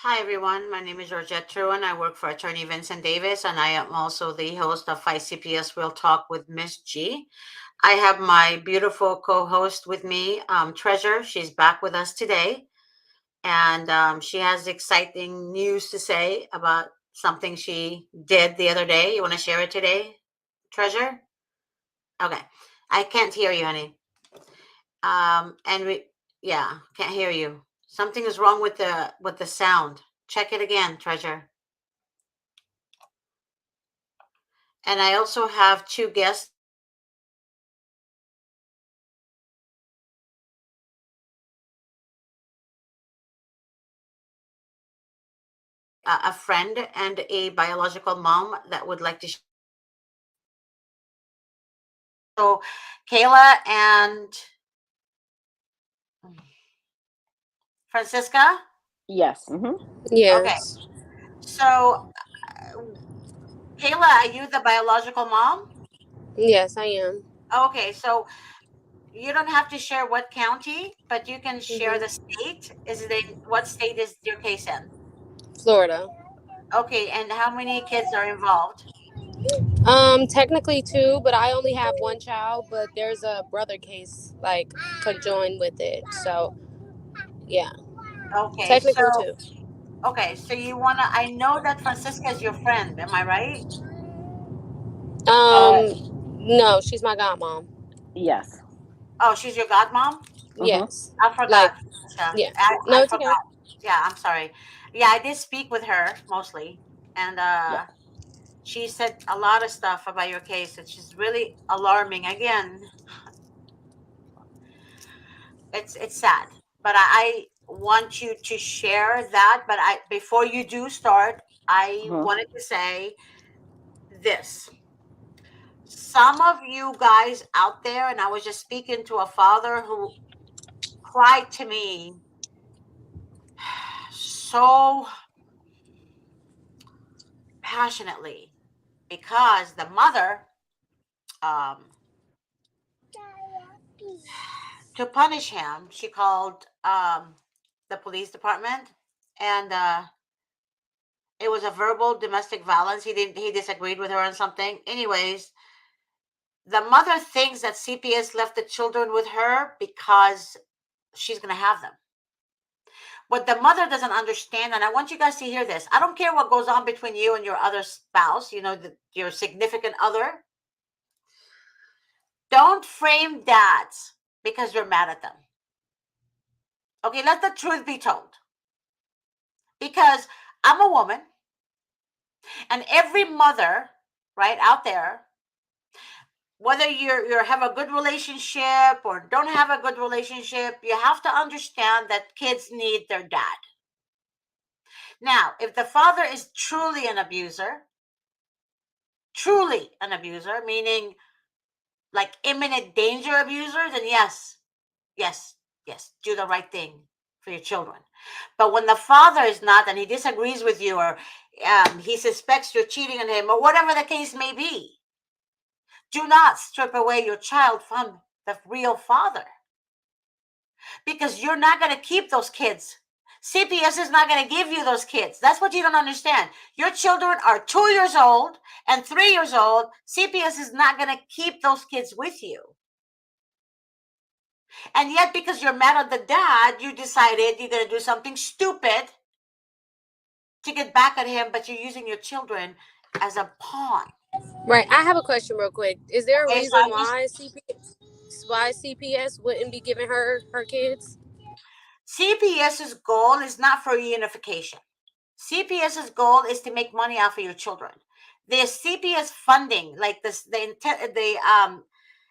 Hi everyone, my name is Georgette Truan. I work for attorney Vincent Davis and I am also the host of Fight CPS Real Talk with Miss G. I have my beautiful co-host with me, Treasure. She's back with us today and she has exciting news to say about something she did the other day. You want to share it today, Treasure? Okay. I can't hear you, honey. And we, yeah, can't hear you. Something is wrong with the sound. Check it again, Treasure. And I also have two guests, a friend and a biological mom that would like to. So, Kayla and Francisca. Yes. Okay. Yes. So, Kayla, are you the biological mom? Yes, I am. Okay. So you don't have to share what county, but you can share the hmm state. Is it in what state is your case in? Florida. Okay. And how many kids are involved? Technically two, but I only have one child. But there's a brother case like conjoined with it. So yeah, Okay. So, technically two. okay. So you wanna? I know that Francisca is your friend. Am I right? Uh, No, she's my godmom. yes. Oh, she's your godmom? Yes, I like forgot. Francisca. yeah. I No, it's okay. forgot. Yeah, I'm sorry. Yeah, I did speak with her mostly, and Yeah. she said a lot of stuff about your case, which is really alarming. Again, it's sad, but I want you to share that. But I before you do start, I hmm wanted to say this. Some of you guys out there, and I was just speaking to a father who cried to me so passionately because the mother, um, to punish him, she called the police department, and it was a verbal domestic violence. He disagreed with her on something. Anyways, the mother thinks that CPS left the children with her because she's gonna have them. What the mother doesn't understand, and I want you guys to hear this. I don't care what goes on between you and your other spouse, your significant other. Don't frame dads because you're mad at them. Okay, let the truth be told. Because I'm a woman, and every mother, right out there, whether you have a good relationship or don't have a good relationship, you have to understand that kids need their dad. Now, if the father is truly an abuser, meaning like imminent danger abuser, then yes, yes, do the right thing for your children. But when the father is not and he disagrees with you or he suspects you're cheating on him or whatever the case may be, do not strip away your child from the real father because you're not going to keep those kids. CPS is not going to give you those kids. That's what you don't understand. Your children are 2 years old and 3 years old. CPS is not going to keep those kids with you. And yet, because you're mad at the dad, you decided you're going to do something stupid to get back at him, but you're using your children as a pawn. Right. I have a question real quick. Is there a Okay, so reason why CPS wouldn't be giving her kids? CPS's goal is not for reunification. CPS's goal is to make money off of your children. The CPS funding, like this, the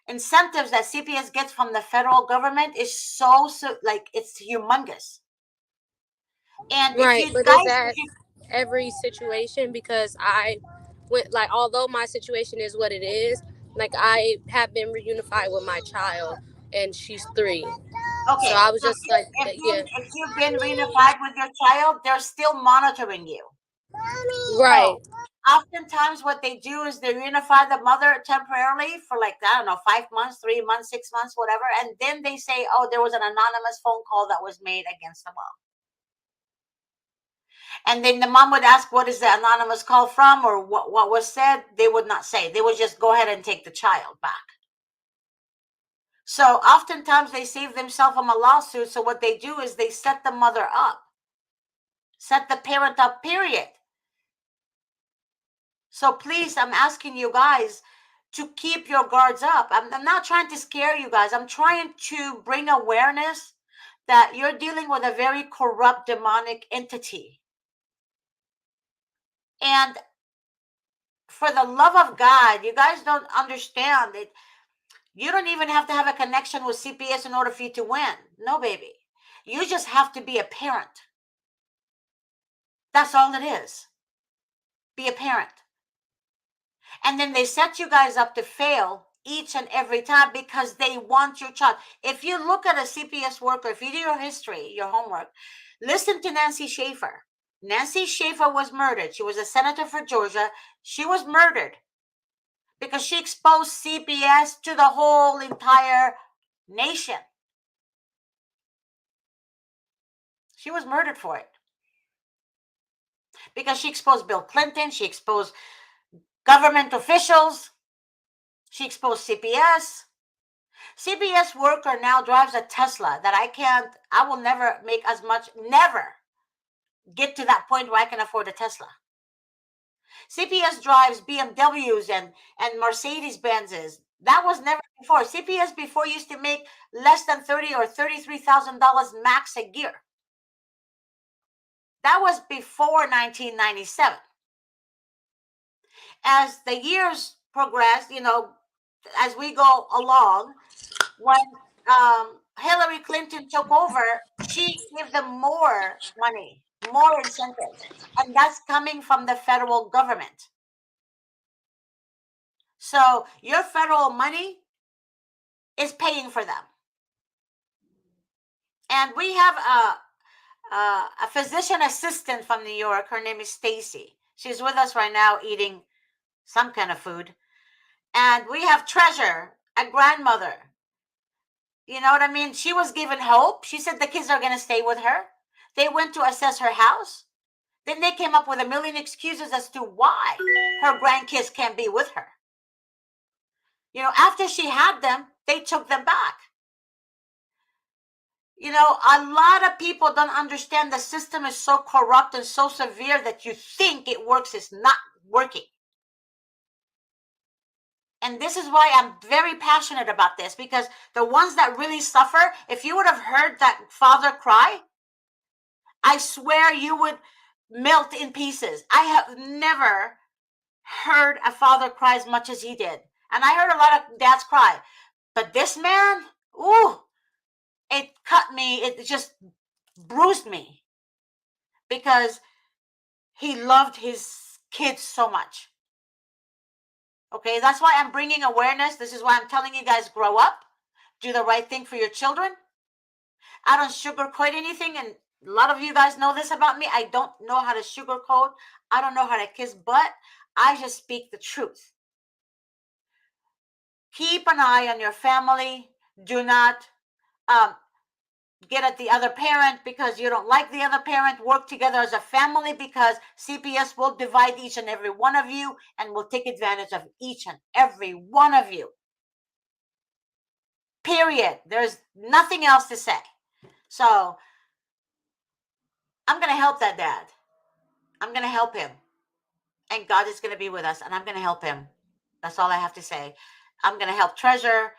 incentives that CPS gets from the federal government is so like it's humongous. And if Right, you but is guys, if that you every situation? Because I went like, although my situation is what it is, like I have been reunified with my child, and she's 3. So okay, I was so just like, yeah, if you've been reunified with your child, they're still monitoring you. right, So oftentimes what they do is they reunify the mother temporarily for like, I don't know, 5 months, 3 months, 6 months, whatever. And then they say, oh, there was an anonymous phone call that was made against the mom. And then the mom would ask, what is the anonymous call from, or what was said? They would not say. They would just go ahead and take the child back. So oftentimes they save themselves from a lawsuit. So what they do is they set the mother up, set the parent up, period. So please, I'm asking you guys to keep your guards up. I'm not trying to scare you guys. I'm trying to bring awareness that you're dealing with a very corrupt demonic entity. And for the love of God, you guys don't understand it. You don't even have to have a connection with CPS in order for you to win. No, baby. You just have to be a parent. That's all it is. Be a parent. And then they set you guys up to fail each and every time because they want your child. If you look at a CPS worker, if you do your history, your homework, listen to Nancy Schaefer. Nancy Schaefer was murdered. She was a senator for Georgia. She was murdered because she exposed CPS to the whole entire nation. She was murdered for it because she exposed Bill Clinton. She exposed government officials. She exposed CPS. CPS worker now drives a Tesla that I will never make as much, never get to that point where I can afford a Tesla. CPS drives BMWs and Mercedes Benzes. That was never before. CPS before used to make less than $30,000 or $33,000 max a year. That was before 1997. As the years progressed, as we go along, when Hillary Clinton took over, she gave them more money, more incentives, and that's coming from the federal government. So your federal money is paying for them. And we have a physician assistant from New York. Her name is Stacy. She's with us right now eating some kind of food. And we have Treasure, a grandmother. You know what I mean? She was given hope. She said the kids are going to stay with her. They went to assess her house. Then they came up with a million excuses as to why her grandkids can't be with her. After she had them, they took them back. A lot of people don't understand the system is so corrupt and so severe that you think it works. It's not working. And this is why I'm very passionate about this, because the ones that really suffer, if you would have heard that father cry, I swear you would melt in pieces. I have never heard a father cry as much as he did. And I heard a lot of dads cry. But this man, ooh, it cut me. It just bruised me because he loved his kids so much. Okay, that's why I'm bringing awareness. This is why I'm telling you guys, grow up, do the right thing for your children. I don't sugarcoat anything, and a lot of you guys know this about me. I don't know how to sugarcoat. I don't know how to kiss butt. I just speak the truth. Keep an eye on your family. Do not get at the other parent because you don't like the other parent. Work together as a family, because CPS will divide each and every one of you and will take advantage of each and every one of you. Period. There's nothing else to say. So I'm going to help that dad. I'm going to help him. And God is going to be with us, and I'm going to help him. That's all I have to say. I'm going to help Treasure.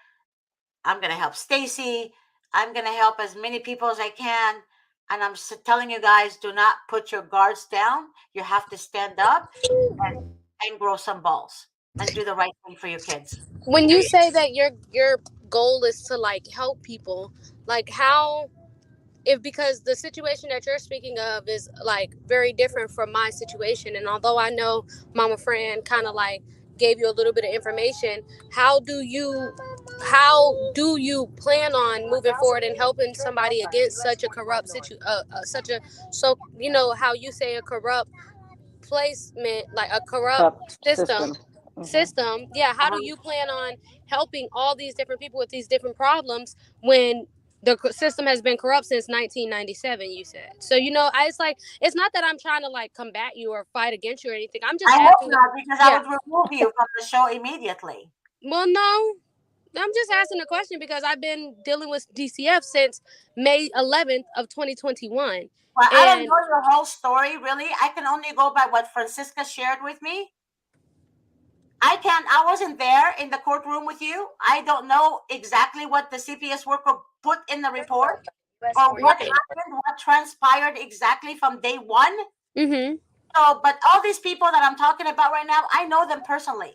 I'm going to help Stacy. I'm going to help as many people as I can. And I'm telling you guys, do not put your guards down. You have to stand up and grow some balls and do the right thing for your kids. When you say that your goal is to like help people, like how, if, because the situation that you're speaking of is like very different from my situation, and although I know Mama Fran kind of like gave you a little bit of information, how do you plan on moving forward and helping somebody against such a corrupt so how you say a corrupt placement, like a corrupt system. Yeah, how do Uh-huh. you plan on helping all these different people with these different problems when The system has been corrupt since 1997, you said. So it's like, it's not that I'm trying to like combat you or fight against you or anything. I'm I just hope asking. not, because I Yeah. would remove you from the show immediately. Well, no, I'm just asking a question because I've been dealing with DCF since May 11th of 2021. Well, I don't And know your whole story, really. I can only go by what Francisca shared with me. I wasn't there in the courtroom with you. I don't know exactly what the CPS worker put in the report or what right. happened, what transpired exactly from day one. Mm-hmm. So, but all these people that I'm talking about right now, I know them personally.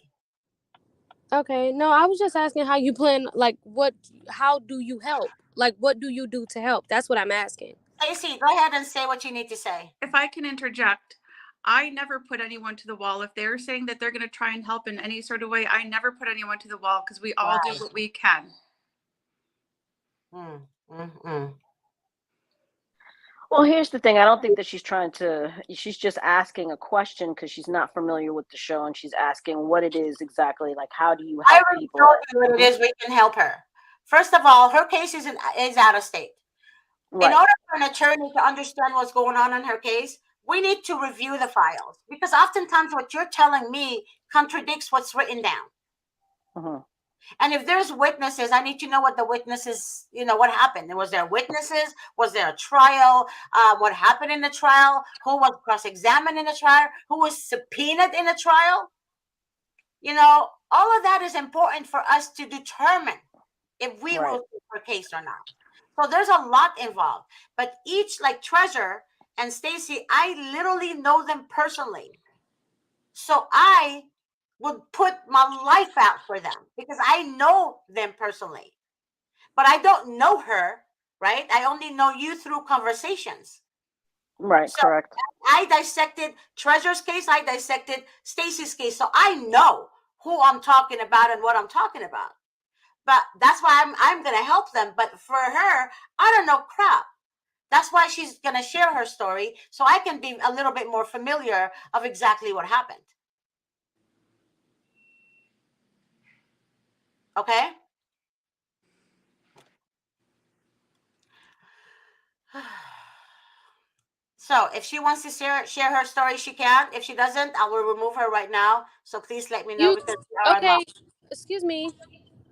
Okay. No, I was just asking how you plan, like, how do you help? Like, what do you do to help? That's what I'm asking. Stacey, go ahead and say what you need to say. If I can interject, I never put anyone to the wall. If they're saying that they're going to try and help in any sort of way, I never put anyone to the wall because we all do Right. what we can. Mm, mm, mm. Well, here's the thing. I don't think that she's just asking a question because she's not familiar with the show, and she's asking what it is exactly. Like, how do you I help already people? told you what it is we can help her. First of all, her case is out of state. In Right. order for an attorney to understand what's going on in her case, we need to review the files, because oftentimes what you're telling me contradicts what's written down. Mm-hmm. And if there's witnesses, I need to know what the witnesses, what happened. Was there witnesses? Was there a trial? What happened in the trial? Who was cross-examined in the trial? Who was subpoenaed in the trial? All of that is important for us to determine if we Right. will take her case or not. So there's a lot involved. But each, like Treasure and Stacy, I literally know them personally. So I would put my life out for them because I know them personally. But I don't know her, right? I only know you through conversations. Right. So Correct. I dissected Treasure's case, I dissected Stacy's case. So I know who I'm talking about and what I'm talking about. But that's why I'm gonna help them. But for her, I don't know crap. That's why she's gonna share her story so I can be a little bit more familiar of exactly what happened. Okay? So if she wants to share her story, she can. If she doesn't, I will remove her right now. So please let me know, You because we are okay? Excuse me.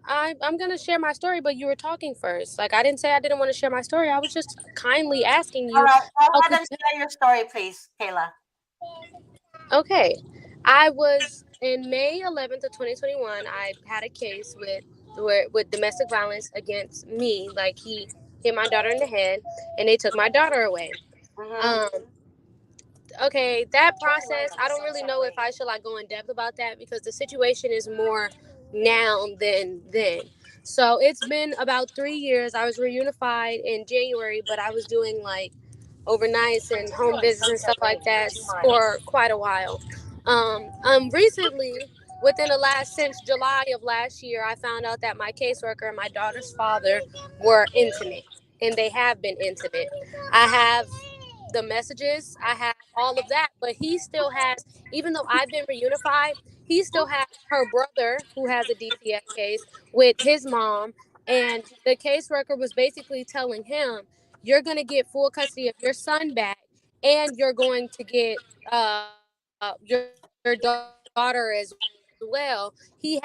I'm gonna share my story, but you were talking first. Like, I didn't say I didn't want to share my story. I was just kindly asking all you right. Go how ahead could and share your story, please, Kayla. Okay. I was in May 11th of 2021. I had a case with domestic violence against me. Like, he hit my daughter in the head, and they took my daughter away. Mm-hmm. Um. Okay, that process. I don't really know if I should like go in depth about that because the situation is more now than then. So it's been about 3 years. I was reunified in January, but I was doing like overnights and home visits and stuff like that for quite a while. Recently, within the last since July of last year, I found out that my caseworker and my daughter's father were intimate, and they have been intimate. I have the messages, I have all of that, but he still has, even though I've been reunified, he still has her brother who has a DCF case with his mom, and the caseworker was basically telling him, you're going to get full custody of your son back, and you're going to get your daughter as well. He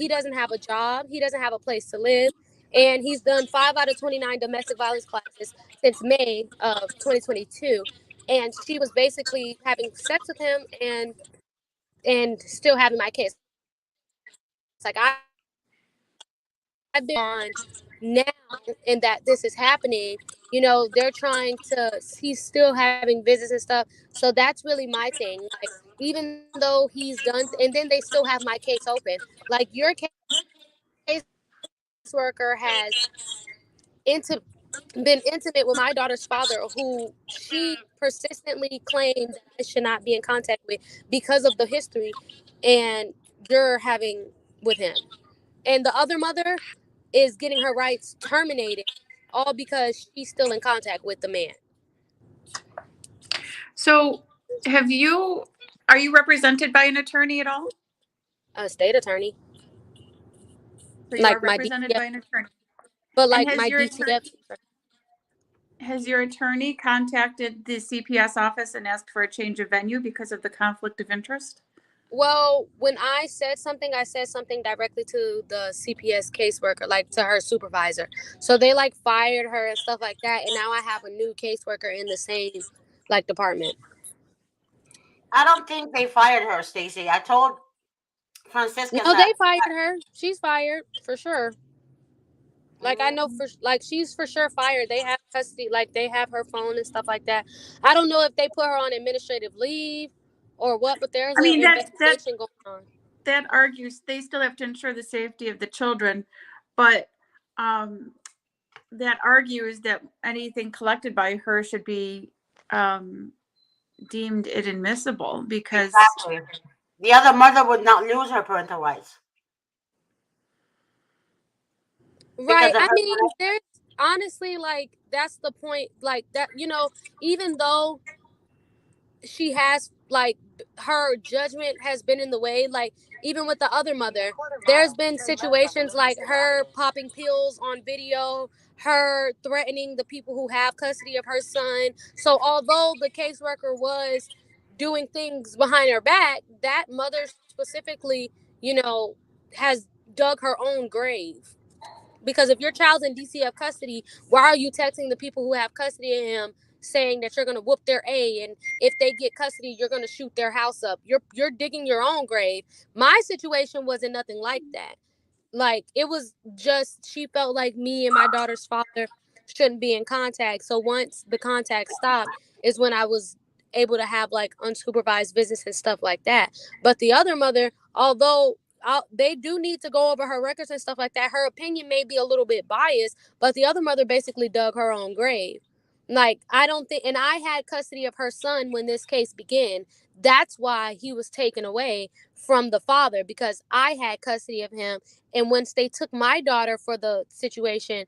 doesn't have a job, he doesn't have a place to live, and he's done 5 out of 29 domestic violence classes since May of 2022, and she was basically having sex with him and still having my kids. Like, I've been on now, and that this is happening. They're trying to. He's still having visits and stuff. So that's really my thing. Like, even though he's done, and then they still have my case open. Like, your caseworker has inti- been intimate with my daughter's father, who she persistently claimed that I should not be in contact with because of the history and you're having with him. And the other mother is getting her rights terminated, all because she's still in contact with the man. So, are you represented by an attorney at all? A state attorney, So you are like my represented DCF. by an attorney. But And like my DCF. has your attorney contacted the CPS office and asked for a change of venue because of the conflict of interest? Well, when I said something directly to the CPS caseworker, like to her supervisor. So they like fired her and stuff like that. And now I have a new caseworker in the same like department. I don't think they fired her, Stacy. I told Francisca No, that. they fired her. She's fired for sure. Like I know for like she's for sure fired. They have custody, like they have her phone and stuff like that. I don't know if they put her on administrative leave or what, but there's I an mean, investigation going on. that argues they still have to ensure the safety of the children, but that argues that anything collected by her should be deemed inadmissible because Exactly. The other mother would not lose her parental rights because Right. of I her. mean, there's honestly like that's the point. Like that, even though she has like her judgment has been in the way, like even with the other mother, there's been situations like her popping pills on video, her threatening the people who have custody of her son. So although the caseworker was doing things behind her back, that mother specifically, has dug her own grave. Because if your child's in DCF custody, why are you texting the people who have custody of him saying that you're going to whoop their A, and if they get custody, you're going to shoot their house up? You're digging your own grave. My situation wasn't nothing like that. Like it was just she felt like me and my daughter's father shouldn't be in contact. So once the contact stopped is when I was able to have like unsupervised visits and stuff like that. But the other mother, although they do need to go over her records and stuff like that, her opinion may be a little bit biased, but the other mother basically dug her own grave. Like I don't think, and I had custody of her son when this case began. That's why he was taken away from the father, because I had custody of him. And once they took my daughter for the situation,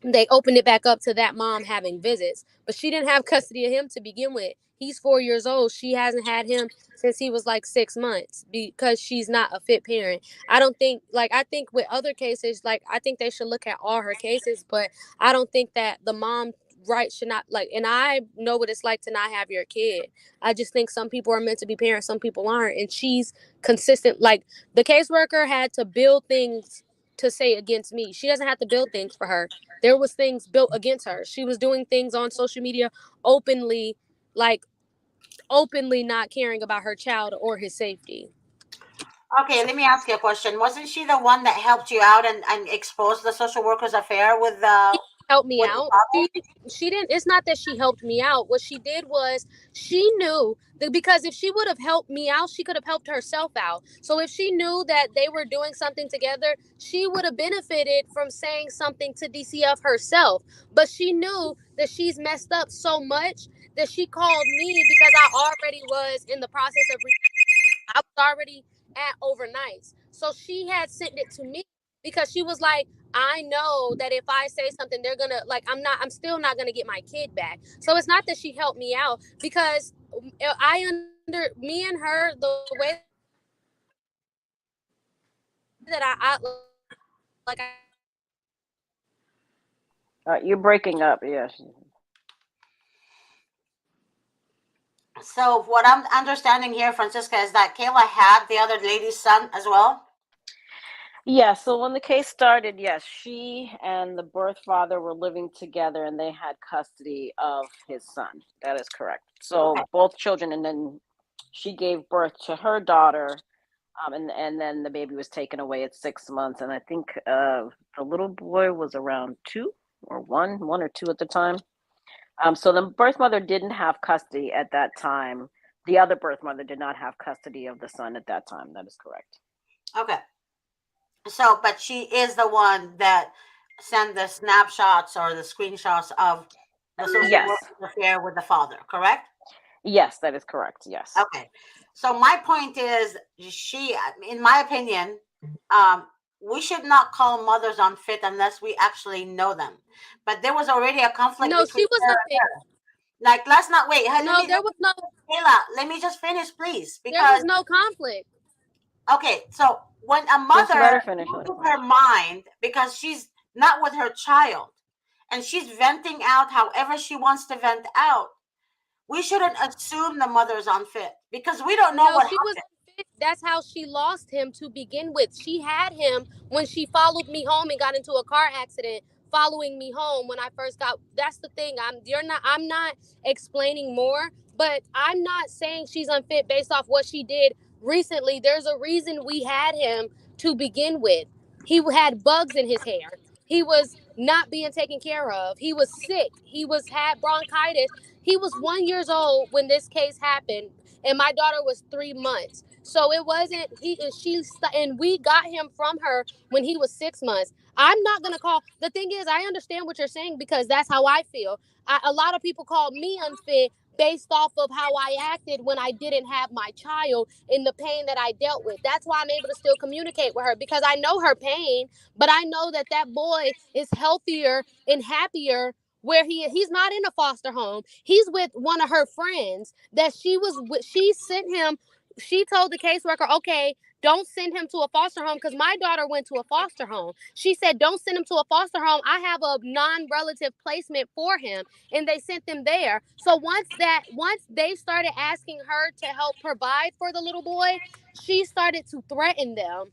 they opened it back up to that mom having visits. But she didn't have custody of him to begin with. He's 4 years old. She hasn't had him since he was like 6 months because she's not a fit parent. I don't think, like, I think with other cases, like, I think they should look at all her cases, but I don't think that the mom right should not, like, and I know what it's like to not have your kid. I just think some people are meant to be parents, some people aren't. And she's consistent. Like, the caseworker had to build things to say against me. She doesn't have to build things for her. There was things built against her. She was doing things on social media openly, like openly not caring about her child or his safety. Okay, let me ask you a question. Wasn't she the one that helped you out and exposed the social worker's affair with the Helped me with the out. father? She didn't, it's not that she helped me out. What she did was she knew that, because if she would have helped me out, she could have helped herself out. So if she knew that they were doing something together, she would have benefited from saying something to DCF herself. But she knew that she's messed up so much that she called me because I already was in the process of I was already at overnights. So she had sent it to me because she was like, I know that if I say something, they're gonna, like, I'm still not gonna get my kid back. So it's not that she helped me out, because me and her, the way that I like, You're breaking up. Yes. So what I'm understanding here, Francisca, is that Kayla had the other lady's son as well. Yeah, so when the case started, yes, she and the birth father were living together and they had custody of his son. That is correct. So Okay. both children, and then she gave birth to her daughter, and then the baby was taken away at 6 months. And I think the little boy was around 1 or 2 at the time. So the birth mother didn't have custody at that time. The other birth mother did not have custody of the son at that time. That is correct. Okay. So, but she is the one that sent the snapshots or the screenshots of the social Yes. worker's affair with the father, correct? Yes, that is correct. Yes. Okay. So my point is, she, in my opinion, we should not call mothers unfit unless we actually know them. But there was already a conflict no, between she was her not and fit. her. Like, let's not wait. Hey, No, there was no, Kayla, let me just finish, please, there was because no conflict. okay. So when a Just let mother her finish. Let her loses finish. her mind because she's not with her child, and she's venting out however she wants to vent out, we shouldn't assume the mother's unfit because we don't know No, what she was happened. unfit. That's how she lost him to begin with. She had him when she followed me home and got into a car accident following me home when I first got. That's the thing. I'm not explaining more, but I'm not saying she's unfit based off what she did recently. There's a reason we had him to begin with. He had bugs in his hair. He was not being taken care of. He was sick. He was had bronchitis. He was 1 year old when this case happened, and my daughter was 3 months. So it wasn't he and she and we got him from her when he was 6 months. I'm not gonna call. The thing is, I understand what you're saying because that's how I feel. A lot of people call me unfit based off of how I acted when I didn't have my child and the pain that I dealt with. That's why I'm able to still communicate with her because I know her pain, but I know that that boy is healthier and happier where he's not in a foster home. He's with one of her friends that she was with. She sent him. She told the caseworker, okay, don't send him to a foster home because my daughter went to a foster home. She said, don't send him to a foster home. I have a non-relative placement for him, and they sent them there. So once they started asking her to help provide for the little boy, she started to threaten them.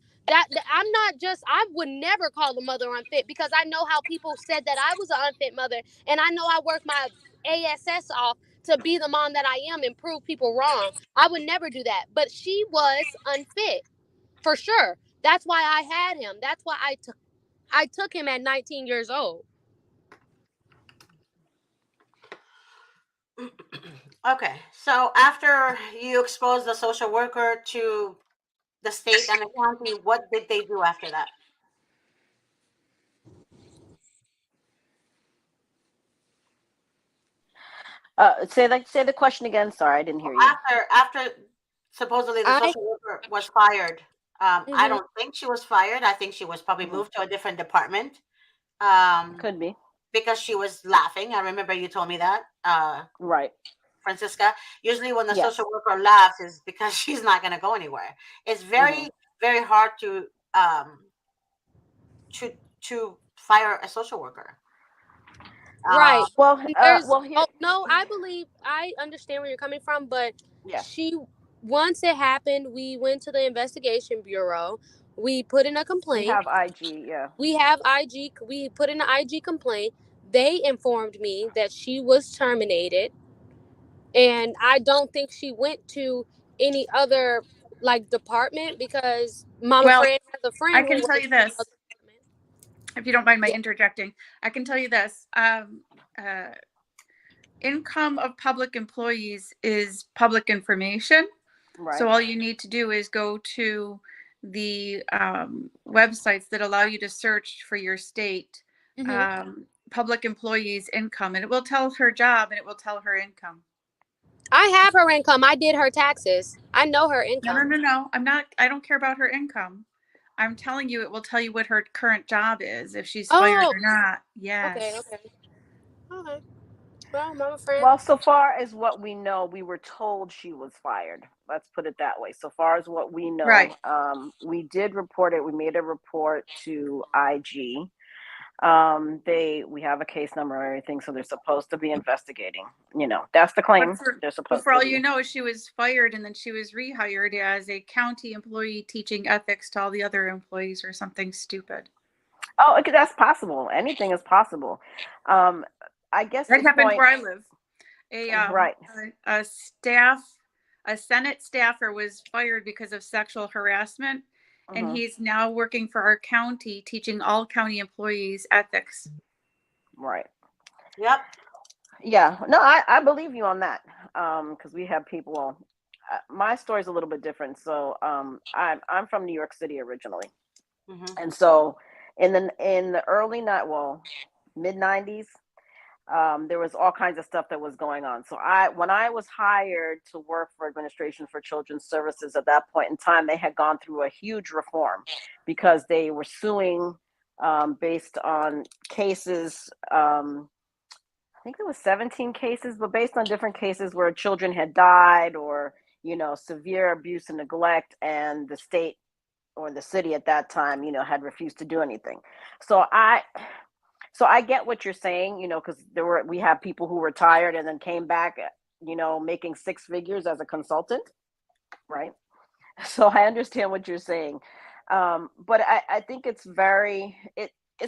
I'm not just, I would never call the mother unfit because I know how people said that I was an unfit mother, and I know I worked my ass off to be the mom that I am and prove people wrong. I would never do that. But she was unfit for sure. That's why I had him. That's why I took him at 19 years old. Okay, so after you exposed the social worker to the state and the county, what did they do after that? Say the question again. Sorry, I didn't hear you. After supposedly the I social worker was fired, I mhm. don't think she was fired. I think she was probably Hmm. moved to a different department, um, Could be. because she was laughing. I remember you told me that, Right. Francisca. Usually, when the social Yes. worker laughs, is because she's not going to go anywhere. It's Hmm. very hard um, to to fire a social worker. Right. Well, And there's here. oh no, I believe I understand where you're coming from, but Yeah. she once it happened, we went to the investigation bureau. We put in a We complaint. have IG. Yeah. We have IG. We put in an IG complaint. They informed me that she was terminated, and I don't think she went to any other like department because Mama Well, Fran has a I friend who can tell works you for the this, other department. if you don't mind my Yeah. interjecting. I can tell you this. Uh, Income of public employees is public information. So Right. all you need to do is go to the websites that allow you to search for your state, Hmm. public employees income, and it will tell her job and it will tell her income. I have her income. I did her taxes. I know her No, no, income. no, no. I don't care about her income. I'm telling you, it will tell you what her current job is, if she's fired Oh, or not. okay, Yes. okay, okay. Well, Mama Fran. Well, so far as what we know, we were told she was fired. Let's put it that way. So far as what we know, Right. we did report it. We made a report to IG. We have a case number and everything, so they're supposed to be investigating. That's the But claim. for, They're but supposed for to all be. you know, she was fired and then she was rehired as a county employee teaching ethics to all the other employees or something stupid. Oh, okay, that's possible. Anything is possible. Um, I guess That the happened point, where I live. right? A staff, a Senate staffer was fired because of sexual harassment, and Hmm. he's now working for our county teaching all county employees ethics. Right. Yep. Yeah. No, I believe you on that. Because we have people. Well, my story's a little bit different. So, I'm from New York City originally, Hmm. and so in the early night, well, mid 90s. There was all kinds of stuff that was going on. So when I was hired to work for Administration for Children's Services at that point in time, they had gone through a huge reform because they were suing based on cases. I think there was 17 cases, but based on different cases where children had died or severe abuse and neglect, and the state or the city at that time, had refused to do anything. So I get what you're saying, because we have people who retired and then came back, making six figures as a consultant, right? So I understand what you're saying, but I think it's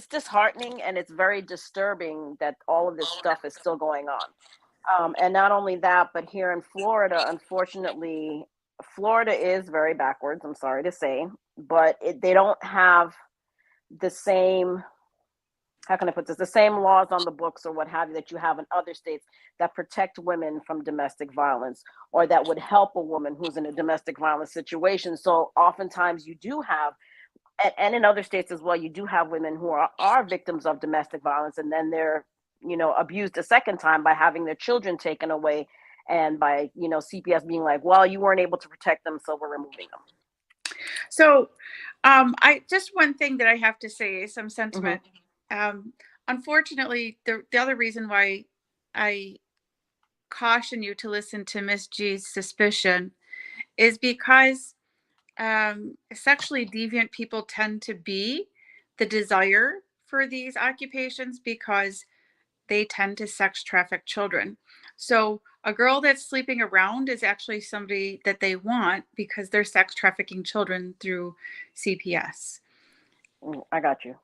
disheartening and it's very disturbing that all of this stuff is still going on. And not only that, but here in Florida, unfortunately, Florida is very backwards. I'm sorry to say, but they don't have the same, how can I put this, the same laws on the books or what have you that you have in other states that protect women from domestic violence, or that would help a woman who's in a domestic violence situation. So oftentimes you do have, and in other states as well, you do have women who are victims of domestic violence, and then they're, abused a second time by having their children taken away, and by, CPS being like, well, you weren't able to protect them, so we're removing them. So I just one thing that I have to say is some sentiment. Unfortunately, the other reason why I caution you to listen to Miss G's suspicion is because sexually deviant people tend to be the desire for these occupations because they tend to sex traffic children. So a girl that's sleeping around is actually somebody that they want because they're sex trafficking children through CPS. I got you.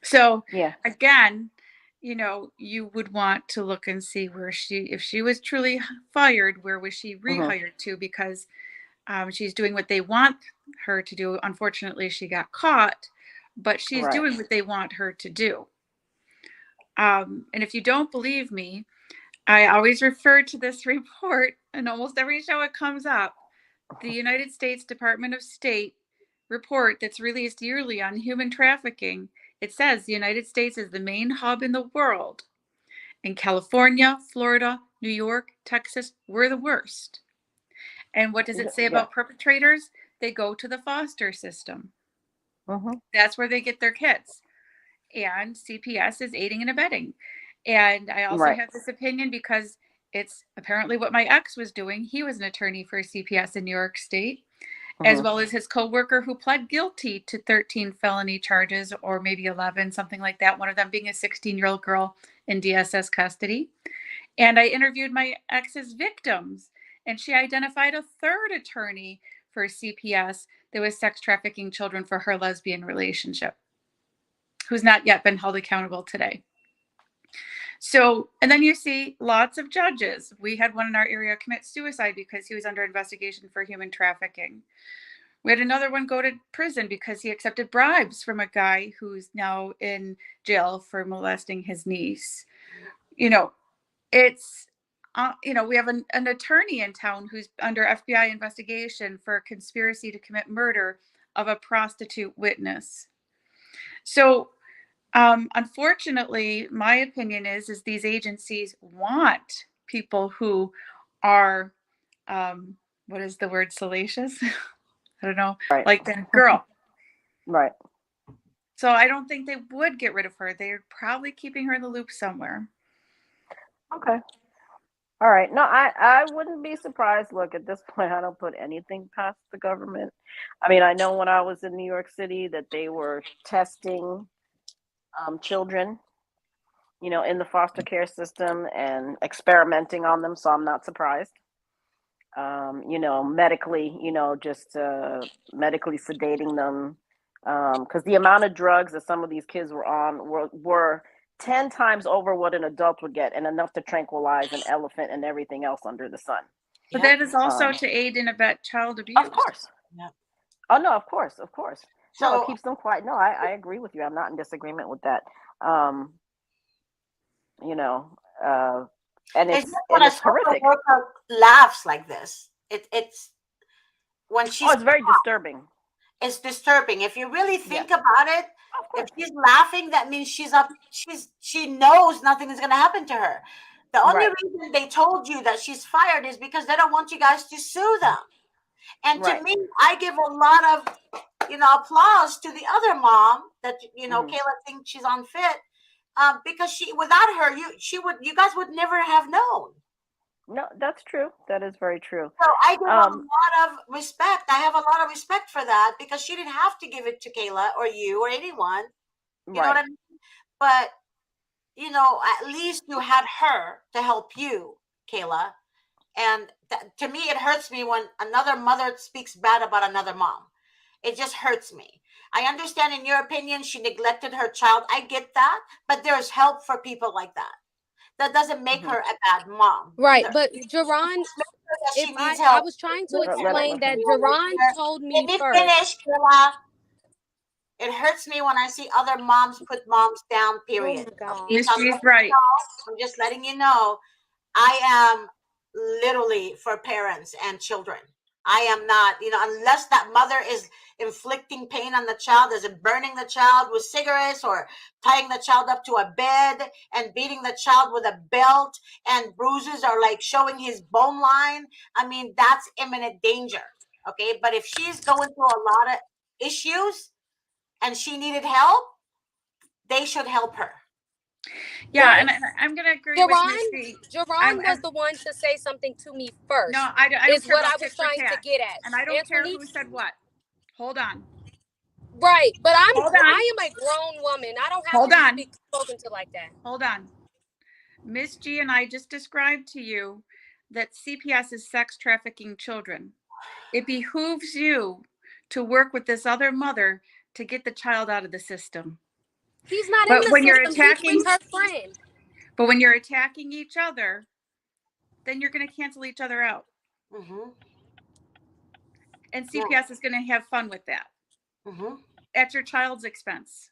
So Yeah. again, you would want to look and see if she was truly fired, where was she rehired to? Because she's doing what they want her to do. Unfortunately, she got caught, but she's doing what they want her to do. And if you don't believe me, I always refer to this report, and almost every show it comes up. The United States Department of State report that's released yearly on human trafficking. It says the United States is the main hub in the world. In California, Florida, New York, Texas, we're the worst. And what does it say about perpetrators? They go to the foster system. That's where they get their kids. And CPS is aiding and abetting. And I also have this opinion because it's apparently what my ex was doing. He was an attorney for CPS in New York State, as well as his coworker who pled guilty to 13 felony charges, or maybe 11, something like that. One of them being a 16-year-old girl in DSS custody. And I interviewed my ex's victims, and she identified a third attorney for CPS that was sex trafficking children for her lesbian relationship, who's not yet been held accountable today. So, and then you see lots of judges. We had one in our area commit suicide because he was under investigation for human trafficking. We had another one go to prison because he accepted bribes from a guy who's now in jail for molesting his niece. It's, we have an attorney in town who's under FBI investigation for conspiracy to commit murder of a prostitute witness. So, unfortunately, my opinion is these agencies want people who are, what is the word, salacious? I don't know, like that girl. Right. So I don't think they would get rid of her. They're probably keeping her in the loop somewhere. Okay. All right. No, I wouldn't be surprised. Look, at this point, I don't put anything past the government. I mean, I know when I was in New York City that they were testing children, in the foster care system and experimenting on them. So I'm not surprised. Medically, just medically sedating them. Because the amount of drugs that some of these kids were on were 10 times over what an adult would get, and enough to tranquilize an elephant and everything else under the sun. But that is also to aid and abet child abuse. Of course. Yeah. Oh, no, of course. So no, it keeps them quiet. No, I agree with you. I'm not in disagreement with that. And it's horrific. Laughs like this. It's when she's. Oh, it's very disturbing. It's disturbing. If you really think about it, if she's laughing, that means she knows nothing is going to happen to her. The only reason they told you that she's fired is because they don't want you guys to sue them. And to me, I give a lot of, applause to the other mom that, Kayla thinks she's unfit, because without her, you guys would never have known. No, that's true. That is very true. So I give a Um, lot of respect. I have a lot of respect for that because she didn't have to give it to Kayla or you or anyone. You know what right. I mean? But at least you had her to help you, Kayla. And to me, it hurts me when another mother speaks bad about another mom. It just hurts me. I understand, in your opinion, she neglected her child. I get that, but there's help for people like that. That doesn't make Hmm. her a bad mom Right, either. but It Jerron, just makes her that if she needs I help. was trying to With explain Let that him. everything over Jerron here. told Let me me first. finish, Kayla. It hurts me when I see other moms put moms down, Oh period. my god. Okay, Miss so G's right. I'm just letting you know, I am literally for parents and children. I am not, unless that mother is inflicting pain on the child, is it burning the child with cigarettes or tying the child up to a bed and beating the child with a belt and bruises are like showing his bone line. I mean, that's imminent danger. Okay. But if she's going through a lot of issues and she needed help, they should help her. Yeah, Right. and I'm going to agree with Jerron, Miss G. Jerron was the one to say something to me No, first. I don't Is care what about I tit was for trying to tat, get at. and I don't care Antoinette, who said what. Hold on, right, but hold on, I am a grown woman. I don't have to hold be on, spoken to like that. hold on. Miss G and I just described to you that CPS is sex trafficking children. It behooves you to work with this other mother to get the child out of the system. He's not in But the when you're system. He's attacking, with her friend. but when you're attacking each other, then you're going to cancel each other out. Mm-hmm. And Yeah. CPS is going to have fun with that Mm-hmm. at your child's expense.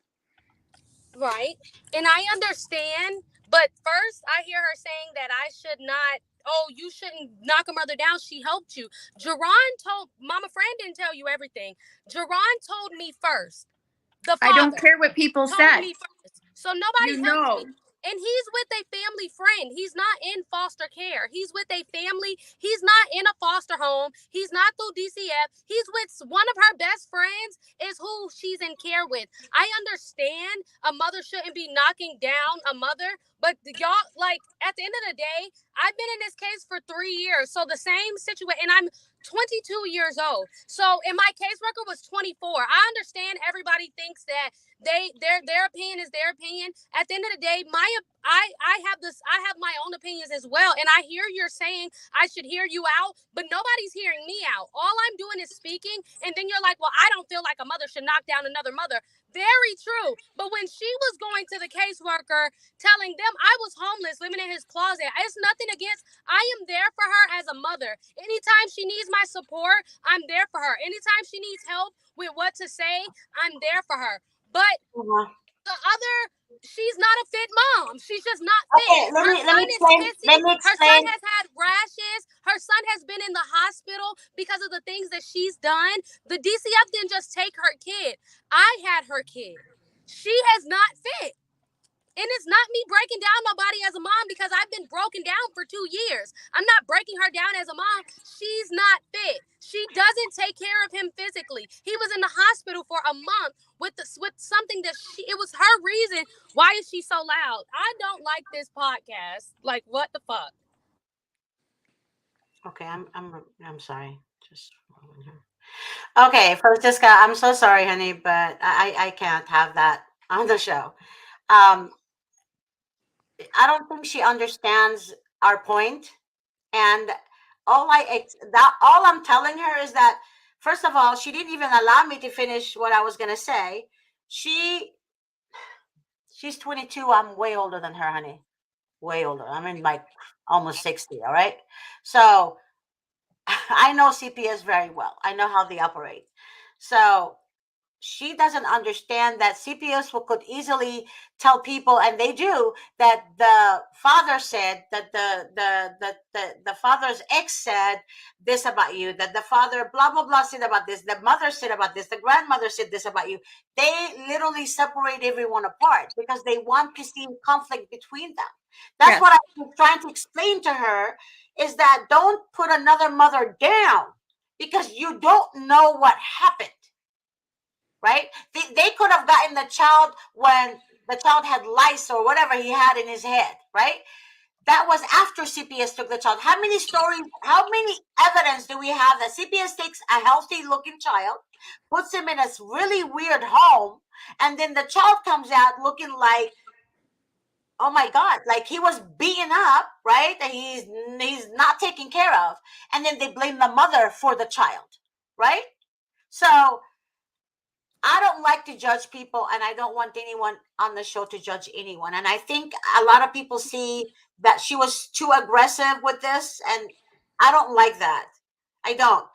Right. And I understand, but first I hear her saying that I should not, oh, you shouldn't knock a mother down. She helped you. Jerron told, Mama Fran didn't tell you everything. Jerron told me first. The I don't father care what people told said. me first. So nobody You helped me. know, And he's with a family friend. He's not in foster care. He's with a family. He's not in a foster home. He's not through DCF. He's with one of her best friends is who she's in care with. I understand a mother shouldn't be knocking down a mother, but y'all, like, at the end of the day, I've been in this case for 3 years. So the same situation, and I'm 22 years old. So, and my caseworker was 24. I understand everybody thinks that their opinion is their opinion. At the end of the day, I have my own opinions as well, and I hear you're saying I should hear you out, but nobody's hearing me out. All I'm doing is speaking, and then you're like, well, I don't feel like a mother should knock down another mother. Very true. But when she was going to the caseworker telling them I was homeless living in his closet, it's nothing against, I am there for her as a mother. Anytime she needs my support, I'm there for her. Anytime she needs help with what to say, I'm there for her. But Uh-huh. the other, she's not a fit mom. She's just not fit. Okay, let Her me let me son is explain. pissy. Let me Her son explain. has had rashes. Her son has been in the hospital because of the things that she's done. The DCF didn't just take her kid. I had her kid. She has not fit. And it's not me breaking down nobody as a mom because I've been broken down for 2 years. I'm not breaking her down as a mom. She's not fit. She doesn't take care of him physically. He was in the hospital for a month with something that it was her reason. Why is she so loud? I don't like this podcast. Like, what the fuck? Okay, I'm sorry. Just a moment here. Okay, Francisca, I'm so sorry, honey, but I can't have that on the show. Um, I don't think she understands our point, and all I'm telling her is that, first of all, she didn't even allow me to finish what I was gonna say. She's 22. I'm way older than her, honey. Way older. I'm in like almost 60. All right, so I know CPS very well. I know how they operate. So she doesn't understand that CPS could easily tell people, and they do, that the father said that the father's ex said this about you, that the father blah blah blah said about this, the mother said about this, the grandmother said this about you. They literally separate everyone apart because they want to see conflict between them. That's yes. what I'm trying to explain to her, is that don't put another mother down because you don't know what happened, right? They could have gotten the child when the child had lice or whatever he had in his head, right? that was after CPS took the child. How many stories, how many evidence do we have that CPS takes a healthy looking child, puts him in a really weird home, and then the child comes out looking like, oh my God, like he was beaten up, right? And he's not taken care of. And then they blame the mother for the child, right? So I don't like to judge people, and I don't want anyone on the show to judge anyone. And I think a lot of people see that she was too aggressive with this, and I don't like that. I don't.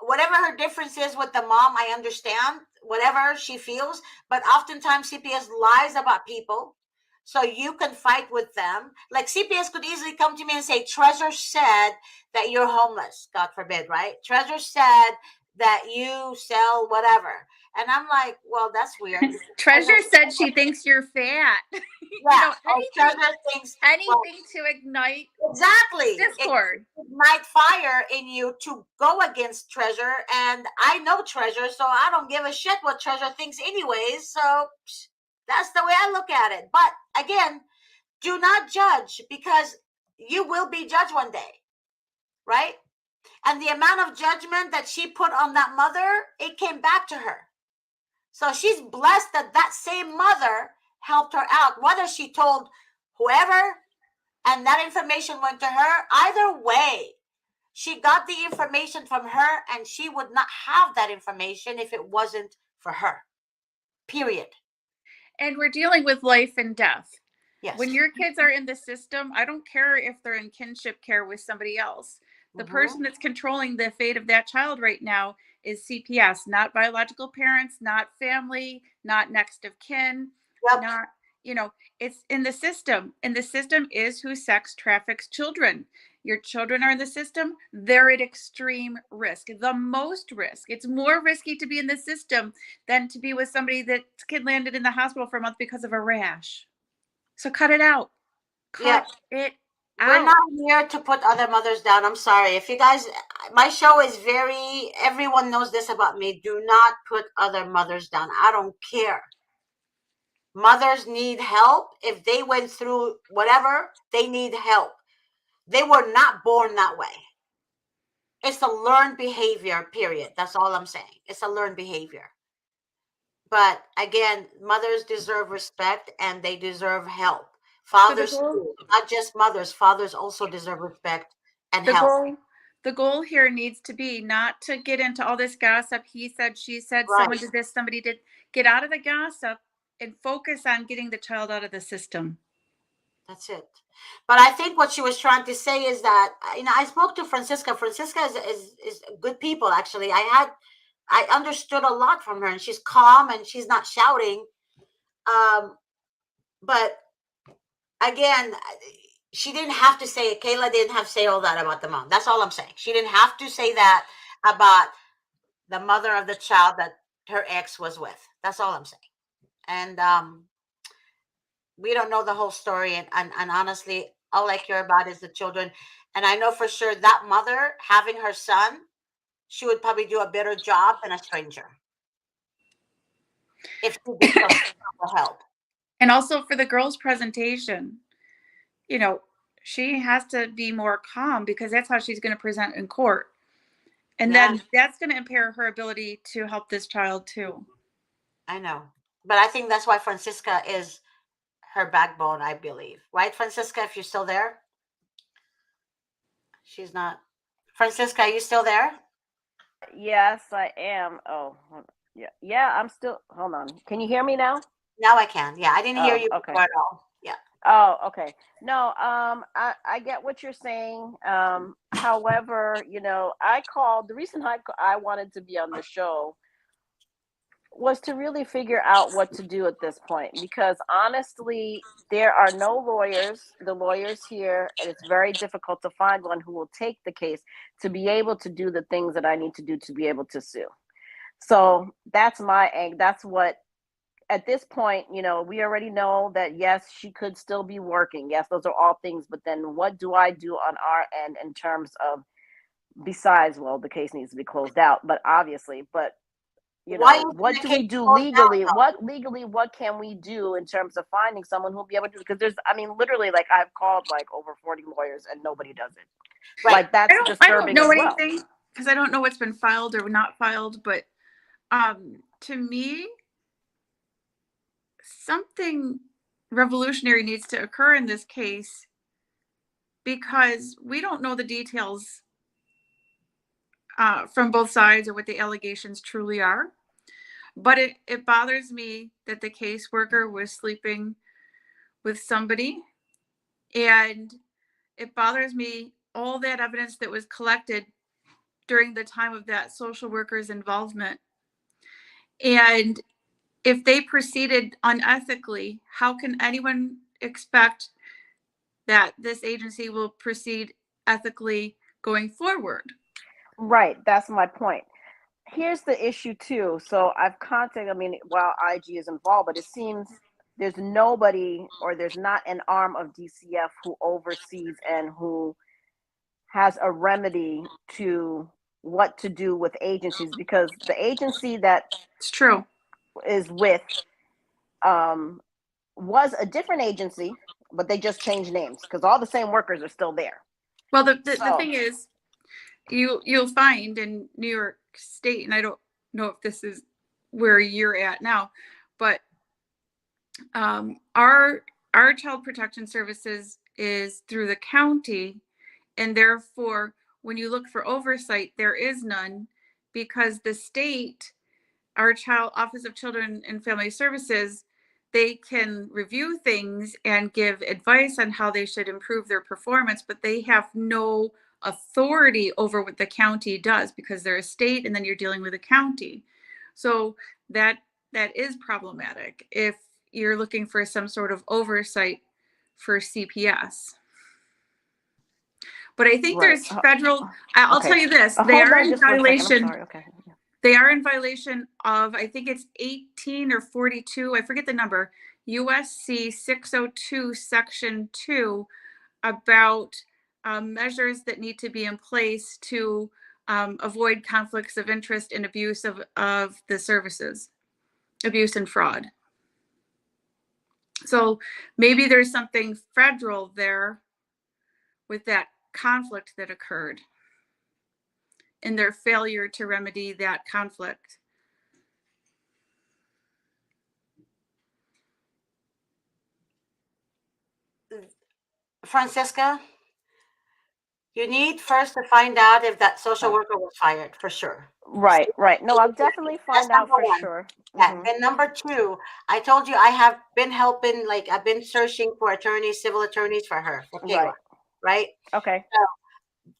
Whatever her difference is with the mom, I understand whatever she feels, but oftentimes CPS lies about people. So you can fight with them. Like CPS could easily come to me and say, Treasure said that you're homeless, God forbid, right? Treasure said that you sell whatever. And I'm like, well, that's weird. Treasure said she thinks you're fat. Yeah. Treasure thinks, well, anything to ignite exactly. discord. Ignite fire in you to go against Treasure. And I know Treasure, so I don't give a shit what Treasure thinks anyways. So that's the way I look at it. But again, do not judge, because you will be judged one day, right? And the amount of judgment that she put on that mother, it came back to her. So she's blessed that that same mother helped her out, whether she told whoever and that information went to her. Either way, she got the information from her, and she would not have that information if it wasn't for her. Period. And we're dealing with life and death. Yes. When your kids are in the system, I don't care if they're in kinship care with somebody else. The person that's controlling the fate of that child right now is CPS, not biological parents, not family, not next of kin, not, it's in the system. And the system is who sex traffics children. Your children are in the system, they're at extreme risk, the most risk. It's more risky to be in the system than to be with somebody that's kid landed in the hospital for a month because of a rash. So cut it out. Cut it out. We're not here to put other mothers down. I'm sorry. If you guys, my show is everyone knows this about me. Do not put other mothers down. I don't care. Mothers need help. If they went through whatever, they need help. They were not born that way. It's a learned behavior, period. That's all I'm saying. It's a learned behavior. But again, mothers deserve respect, and they deserve help. Fathers too, not just mothers. Fathers also deserve respect and help. The goal here needs to be not to get into all this gossip. He said, she said, someone did this, somebody did. Get out of the gossip and focus on getting the child out of the system. That's it. But I think what she was trying to say is that, I spoke to Francisca. Francisca is good people, actually. I understood a lot from her, and she's calm and she's not shouting. But again, she didn't have to say it. Kayla didn't have to say all that about the mom. That's all I'm saying. She didn't have to say that about the mother of the child that her ex was with. That's all I'm saying. And we don't know the whole story. And honestly, all I care about is the children. And I know for sure that mother, having her son, she would probably do a better job than a stranger if she did some help. And also for the girl's presentation, she has to be more calm, because that's how she's going to present in court. And then that's going to impair her ability to help this child too. I know. But I think that's why Francisca is her backbone, I believe. Right, Francisca, if you're still there? She's not. Francisca, are you still there? Yes, I am. Oh, yeah, I'm still. Hold on. Can you hear me now? Now I can. Yeah, I didn't hear you before at all. Yeah. Oh, okay. No, I get what you're saying. However, I called. The reason I wanted to be on the show was to really figure out what to do at this point, because honestly, there are no lawyers. The lawyers here, and it's very difficult to find one who will take the case to be able to do the things that I need to do to be able to sue. So that's that's what, at this point, we already know that, yes, she could still be working. Yes, those are all things. But then what do I do on our end in terms of, besides, well, the case needs to be closed out, but obviously, but You Why know, isn't what the do case we do closed down legally? though? What can we do in terms of finding someone who'll be able to? Because there's, I mean, literally, like I've called like over 40 lawyers and nobody does it. Right. Like that's I don't disturbing know as well. anything because I don't know what's been filed or not filed, but to me, something revolutionary needs to occur in this case because we don't know the details from both sides or what the allegations truly are. But it bothers me that the caseworker was sleeping with somebody. And it bothers me all that evidence that was collected during the time of that social worker's involvement. And if they proceeded unethically, how can anyone expect that this agency will proceed ethically going forward? Right. That's my point. Here's the issue too. So I've contacted, I mean, while IG is involved, but it seems there's nobody or there's not an arm of DCF who oversees and who has a remedy to what to do with agencies, because the agency that It's true. is with was a different agency, but they just changed names because all the same workers are still there. Well, the So thing is, you'll find in New York State, and I don't know if this is where you're at now, but our child protection services is through the county, and therefore, when you look for oversight, there is none because the state, our child Office of Children and Family Services, they can review things and give advice on how they should improve their performance, but they have no authority over what the county does because they're a state and then you're dealing with a county. So that is problematic if you're looking for some sort of oversight for CPS. But I think right. there's federal, I'll Okay. tell you this, they Hold are on in just for a second. I'm violation. sorry. Okay. They are in violation of, I think it's 18 or 42, I forget the number, USC 602 Section 2 about measures that need to be in place to avoid conflicts of interest and abuse of the services, abuse and fraud. So maybe there's something federal there with that conflict that occurred and their failure to remedy that conflict. Francesca, you need first to find out if that social Okay. worker was fired for sure. Right. Right. No, I'll definitely That's find out number for one. sure. Yeah. Mm-hmm. Then number two, I told you I have been helping, like I've been searching for attorneys, civil attorneys for her, for Kayla, Right. right? Okay.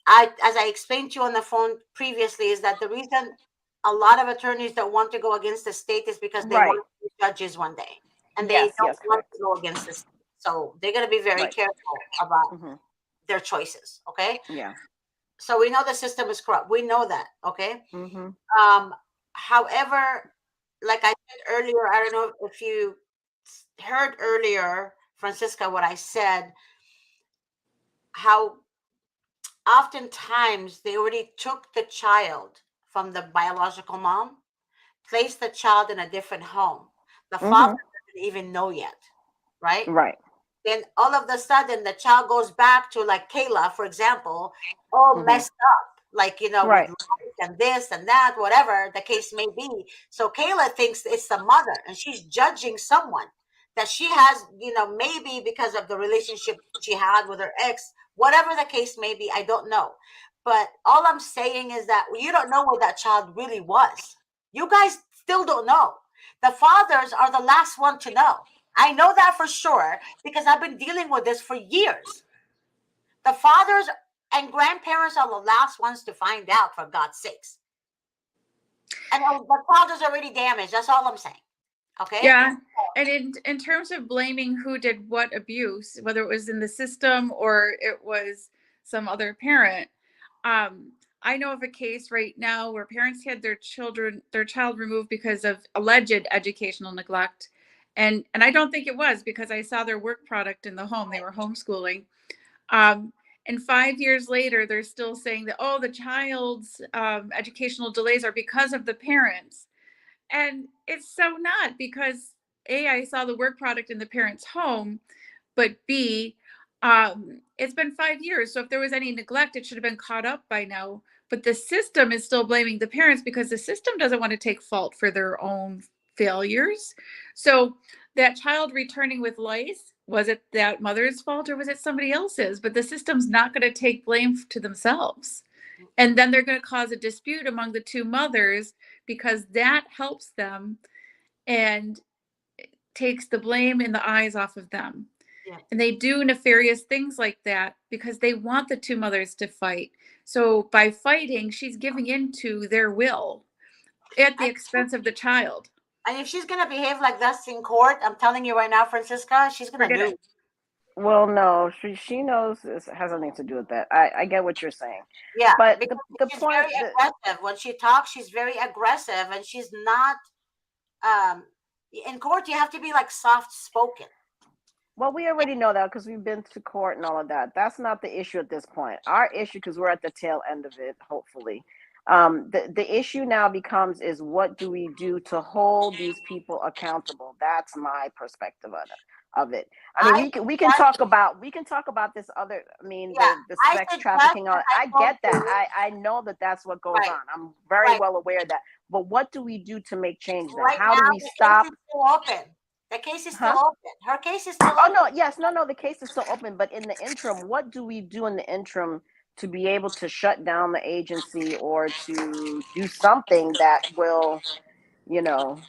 As I explained to you on the phone previously, is that the reason a lot of attorneys don't want to go against the state is because they Right. want to be judges one day, and they Yes. don't Yes. want Correct. to go against the state. So they're going to be very Right. careful about Mm-hmm. their choices. Okay. Yeah. So we know the system is corrupt. We know that. Okay. Mm-hmm. Um, However, like I said earlier, I don't know if you heard earlier, Francisca, what I said, how oftentimes they already took the child from the biological mom, placed the child in a different home. The father Mm-hmm. doesn't even know yet, right? Right. Then all of a sudden the child goes back to, like Kayla, for example, all Mm-hmm. messed up, like, with Right. life and this and that, whatever the case may be. So Kayla thinks it's the mother and she's judging someone that she has, maybe because of the relationship she had with her ex, whatever the case may be. I don't know. But all I'm saying is that you don't know where that child really was. You guys still don't know. The fathers are the last one to know. I know that for sure because I've been dealing with this for years. The fathers and grandparents are the last ones to find out, for God's sakes. And the child is already damaged. That's all I'm saying. Okay? Yeah. And in terms of blaming who did what abuse, whether it was in the system or it was some other parent, I know of a case right now where parents had their child removed because of alleged educational neglect. And I don't think it was because I saw their work product in the home. They were homeschooling. And 5 years later, they're still saying that, oh, the child's educational delays are because of the parents. And it's so not, because A, I saw the work product in the parent's home, but B, it's been 5 years. So if there was any neglect, it should have been caught up by now. But the system is still blaming the parents because the system doesn't want to take fault for their own failures. So that child returning with lice, was it that mother's fault or was it somebody else's? But the system's not going to take blame to themselves. And then they're going to cause a dispute among the two mothers because that helps them and takes the blame and the eyes off of them. Yeah. And they do nefarious things like that because they want the two mothers to fight. So by fighting, she's giving into their will at the expense of the child. And if she's gonna behave like this in court, I'm telling you right now, Francisca, she's gonna Forget do. it. Well, no, she knows this has nothing to do with that. I get what you're saying, Yeah, but because the she's point very aggressive. When she talks, she's very aggressive, and she's not. Um, in court, you have to be like soft spoken. well, we already know that because we've been to court and all of that. That's not the issue at this point. Our issue, because we're at the tail end of it, hopefully. The issue now becomes is what do we do to hold these people accountable? That's my perspective of it. I mean, I we can talk about this other. I mean, Yeah, the I sex suggest, trafficking. as I I told get that. you, I know that that's what goes right, on. I'm very right. well aware of that. But what do we do to make change then? Right How do now, we the case stop? is still open. The case is still Huh? open. Her case is still Oh open. no, yes, no. The case is still open, but in the interim, what do we do in the interim to be able to shut down the agency or to do something that will, you know,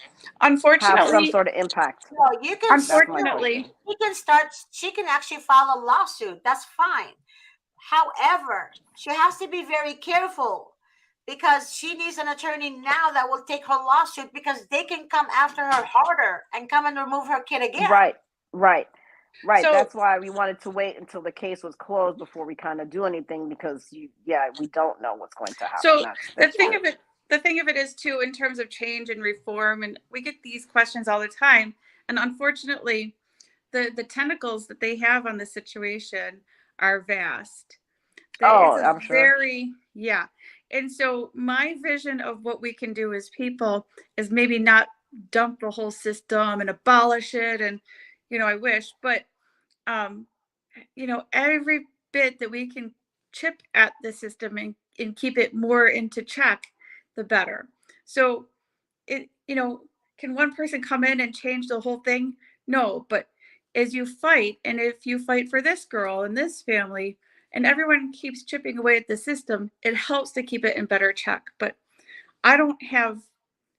have some Unfortunately, sort of impact? No, you can That's my no. unfortunately, question. She can start. She can actually file a lawsuit. That's fine. However, she has to be very careful because she needs an attorney now that will take her lawsuit because they can come after her harder and come and remove her kid again. Right, right, right. so That's why we wanted to wait until the case was closed before we kind of do anything because yeah, we don't know what's going to happen. so the That's thing true. of it the thing of it is too, in terms of change and reform, and we get these questions all the time, and unfortunately the tentacles that they have on the situation are vast. It's Oh, a I'm sure. very, yeah. And so my vision of what we can do as people is maybe not dump the whole system and abolish it. And, I wish, but, um, every bit that we can chip at the system and keep it more into check, the better. So it, can one person come in and change the whole thing? No, but as you fight, and if you fight for this girl and this family, and everyone keeps chipping away at the system, it helps to keep it in better check. But I don't have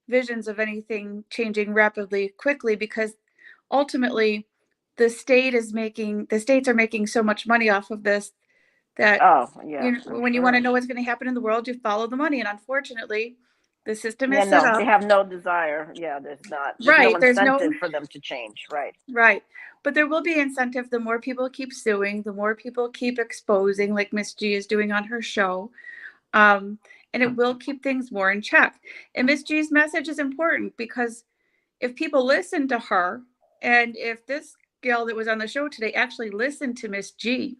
visions of anything changing rapidly quickly because ultimately the states are making so much money off of this that Oh, yeah, I'm when you want to sure. know what's going to happen in the world, you follow the money. And unfortunately, the system Yeah, is set no, they up have no desire. Yeah, there's no right. There's no incentive for them to change. Right. right. But there will be incentive the more people keep suing, the more people keep exposing, like Miss G is doing on her show. Um, and it will keep things more in check. And Miss G's message is important because if people listen to her, and if this gal that was on the show today actually listened to Miss G,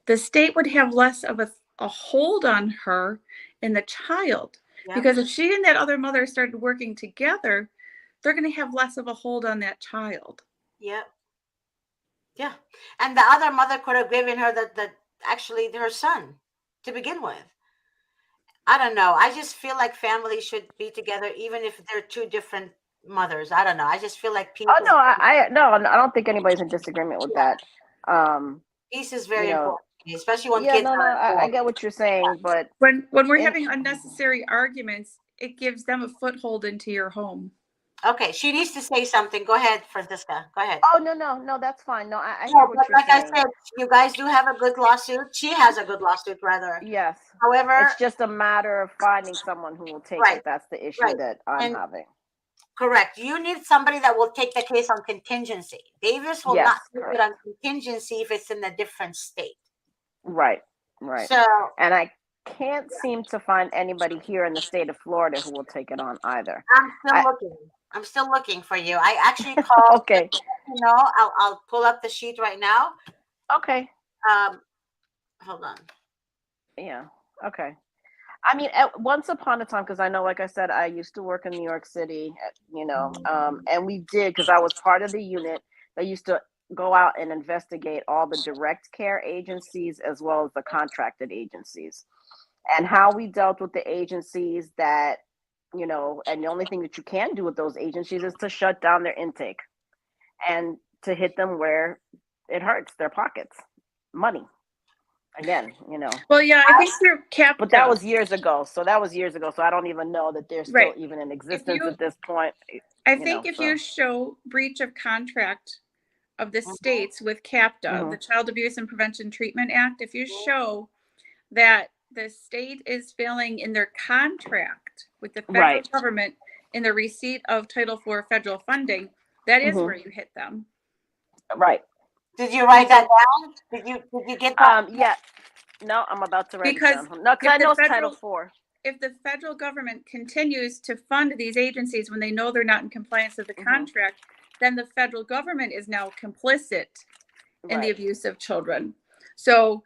the state would have less of a hold on her and the child. Yep. Because if she and that other mother started working together, they're going to have less of a hold on that child. Yep. Yeah. And the other mother could have given her the actually her son to begin with. I don't know. I just feel like families should be together, even if they're two different mothers. I don't know. I just feel like Oh no, I don't think anybody's in disagreement with that. Um, peace is you very know, important, especially when yeah, kids no, are I involved. get what you're saying, but When we're in having unnecessary arguments, it gives them a foothold into your home. Okay, she needs to say something. Go ahead, Francisca. Go ahead. oh no, that's fine. No, I hear No, what but you're like I saying. said, you guys do have a good lawsuit. She has a good lawsuit, rather. Yes, However, it's just a matter of finding someone who will take right, it. That's the issue right. that I'm And having. correct. You need somebody that will take the case on contingency. Davis will Yes, not take it on correct. contingency if it's in a different state. Right, right. So And I can't seem to find anybody here in the state of Florida who will take it on either. I'm still I looking. I'm still looking for you. I actually called, okay, I'll pull up the sheet right now. okay, Um, hold on. yeah, okay. I mean, once upon a time, because I know, like I said, I used to work in New York City, and we did, because I was part of the unit that used to go out and investigate all the direct care agencies as well as the contracted agencies, and how we dealt with the agencies that, and the only thing that you can do with those agencies is to shut down their intake and to hit them where it hurts, their pockets, money. Again, Well, yeah, I think through but that CAPTA, was years ago. So I don't even know that they're still right? even in If existence you, at this point. I think if So. you show breach of contract of the Mhm. states with CAPTA, the Child Abuse and Prevention Treatment Act, if you show that the state is failing in their contract with the federal Right. government in the receipt of Title IV federal funding, that is where you hit them. Right. Did you write that down? Did you get that? Yeah. No, I'm about to write Because it down. No, because I know it's Title IV. If the federal government continues to fund these agencies when they know they're not in compliance with the contract, then the federal government is now complicit in the abuse of children. So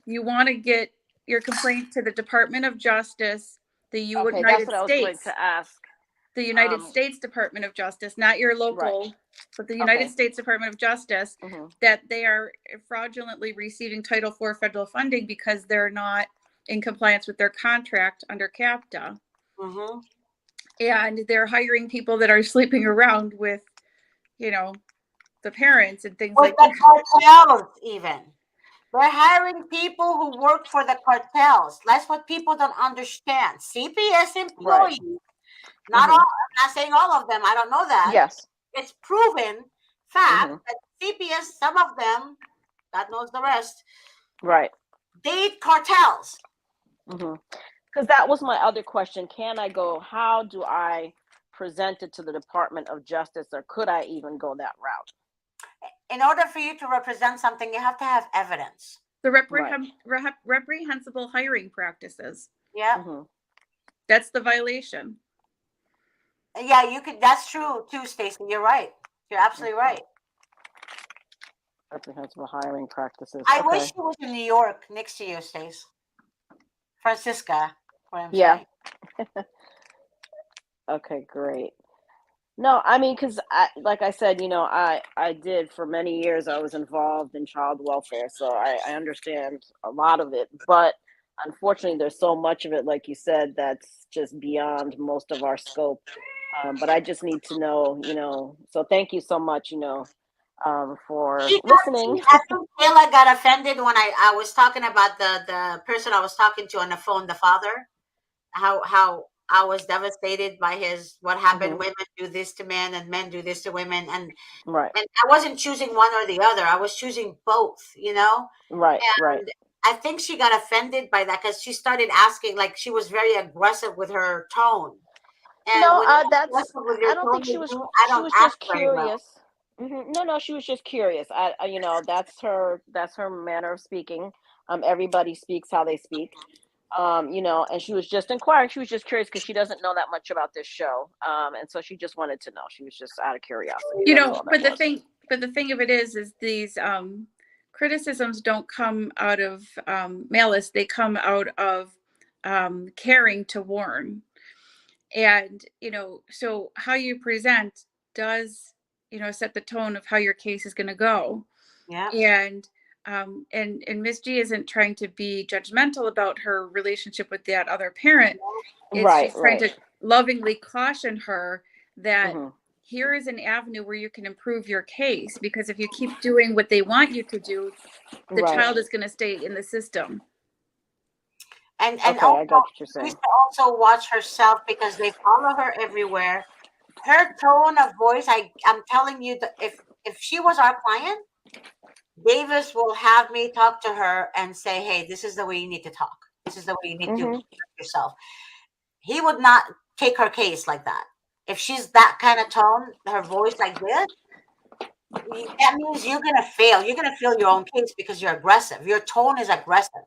you want to get your complaint to the Department of Justice, the United That's what I was going States, to ask. the United States Department of Justice, not your local, but the United States Department of Justice, that they are fraudulently receiving Title IV federal funding because they're not in compliance with their contract under CAPTA. And they're hiring people that are sleeping around with, the parents and things like that. The cartels, even. They're hiring people who work for the cartels. That's what people don't understand. CPS employees, not all, I'm not saying all of them, I don't know that. Yes. It's proven fact that CPS, some of them, God knows the rest, date cartels. Because that was my other question. How do I present it to the Department of Justice, or could I even go that route? In order for you to represent something, you have to have evidence. The reprehensible hiring practices. Yeah. That's the violation. Yeah, you could. That's true too, Stacey. You're right. You're absolutely right. Reprehensible hiring practices. I wish she was in New York next to you, Stacey. Francisca, what I'm saying. Okay, great. No, I mean, because like I said, I did for many years. I was involved in child welfare, so I understand a lot of it. But unfortunately, there's so much of it, like you said, that's just beyond most of our scope. But I just need to know. So thank you so much, for listening. I think Kayla got offended when I was talking about the person I was talking to on the phone, the father, how I was devastated by what happened. Women do this to men and men do this to women. And I wasn't choosing one or the other. I was choosing both, Right. I think she got offended by that because she started asking, like she was very aggressive with her tone. And No, I don't think she was. She was just curious. No, she was just curious. That's her manner of speaking. Everybody speaks how they speak. And she was just inquiring. She was just curious because she doesn't know that much about this show. And so she just wanted to know. She was just out of curiosity. But the thing of it is these criticisms don't come out of malice. They come out of caring to warn. And, so how you present does, set the tone of how your case is going to go. Yeah. And Miss G isn't trying to be judgmental about her relationship with that other parent. She's trying to lovingly caution her that here is an avenue where you can improve your case, because if you keep doing what they want you to do, the child is going to stay in the system. And also, I got what you're saying. She should also watch herself because they follow her everywhere. Her tone of voice, I'm telling you that if she was our client, Davis will have me talk to her and say, hey, this is the way you need to talk. This is the way you need to conduct yourself. He would not take her case like that. If she's that kind of tone, her voice like this, that means you're going to fail. You're going to fail your own case because you're aggressive. Your tone is aggressive.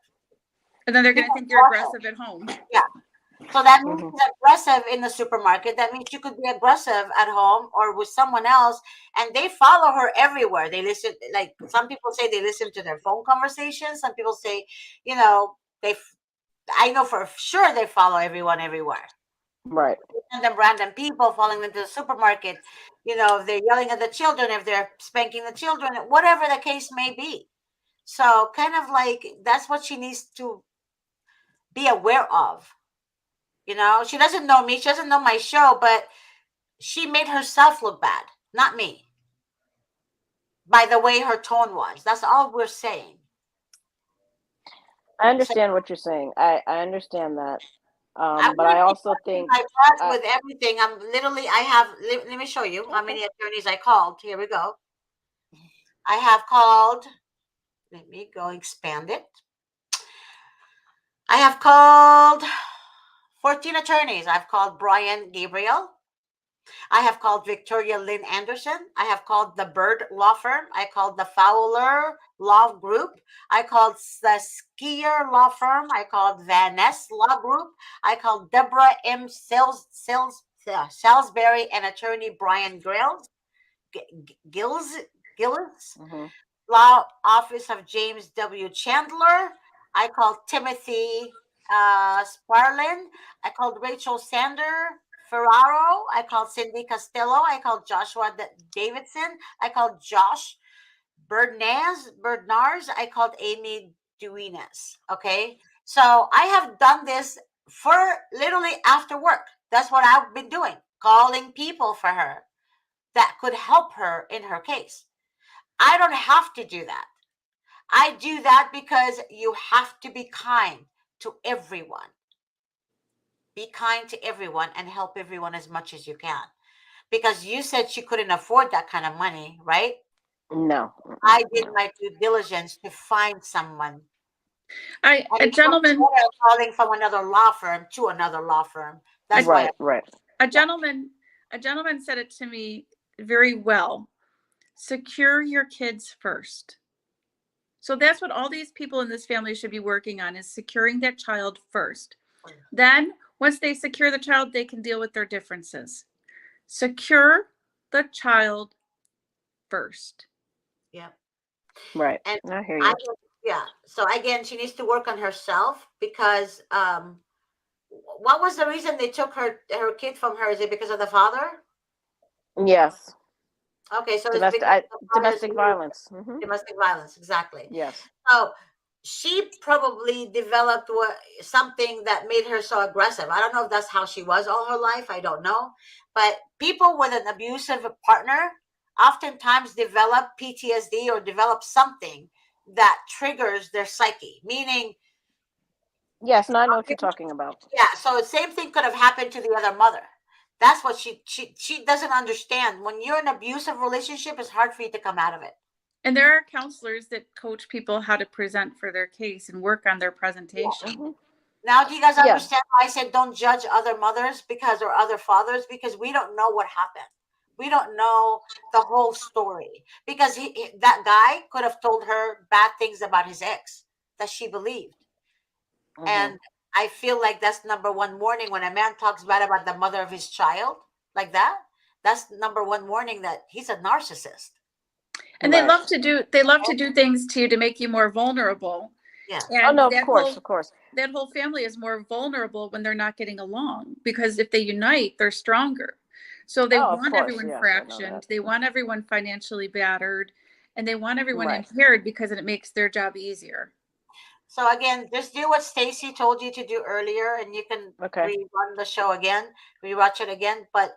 And then they're going to think you're aggressive at home. Yeah. So that means she's aggressive in the supermarket. That means you could be aggressive at home or with someone else. And they follow her everywhere. They listen, like some people say they listen to their phone conversations. Some people say, I know for sure they follow everyone everywhere. Right. Random people following them to the supermarket. If they're yelling at the children, if they're spanking the children, whatever the case may be. So kind of like that's what she needs to be aware of. She doesn't know me. She doesn't know my show, but she made herself look bad, not me. By the way her tone was. That's all we're saying. I So understand what you're saying. I understand that. I'm But going I to be also crossing think my path I with everything. I'm literally, I have, let me show you how okay. many attorneys I called. Here we go. I have called, let me go expand it. I have called 14 attorneys. I've called Brian Gabriel. I have called Victoria Lynn Anderson. I have called the Bird Law Firm. I called the Fowler Law Group. I called the Skier Law Firm. I called Van Ness Law Group. I called Deborah M. Salisbury and attorney Brian Gills, Mhm. Law Office of James W. Chandler. I called Timothy Sparlin. I called Rachel Sander Ferraro. I called Cindy Costello. I called Joshua Davidson. I called Josh Bernars. I called Amy Duenas. Okay. So I have done this for literally after work. That's what I've been doing, calling people for her that could help her in her case. I don't have to do that. I do that because you have to be kind to everyone. Be kind to everyone and help everyone as much as you can. Because you said she couldn't afford that kind of money, right? No. I did No. my due diligence to find someone. A And it's much gentleman, better calling from another law firm to another law firm. That's a, why. Right. a Yeah. gentleman, a gentleman said it to me very well. Secure your kids first. So that's what all these people in this family should be working on, is securing that child first. Then once they secure the child, they can deal with their differences. Secure the child first. Yeah. Right. And I hear I you. yeah. So again, she needs to work on herself because what was the reason they took her kid from her? Is it because of the father? Yes. Okay, so it's because the father is Domestic violence. Hmm. domestic violence, exactly. Yes. So she probably developed something that made her so aggressive. I don't know if that's how she was all her life. I don't know, but people with an abusive partner oftentimes develop PTSD or develop something that triggers their psyche. Meaning, Yes, and I know what you're talking about. yeah. So the same thing could have happened to the other mother. That's what she doesn't understand. When you're in an abusive relationship, it's hard for you to come out of it. And there are counselors that coach people how to present for their case and work on their Yeah. presentation. Hmm. Now, do you guys Yeah. understand why I said don't judge other mothers or other fathers? Because we don't know what happened. We don't know the whole story. Because that guy could have told her bad things about his ex that she believed. Hmm. And I feel like that's number one warning when a man talks bad about the mother of his child like that. That's number one warning that he's a narcissist. And they Right. love to do things to you to make you more vulnerable. Yeah. Oh And no, of course, of course. that whole family is more vulnerable when they're not getting along, because if they unite, they're stronger. So they Oh, of want course. everyone Yes, I know that. fractioned, they want everyone financially battered, and they want everyone Right. impaired because it makes their job easier. So again, just do what Stacy told you to do earlier, and you can Okay. rerun the show again, rewatch it again. But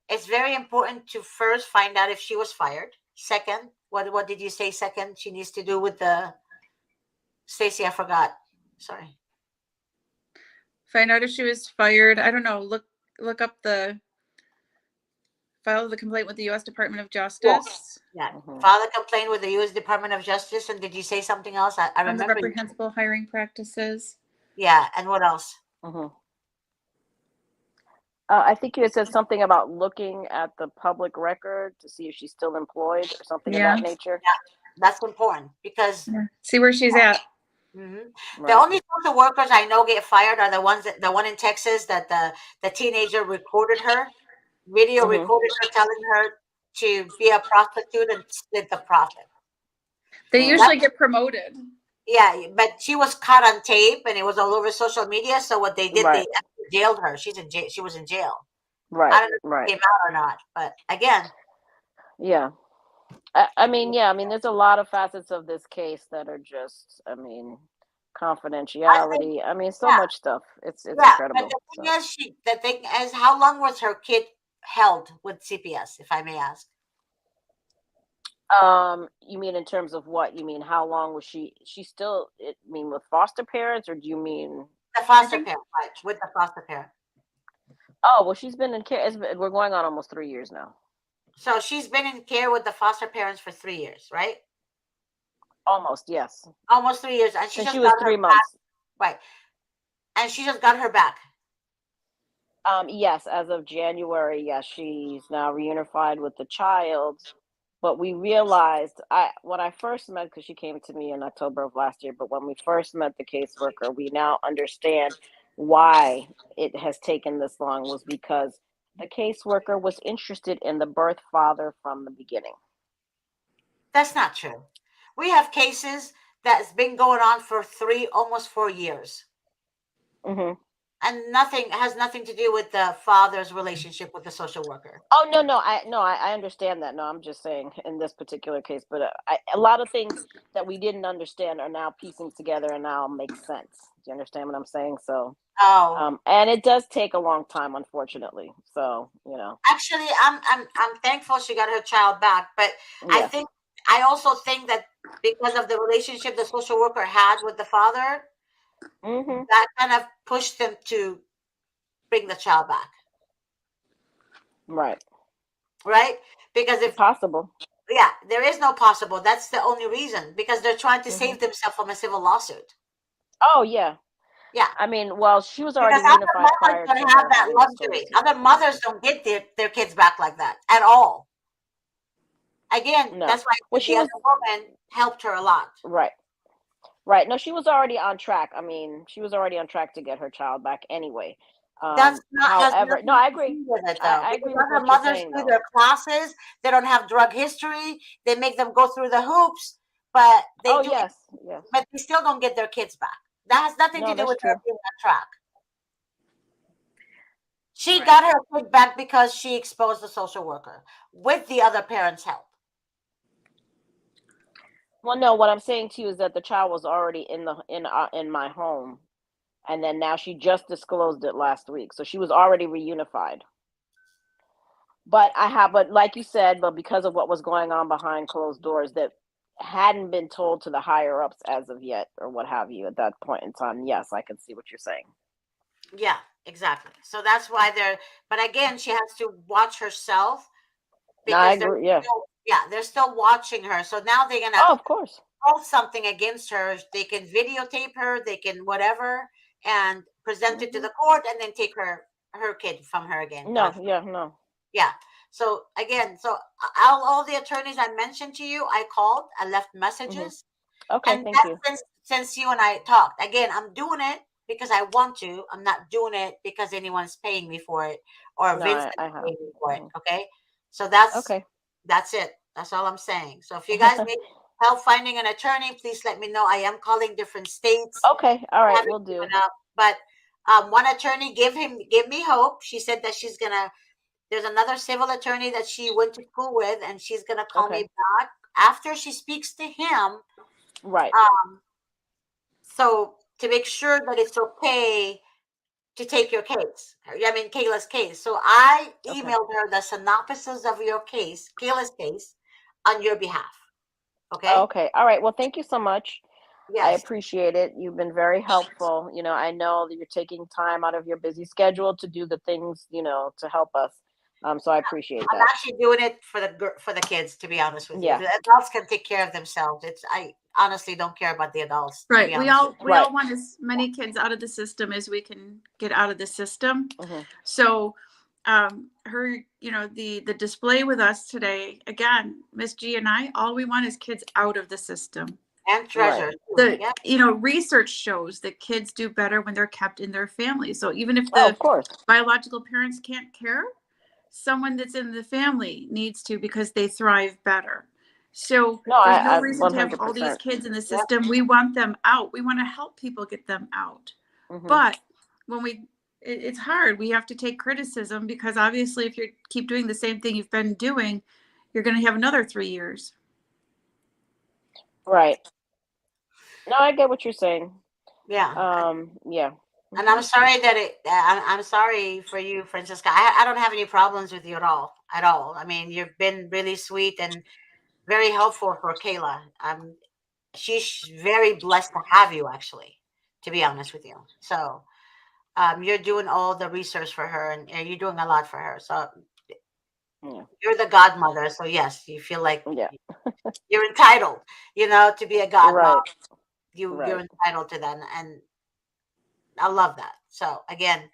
it's very important to first find out if she was fired. Second, what did you say? Second, she needs to do with the Stacy. I forgot. Sorry. Find out if she was fired. I don't know. Look up file the complaint with the U.S. Department of Yeah. Justice Yeah. Hmm. File a complaint with the U.S. Department of Justice. And did you say something else? I on the remember. reprehensible hiring practices. Yeah. And what else? Hmm. I think you had said something about looking at the public record to see if she's still employed or something of Yeah. that nature. That's important because Yeah. See where she's at. mhm, the Right. only social workers I know get fired are the one in Texas that the teenager recorded her, video Hmm. recorded her telling her to be a prostitute and split the profit. They Mm. usually get promoted. Yeah, but she was caught on tape, and it was all over social media. So what they did, they Right. actually jailed her. She's in jail. She was in jail. I Right. don't know if Right. she came out or not, but again, Yeah. I mean, yeah, I mean, there's a lot of facets of this case that are just, I mean, I think, confidentiality. I mean, so yeah, much stuff. It's yeah. But incredible. the So, thing is, the thing is, how long was her kid held with CPS, if I may ask? you mean in terms of what? You mean how long was she still? I mean, with foster parents, or do you mean? The I foster think parent, right? With the foster parent. Oh, well, she's been in care. We're going on almost 3 years now. So she's been in care with the foster parents for 3 years, right? Almost, yes. Almost 3 years, and she Since she just was got her three back, months. right? And she just got her back. Yes, as of January, yes, she's now reunified with the child. But we realized, I when I first met, because she came to me in October of last year, but when we first met the caseworker, we now understand why it has taken this long was because the caseworker was interested in the birth father from the beginning. That's not true. We have cases that's been going on for almost 4 years, Hmm. and nothing has nothing to do with the father's relationship with the social worker. Oh, no, no, I understand that. No, I'm just saying in this particular case, but a lot of things that we didn't understand are now piecing together and now make sense. Do you understand what I'm saying? So, Oh, and it does take a long time, unfortunately. So, actually, I'm thankful she got her child back, but I yes. think I also think that because of the relationship the social worker had with the father, Hmm. that kind of pushed them to bring the child back, Right. right? Because if Possible. yeah, there is no possible. That's the only reason because they're trying to Hmm. save themselves from a civil lawsuit. Oh, yeah. Yeah, I mean, well, she was already because other reunified mothers prior to don't have her that having luxury. disclosed it. Other mothers don't get their kids back like that at all. Again, No. that's why Well, the she other was woman helped her a lot. right. Right. No, she was already on track. I mean, she was already on track to get her child back anyway. That's not has However, no, nothing I to agree. do with it I, though, I because agree with other what you're mothers saying, do though. their classes. They don't have drug history. They make them go through the hoops, but they Oh, do it, yes, yes. but they still don't get their kids back. That has nothing to No, do that's with her true. being on track. She Right. got her kid back because she exposed the social worker with the other parents' help. Well, no, what I'm saying to you is that the child was already in my home, and then now she just disclosed it last week, so she was already reunified. But like you said, but because of what was going on behind closed doors that hadn't been told to the higher ups as of yet, or what have you, at that point in time, yes, I can see what you're saying. Yeah, exactly. So that's why they're. But again, she has to watch herself No, I because they're agree. Yeah. still, yeah, they're still watching her. So now they're gonna Oh, of course. hold something against her. They can videotape her. They can whatever and present it to Hmm. the court, and then take her kid from her again. No, God, yeah, no. yeah. So again, so all the attorneys I mentioned to you, I called, I left Hmm. messages, Okay, and thank that's you. since you and I talked. Again, I'm doing it because I want to. I'm not doing it because anyone's paying me for it or No, Vincent I have. paying me for it. Mhm. Okay, so that's Okay. that's it. That's all I'm saying. So if you guys need help finding an attorney, please let me know. I am calling different states. Okay, all I right, haven't we'll given do. up, but one attorney give me hope. She said that she's gonna. There's another civil attorney that she went to school with, and she's gonna call me Okay. back after she speaks to him. Right. Um, so to make sure that it's okay to take your case, I mean Kayla's case. So I Okay. emailed her the synopsis of your case, Kayla's case, on your behalf. Okay? Okay. All right. Well, thank you so much. I Yes. appreciate it. You've been very helpful. I know that you're taking time out of your busy schedule to do the things, to help us. So I appreciate I'm that. actually doing it for the kids, to be honest with you. Yeah. The adults can take care of themselves. I honestly don't care about the adults, to right. be We honest with all you. we Right. all want as many kids out of the system as we can get out of the system. Hmm. So her, the display with us today, again, Miss G and I, all we want is kids out of the system. And Right. treasure too. The Yeah. research shows that kids do better when they're kept in their family. So even if Oh, the of course. biological parents can't care, someone that's in the family needs to, because they thrive better. So No, there's no I reason to have all these 100%. kids in the Yep. system. We want them out. We want to help people get them out. Mm-hmm. But when it's hard. We have to take criticism because obviously if you keep doing the same thing you've been doing, you're going to have another 3 years. Right. No, I get what you're saying. Yeah. Yeah. And I'm sorry that I'm sorry for you, Francisca. I don't have any problems with you at all. At all. I mean, you've been really sweet and very helpful for Kayla. She's very blessed to have you, actually, to be honest with you. So, you're doing all the research for her, and you're doing a lot for her. So, Yeah. you're the godmother. So, yes, you feel like Yeah. you're entitled, to be a godmom. Right. You're Right. entitled to that, and I love that. So, again,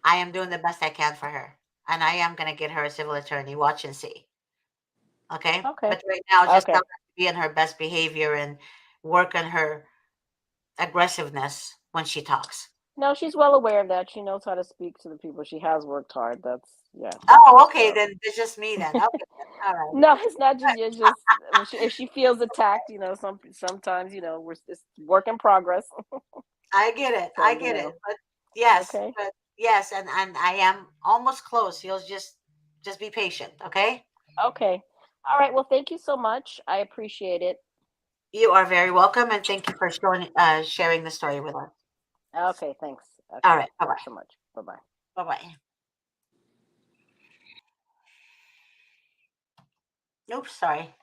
I am doing the best I can for her, and I am gonna get her a civil attorney. Watch and see. Okay, Okay. but right now, just Okay. tell her to be in her best behavior and work on her aggressiveness when she talks. No, she's well aware of that. She knows how to speak to the people. She has worked hard. That's yeah. Oh, okay, So then it's just me then. Okay, then. All right. no, it's not just you. It's just if she feels attacked, sometimes it's work in progress. I get it. So I get it. okay, But yes, and I am almost close. You'll just be patient, okay? okay, all right. Well, thank you so much. I appreciate it. You are very welcome, and thank you for sharing the story with us. Okay, thanks. All Okay, right. Bye thanks bye. so much. Bye bye. Bye bye. Oops, sorry.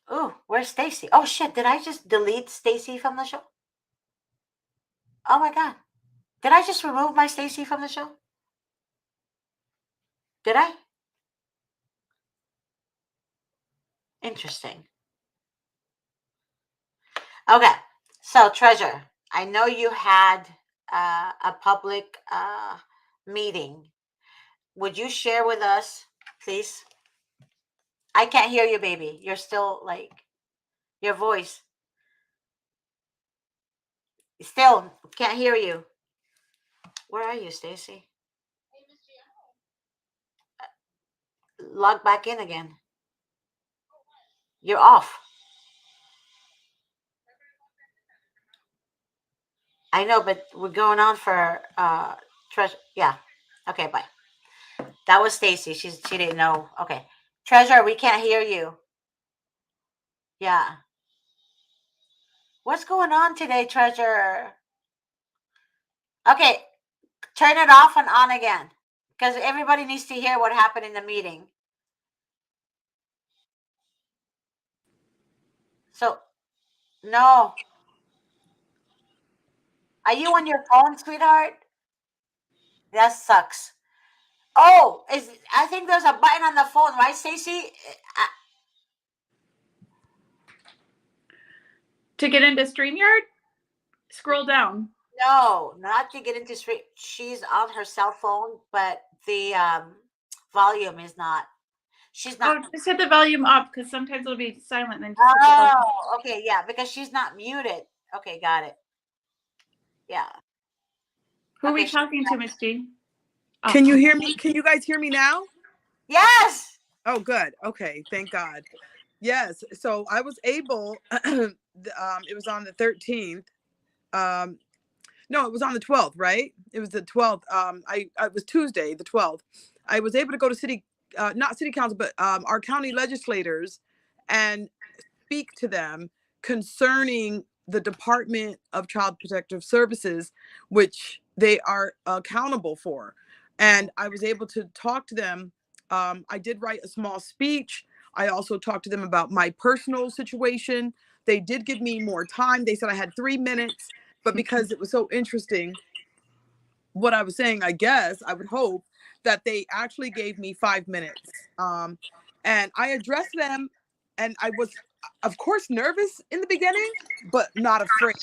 Oh, where's Stacy? Oh shit! Did I just delete Stacy from the show? Oh my god! Did I just remove my Stacy from the show? Did I? Interesting. Okay, so Treasure, I know you had a public meeting. Would you share with us, please? I can't hear you, baby. You're still like your voice. Still can't hear you. Where are you, Stacy? Log back in again. You're off. I know, but we're going on for Treasure. Yeah. Okay, bye. That was Stacy. She didn't know. Okay. Treasure, we can't hear you. Yeah. What's going on today, Treasure? Okay, turn it off and on again. Because everybody needs to hear what happened in the meeting. So no. Are you on your phone, sweetheart? That sucks. Oh, I think there's a button on the phone, right, Stacy? To get into StreamYard, scroll down. No, not to get into street. She's on her cell phone, but the volume is not. She's not. Oh, just hit the volume up because sometimes it'll be silent. And then just hit the volume. Oh, okay, yeah, because she's not muted. Okay, got it. Yeah. Who are Okay. we talking to, Miss G? Oh. Can you hear me? Can you guys hear me now? Yes. Oh, good. Okay, thank God. Yes. So I was able. It was on the 13th. No, it was on the 12th, right? It was the 12th. It was Tuesday, the 12th. I was able to go to not city council, but our county legislators, and speak to them concerning the Department of Child Protective Services, which they are accountable for. And I was able to talk to them. I did write a small speech. I also talked to them about my personal situation. They did give me more time. They said I had 3 minutes, but because it was so interesting what I was saying, I guess, I would hope that they actually gave me 5 minutes. And I addressed them, and I was, of course, nervous in the beginning, but not afraid.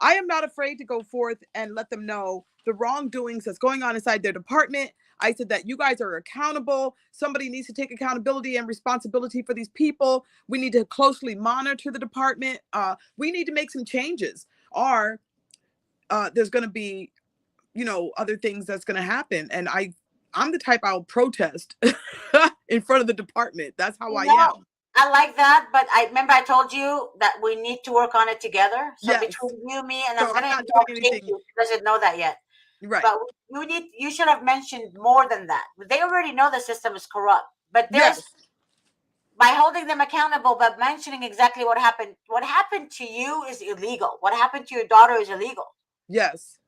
I am not afraid to go forth and let them know the wrongdoings that's going on inside their department. I said that you guys are accountable. Somebody needs to take accountability and responsibility for these people. We need to closely monitor the department. We need to make some changes, or there's going to be, other things that's going to happen. And I'm the type I'll protest in front of the department. That's how I No, am. I like that, but I remember I told you that we need to work on it together. So Yes. between you, me, and So I'm I'm gonna not involve doing Casey. anything. She doesn't know that yet. Right. But you should have mentioned more than that. They already know the system is corrupt. But there's Yes. by holding them accountable, but mentioning exactly what happened. What happened to you is illegal. What happened to your daughter is illegal. Yes.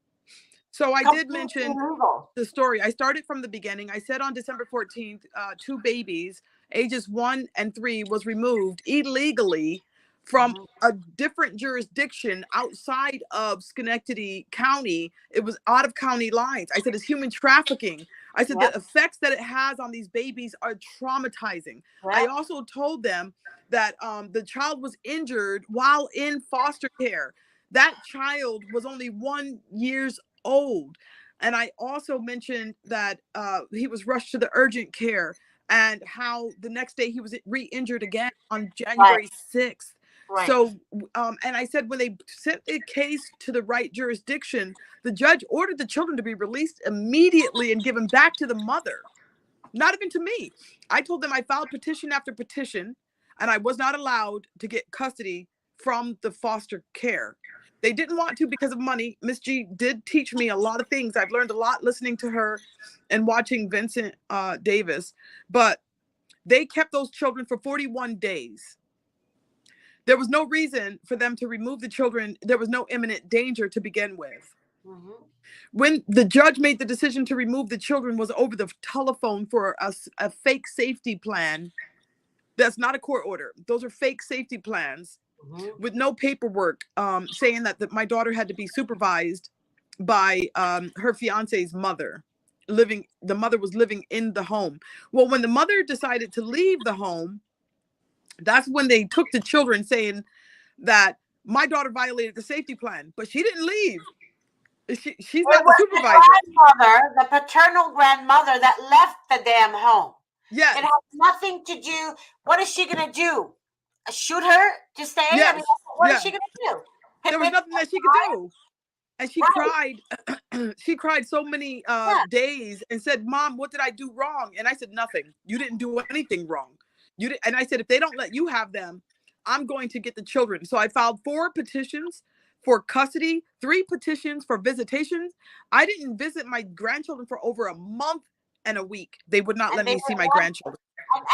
So I did Completely mention illegal. the story. I started from the beginning. I said on December 14th, 2 babies, ages 1 and 3, was removed illegally from Mhm. a different jurisdiction outside of Schenectady County. It was out of county lines. I said it's human trafficking. I said the Yep. effects that it has on these babies are traumatizing. I Yep. also told them that the child was injured while in foster care. That child was only 1 years old. And I also mentioned that he was rushed to the urgent care, and how the next day he was re-injured again on Right. January 6th. Right. So, and I said when they sent the case to the right jurisdiction, the judge ordered the children to be released immediately and given back to the mother. Not even to me. I told them I filed petition after petition, and I was not allowed to get custody from the foster care. They didn't want to because of money. Miss G did teach me a lot of things. I've learned a lot listening to her and watching Vincent Davis, but they kept those children for 41 days. There was no reason for them to remove the children. There was no imminent danger to begin with. Mhm. When the judge made the decision to remove the children was over the telephone for a fake safety plan. That's not a court order. Those are fake safety plans Mhm. with no paperwork, saying that my daughter had to be supervised by her fiance's mother. The mother was living in the home. Well, when the mother decided to leave the home, that's when they took the children, saying that my daughter violated the safety plan, but she didn't leave. She's It not the was the supervisor. grandmother, the paternal grandmother, that left the damn home. Yes. It has nothing to do. What is she gonna do? Shoot her to stay? I mean, Yes. what is Yeah. she gonna do? There was Commit nothing that she could do. And she right? cried. She cried so many Yeah. days and said, "Mom, what did I do wrong?" And I said, "Nothing. You didn't do anything wrong. You did." And I said, "If they don't let you have them, I'm going to get the children." So I filed 4 petitions for custody, 3 petitions for visitations. I didn't visit my grandchildren for over a month and a week. They would not And let they me see were my one, grandchildren.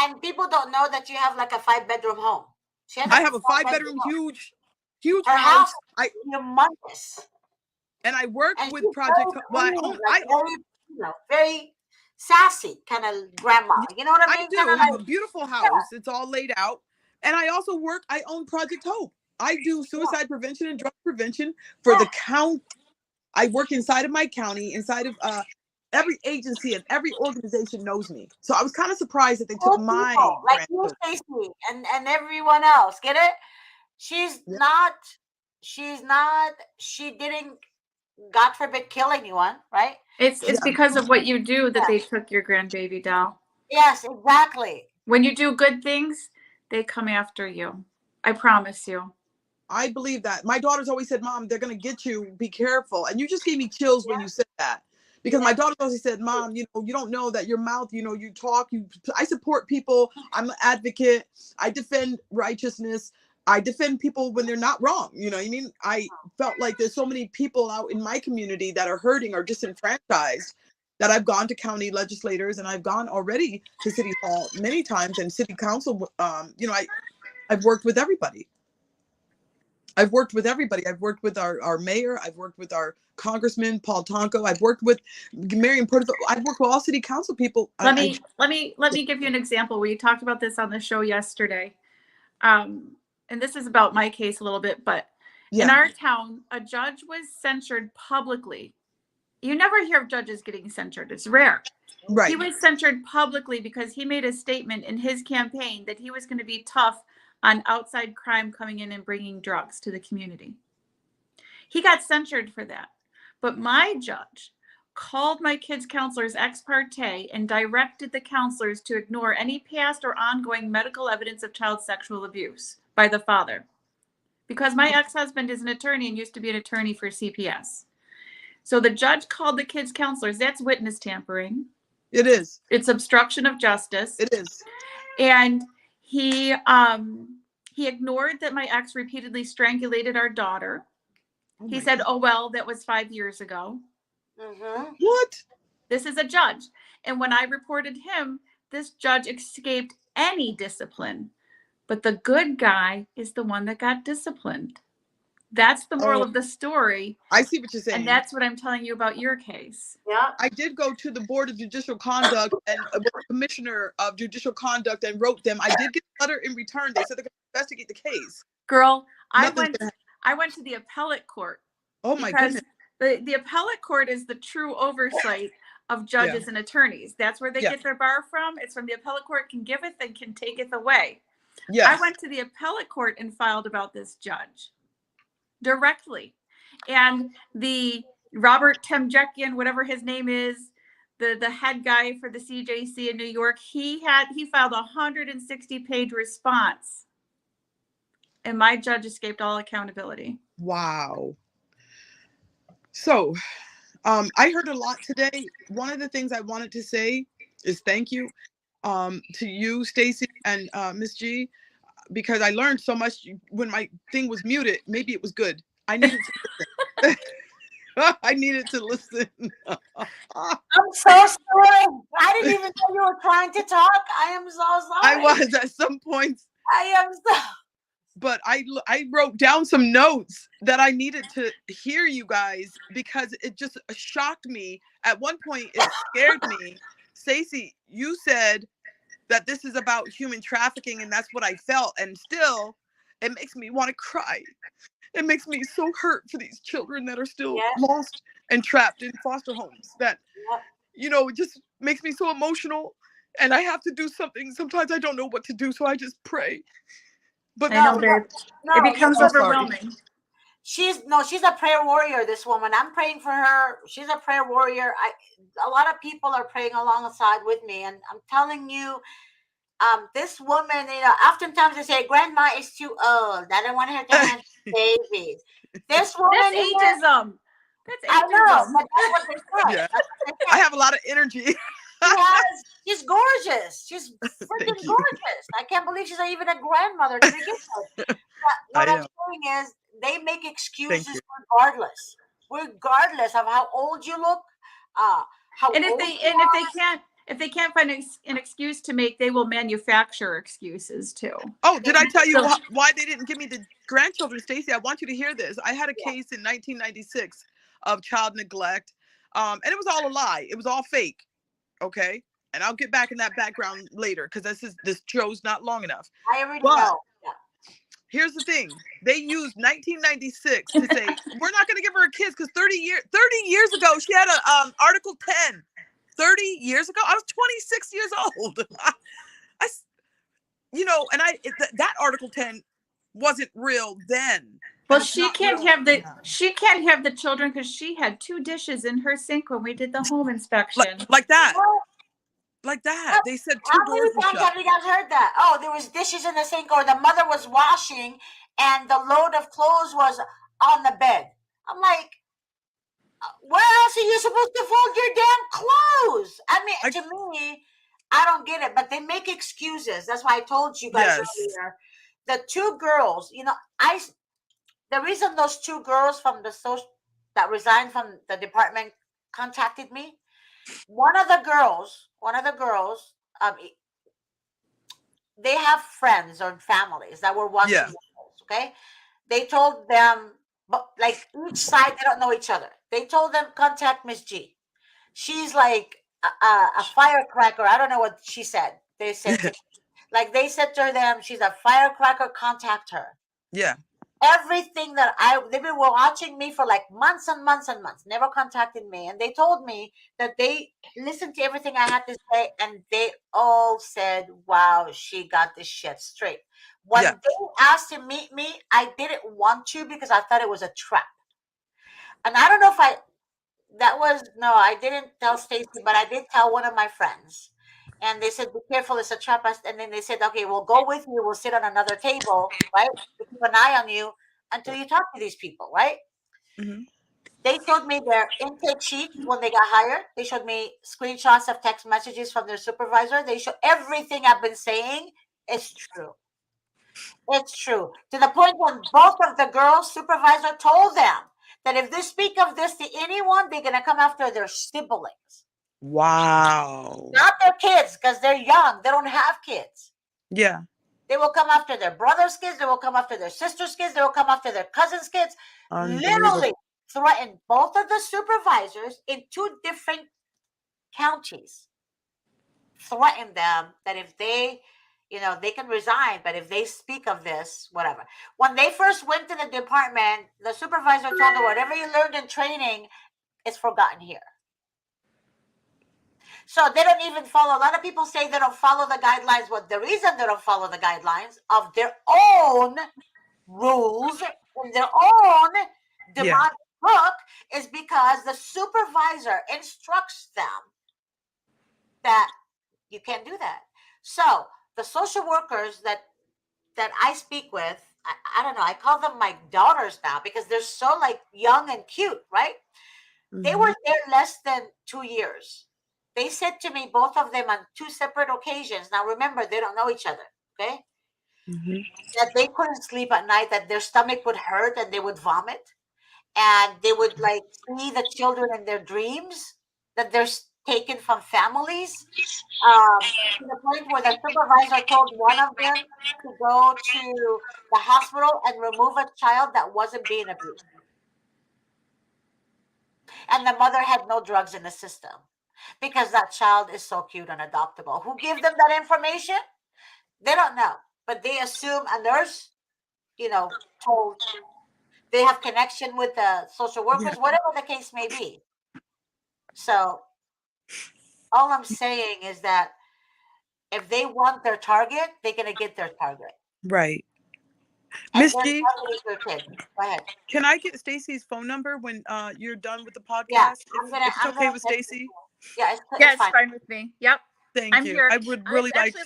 and people don't know that you have like a 5-bedroom home. She has a I have a 5-bedroom 5-bedroom, home. huge Her house house. is humongous, I work and with she's Project. very Well, queen, like very, very sassy kind of grandma. Yeah, You know what I I mean? Kind do. of I have a like, beautiful yeah, house. It's all laid out. And I also I own Project Hope. I do yeah, suicide prevention and drug prevention for the yeah. county. I work inside of my county, inside of every agency, and every organization knows me. So I was kind of surprised that they took Cool my people like you, grandchildren. Stacy, and everyone else. Get it? She's Yeah. not. She's not. She didn't. God forbid, kill anyone, right? It's She, Yeah. because of what you do that yeah. they took your grandbaby doll. Yes, exactly. When you do good things, they come after you. I promise you. I believe that. My daughter's always said, "Mom, they're gonna get you. Be careful." And you just gave me chills when Yeah, you said that, because my yeah. daughter always said, "Mom, you don't know that your mouth, you talk. I support people. I'm an advocate. I defend righteousness. I defend people when they're not wrong. You know what I mean?" I felt like there's so many people out in my community that are hurting or disenfranchised, that I've gone to county legislators, and I've gone already to city hall many times, and city council. I've worked with everybody. I've worked with everybody. I've worked with our mayor. I've worked with our congressman, Paul Tonko. I've worked with Marion Porterfield. I've worked with all city council people. Let me give you an example. We talked about this on the show yesterday. And this is about my case a little bit, but in Yeah, our town, a judge was censured publicly. You never hear of judges getting censured. It's rare. He right. was censured publicly because he made a statement in his campaign that he was going to be tough on outside crime coming in and bringing drugs to the community. He got censured for that. But my judge called my kids' counselors ex parte and directed the counselors to ignore any past or ongoing medical evidence of child sexual abuse by the father. Because my ex-husband is an attorney and used to be an attorney for CPS. So the judge called the kids' counselors. That's witness tampering. It is. It's obstruction of justice. It is. And He ignored that my ex repeatedly strangulated our daughter. Oh He my said, God. "Oh well, that was 5 years ago." Mm-hmm. What? This is a judge. And when I reported him, this judge escaped any discipline. But the good guy is the one that got disciplined. That's the moral Oh, of the story. I see what you're And saying. that's what I'm telling you about your case. Yeah. I did go to the Board of Judicial Conduct and was Commissioner of Judicial Conduct and wrote them. I did get a letter in return. They said they're going to investigate the case. Girl, Nothing's gonna I went to the appellate court Oh my because goodness. the appellate court is the true oversight of Yeah. judges and attorneys. That's where they Yeah. get their bar from. It's from the appellate court, can giveth and can taketh away. Yes. I went to the appellate court and filed about this judge directly. And the Robert Temjekian, whatever his name is, the head guy for the CJC in New York, he filed a 160-page response. And my judge escaped all accountability. Wow. So, I heard a lot today. One of the things I wanted to say is thank you to you, Stacy, and Miss G, because I learned so much when my thing was muted. Maybe it was good. I needed to listen. I needed to listen. I'm so sorry. I didn't even know you were trying to talk. I am so sorry. I was at some points, I am so. but I wrote down some notes that I needed to hear you guys because it just shocked me. At one point, it scared me. Stacey, you said that this is about human trafficking, and that's what I felt. And still, it makes me want to cry. It makes me so hurt for these children that are still Yeah. lost and trapped in foster homes. That, Yeah. it just makes me so emotional. And I have to do something. Sometimes I don't know what to do, so I just pray. But I know, babe. No, It becomes so sorry. overwhelming. She's a prayer warrior, this woman. I'm praying for her. She's a prayer warrior. A lot of people are praying alongside with me, and I'm telling you, this woman, oftentimes they say grandma is too old. I don't want her to have babies. This woman That's here, ageism. That's I know, ageism. but that's what they say. Yeah. That's what they I say. have a lot of energy. She's gorgeous. She's freaking Thank you. gorgeous. I can't believe she's not even a grandmother to begin with. But what I I'm know. saying is they make excuses you. regardless of how old you look, how And old if they can't find an excuse to make, they will manufacture excuses too. Oh, did I tell you So- why they didn't give me the grandchildren, Stacey? I want you to hear this. I had a case in 1996 of child neglect, and it was all a lie. It was all fake. Okay, and I'll get back in that background later because this show's not long enough. I already But know. Yeah. here's the thing: they used 1996 to say we're not going to give her a kiss because 30 years ago she had a Article 10. 30 years ago, I was 26 years old. That Article 10 wasn't real then. Well, she can't have the children because she had 2 dishes in her sink when we did the home inspection. Like that. Like that. They said 2 How doors many were times shut. have you guys heard that? Oh, there was dishes in the sink, or the mother was washing and the load of clothes was on the bed. I'm like, where else are you supposed to fold your damn clothes? I mean, to me, I don't get it, but they make excuses. That's why I told you guys earlier. The 2 girls, the reason those 2 girls that resigned from the department contacted me, one of the girls, they have friends or families that were watching the shows, okay? They told them, but like each side, they don't know each other. They told them, contact Miss G. She's like a firecracker. I don't know what she said. They said to they said to them, she's a firecracker, contact her. Yeah. Everything they've been watching me for like months and months and months, never contacted me. And they told me that they listened to everything I had to say, and they all said, wow, she got this shit straight. When they asked to meet me, I didn't want to because I thought it was a trap. And I don't know if I didn't tell Stacy, but I did tell one of my friends. And they said, be careful, it's a trap. And then they said, okay, we'll go with you. We'll sit on another table, right? To keep an eye on you until you talk to these people, right? Mm-hmm. They showed me their intake sheet when they got hired. They showed me screenshots of text messages from their supervisor. They showed everything I've been saying It's true. It's true. To the point when both of the girls' supervisor told them that if they speak of this to anyone, they're gonna come after their siblings. Wow. Not their kids, because they're young. They don't have kids. Yeah. They will come after their brother's kids. They will come after their sister's kids. They will come after their cousin's kids. Unbelievable. Literally threatened both of the supervisors in 2 different counties. Threatened them that if they, they can resign, but if they speak of this, whatever. When they first went to the department, the supervisor told them, whatever you learned in training is forgotten here. So they don't even follow. A lot of people say they don't follow the guidelines. What the reason they don't follow the guidelines of their own rules and their own demonic book is because the supervisor instructs them that you can't do that. So the social workers that I speak with, I don't know, I call them my daughters now because they're so like young and cute, right? They were there less than 2 years. They said to me, both of them on 2 separate occasions. Now remember, they don't know each other, okay? That they couldn't sleep at night, that their stomach would hurt and they would vomit. And they would like see the children in their dreams, that they're taken from families. To the point where the supervisor told one of them to go to the hospital and remove a child that wasn't being abused. And the mother had no drugs in the system because that child is so cute and adoptable. Who gave them that information? They don't know, but they assume a nurse, told. They have connection with the social workers, whatever the case may be. So all I'm saying is that if they want their target, they're gonna get their target. Right. And Miss they're G, targeting their kid. Go ahead. can I get Stacy's phone number when you're done with the podcast? Yeah, If it's okay with Stacy? Yeah, it's Yeah, it's fine. fine with me. Yep. Thank I'm you. here. I would really like to.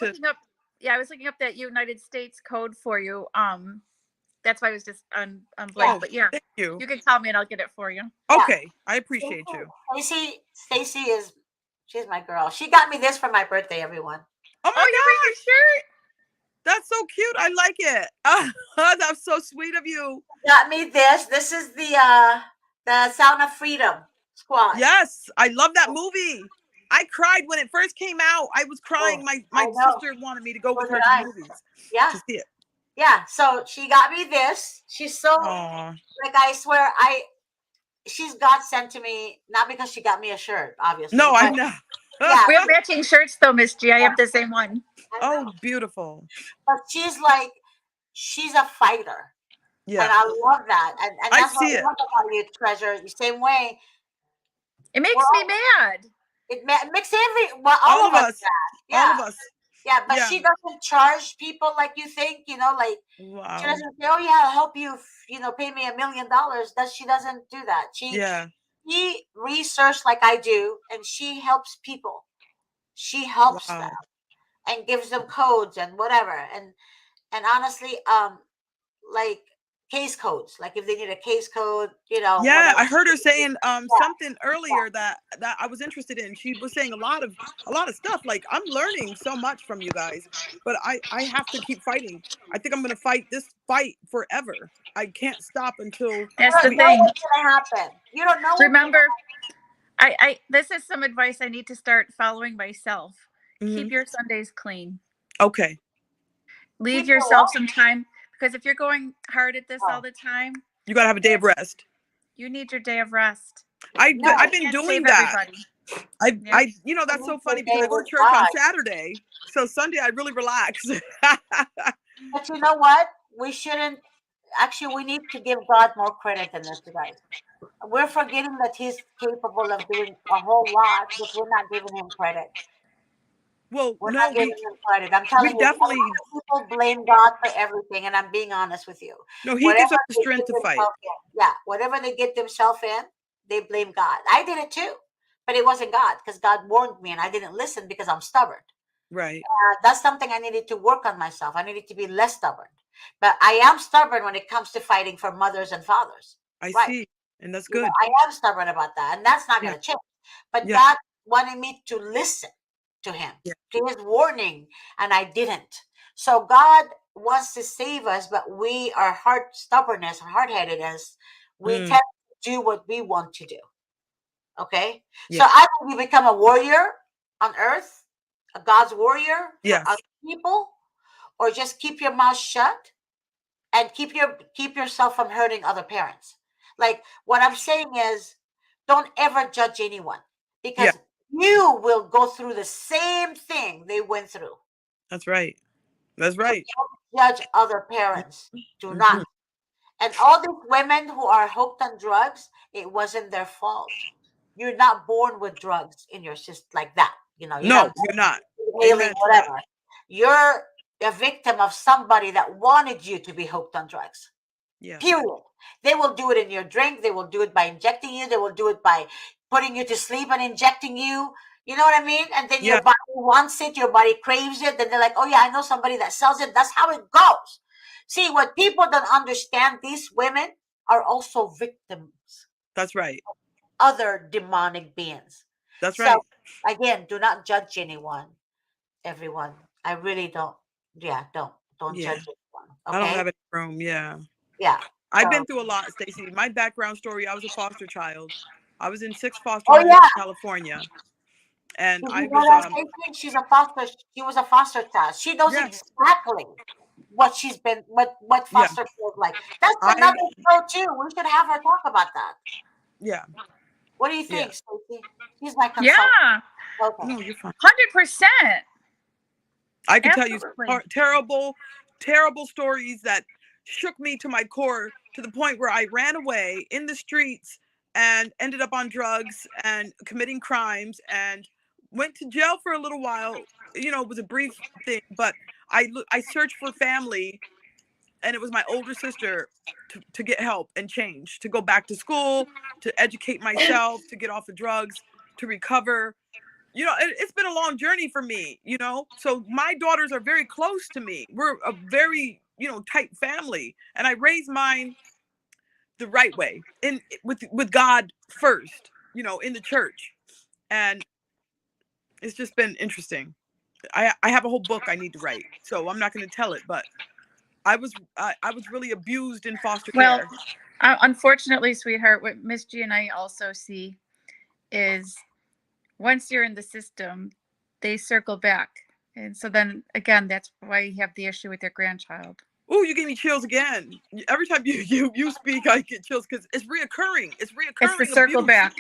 I was looking up that United States code for you. That's why I was just on Yeah. blank. But yeah, Thank you. you can call me and I'll get it for you. Okay, I appreciate you. Stacy she's my girl. She got me this for my birthday, everyone. Oh my you bring your shirt. That's so cute. I like it. That's so sweet of you. Got me this. This is the Sound of Freedom squad. Yes, I love that movie. I cried when it first came out. I was crying. My sister wanted me to go with her to the movies. Yeah. To see it. Yeah. So she got me this. She's so like, I swear, she's God sent to me, not because she got me a shirt, obviously. No, I know. Yeah. We have matching shirts though, Miss G. I have the same one. Oh, beautiful. But she's a fighter. Yeah. And I love that. And that's what I love about you, Treasure. The same way. It makes me mad. It makes all of us mad. Yeah. All of us. Yeah, but she doesn't charge people like you think, like she doesn't say, oh yeah, I'll help you, pay me $1 million. She doesn't do that. She researched like I do, and she helps people. She helps them and gives them codes and whatever. And honestly, like case codes, like if they need a case code, Yeah, whatever. I heard her saying something earlier that I was interested in. She was saying a lot of stuff. Like, I'm learning so much from you guys, but I have to keep fighting. I think I'm gonna fight this fight forever. I can't stop until that's the thing. What's gonna happen? You don't know. Remember, I this is some advice I need to start following myself. Keep your Sundays clean. Okay. Leave yourself some time, because if you're going hard at this all the time, you gotta have a day of rest. You need your day of rest. I've been doing that. Everybody. That's so funny because I go to church on Saturday, so Sunday I really relax. But you know what? We shouldn't. Actually, we need to give God more credit than this, guys. We're forgetting that He's capable of doing a whole lot, but we're not giving Him credit. Well, we're not giving Him credit. I'm telling you, definitely people blame God for everything, and I'm being honest with you. No, He gives us the strength to fight. Whatever they get themselves in, they blame God. I did it too, but it wasn't God, because God warned me, and I didn't listen because I'm stubborn. Right. That's something I needed to work on myself. I needed to be less stubborn. But I am stubborn when it comes to fighting for mothers and fathers. I see. And that's good. I am stubborn about that. And that's not going to change. But God wanted me to listen to Him, to His warning. And I didn't. So God wants to save us, but our heart stubbornness, our hard headedness, we Mm, tend to do what we want to do. Okay, so yeah. either you become a warrior on earth, a God's warrior for Yes. other people, or just keep your mouth shut and keep yourself from hurting other parents. Like what I'm saying is, don't ever judge anyone Yeah. because you will go through the same thing they went through. That's right. That's So right. don't judge other parents. Do Mm-hmm. not. And all these women who are hooked on drugs, it wasn't their fault. You're not born with drugs in your system like that. You know, you're No, not you're not. inhaling Amen to that. whatever. You're a victim of somebody that wanted you to be hooked on drugs. Yes. Period. They will do it in your drink. They will do it by injecting you. They will do it by putting you to sleep and injecting you. You know what I mean? And then Yeah. your body wants it, your body craves it. Then they're like, oh, yeah, I know somebody that sells it. That's how it goes. See, what people don't understand, these women are also victims, That's right. other demonic beings. That's So, right. again, do not judge anyone, everyone. I really don't. Yeah, don't Yeah. judge anyone. I don't Okay? have any room. Yeah. Yeah. I've So, been through a lot, Stacey. My background story, I was a foster child. I was in 6 foster oh, homes yeah. in California. And Did I you know was that, Stacey? She was a foster child. She knows yes. exactly what she's been, what Yeah. foster care is like. That's I another show too. We should have her talk about that. yeah. What do you Yeah. think, Stacey? She's my consultant. Yeah, Okay. No, you're fine. 100%. I could tell you Absolutely. terrible, terrible stories that shook me to my core to the point where I ran away in the streets and ended up on drugs and committing crimes and went to jail for a little while. You know, it was a brief thing, but I searched for family, and it was my older sister to get help and change, to go back to school, to educate myself, to get off of drugs, to recover. You know, it's been a long journey for me, you know. So my daughters are very close to me. We're a very, you know, tight family, and I raised mine the right way, in with God first, you know, in the church. And it's just been interesting. I have a whole book I need to write, so I'm not going to tell it, but I was really abused in foster Well, care. unfortunately, sweetheart, what Miss G and I also see is once you're in the system, they circle back. And so then again, that's why you have the issue with your grandchild. Oh, you gave me chills again. Every time you speak, I get chills because it's reoccurring. It's It's the reoccurring circle abuse. back.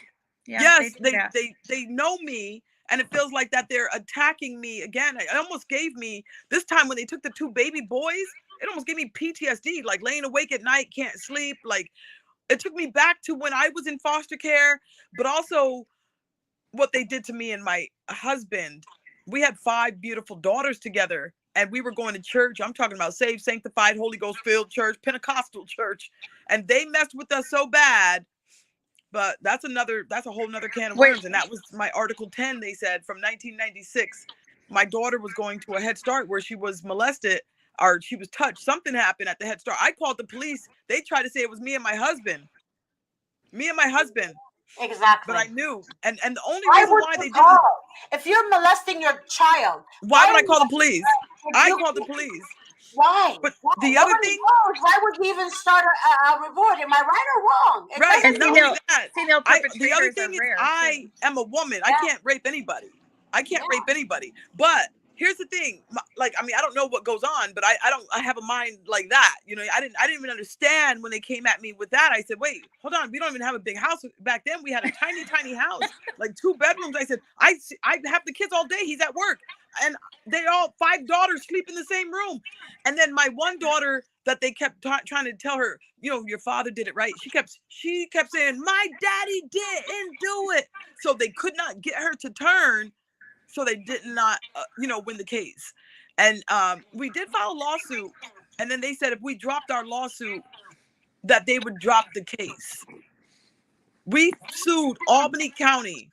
Yeah, they Yes, do that. they know me, and it feels like that they're attacking me again. It almost gave me this time when they took the 2 baby boys. It almost gave me PTSD, like laying awake at night, can't sleep. Like it took me back to when I was in foster care, but also what they did to me and my husband. We had 5 beautiful daughters together, and we were going to church. I'm talking about saved, sanctified, Holy Ghost filled church, Pentecostal church, and they messed with us so bad. But that's a whole nother can of Wait, worms. And that was my Article 10, they said, from 1996. My daughter was going to a Head Start where she was molested, or she was touched. Something happened at the Head Start. I called the police. They tried to say it was me and my husband. Me and my husband. But I Exactly. knew. And the only Why reason would why you they didn't, call? If you're molesting your child, why why would I would call the police? I you, called the police. why? But Why? the other Nobody thing, knows. Why would you even start a report? Am I right or wrong? It right, doesn't and not make only that, female the other perpetrators are thing is rare too. I am a woman. I yeah, can't rape anybody. I can't yeah. rape anybody. But here's the thing, like, I mean, I don't know what goes on, but I have a mind like that. You know, I didn't even understand when they came at me with that. I said, wait, hold on, we don't even have a big house. Back then we had a tiny house, like 2 bedrooms. I said, I have the kids all day. He's at work. And they all 5 daughters sleep in the same room. And then my one daughter that they kept trying to tell her, you know, your father did it right. She kept saying, my daddy didn't do it. So they could not get her to turn. So they did not, you know, win the case. And we did file a lawsuit. And then they said if we dropped our lawsuit, that they would drop the case. We sued Albany County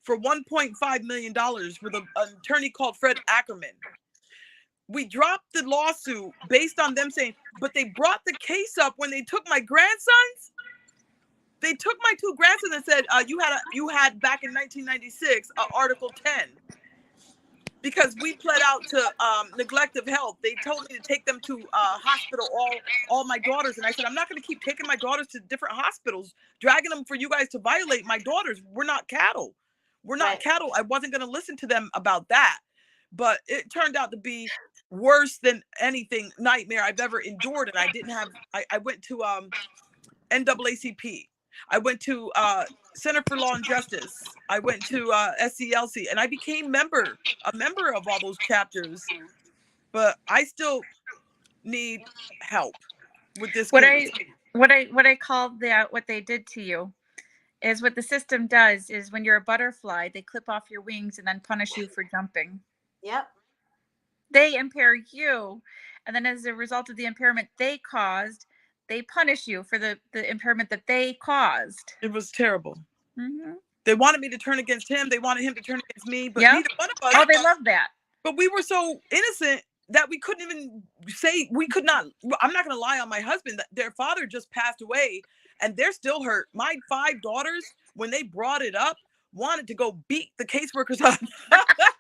for $1.5 million with an attorney called Fred Ackerman. We dropped the lawsuit based on them saying, but they brought the case up when they took my grandsons. They took my 2 grandsons and said, you had back in 1996, Article 10. because we pled out to neglect of health. They told me to take them to hospital, all my daughters, and I said, I'm not going to keep taking my daughters to different hospitals, dragging them for you guys to violate my daughters. We're not cattle. We're not Right. cattle. I wasn't going to listen to them about that, but it turned out to be worse than anything nightmare I've ever endured. And I didn't have. I went to NAACP. I went to Center for Law and Justice. I went to SCLC, and I became a member of all those chapters. But I still need help with this case. What I call that, what they did to you is, what the system does is, when you're a butterfly, they clip off your wings and then punish you for jumping. Yep. They impair you, and then as a result of the impairment they caused, they punish you for the impairment that they caused. It was terrible. Mm-hmm. They wanted me to turn against him. They wanted him to turn against me, but Yep. neither one of us. Oh, they love that. But we were so innocent that we couldn't even say, we could not. I'm not going to lie on my husband. Their father just passed away, and they're still hurt. My 5 daughters, when they brought it up, wanted to go beat the caseworkers up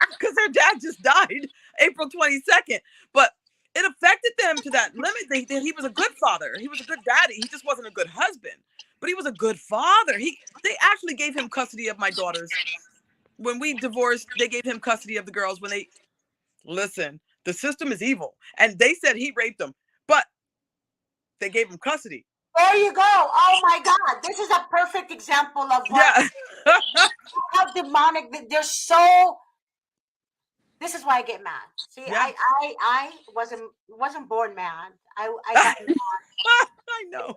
because their dad just died April 22nd. But it affected them to that limit. He was a good father. He was a good daddy. He just wasn't a good husband, but he was a good father. They actually gave him custody of my daughters. When we divorced, they gave him custody of the girls. Listen, the system is evil. And they said he raped them, but they gave him custody. There you go. Oh my God. This is a perfect example of what, how demonic they're so. This is why I get mad. See, Yeah. I wasn't born mad. I got mad. I know.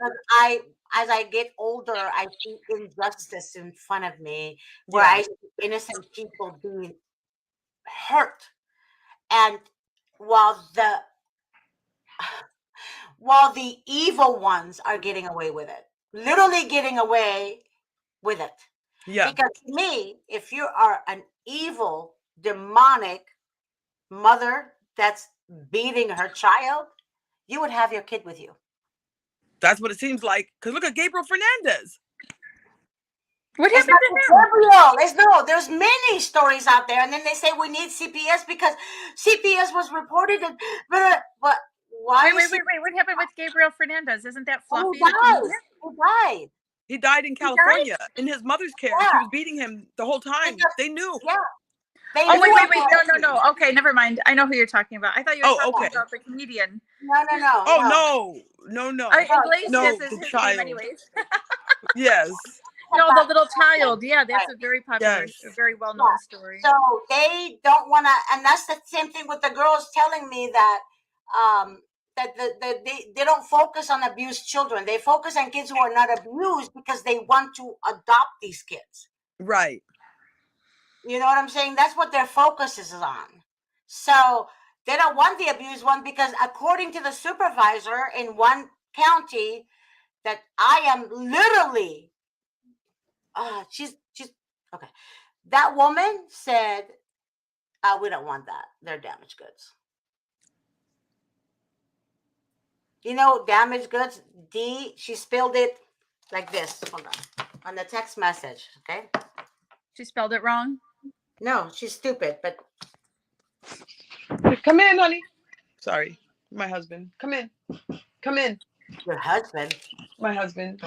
As I get older, I see injustice in front of me where Yeah. I see innocent people being hurt. And while the evil ones are getting away with it, literally getting away with it. Yeah. Because to me, if you are an evil, demonic mother that's beating her child, you would have your kid with you. That's what it seems like. Because look at Gabriel Fernandez. What It's happened not to him? Gabriel. There's many stories out there, and then they say we need CPS because CPS was reported. But why? Wait. What happened with Gabriel Fernandez? Isn't that Fluffy? He died. He died in California in his mother's care. Yeah. She was beating him the whole time. They knew. Yeah. They Oh, knew wait. No. Okay, never mind. I know who you're talking about. I thought you were talking about the comedian. No. Oh, no. Iglesias No, is the his child. name anyways. Yes. No, the little child. Yeah, that's a very popular, Yes. a very well-known story. So they don't want to, and that's the same thing with the girls telling me that they don't focus on abused children. They focus on kids who are not abused because they want to adopt these kids. Right. You know what I'm saying? That's what their focus is on. So they don't want the abused one because according to the supervisor in one county that I am literally, she's okay. That woman said, we don't want that. They're damaged goods. You know, damaged goods, she spelled it like this. Hold on the text message, okay? She spelled it wrong? No, she's stupid, but. Come in, honey. Sorry, my husband. Come in. Your husband? My husband.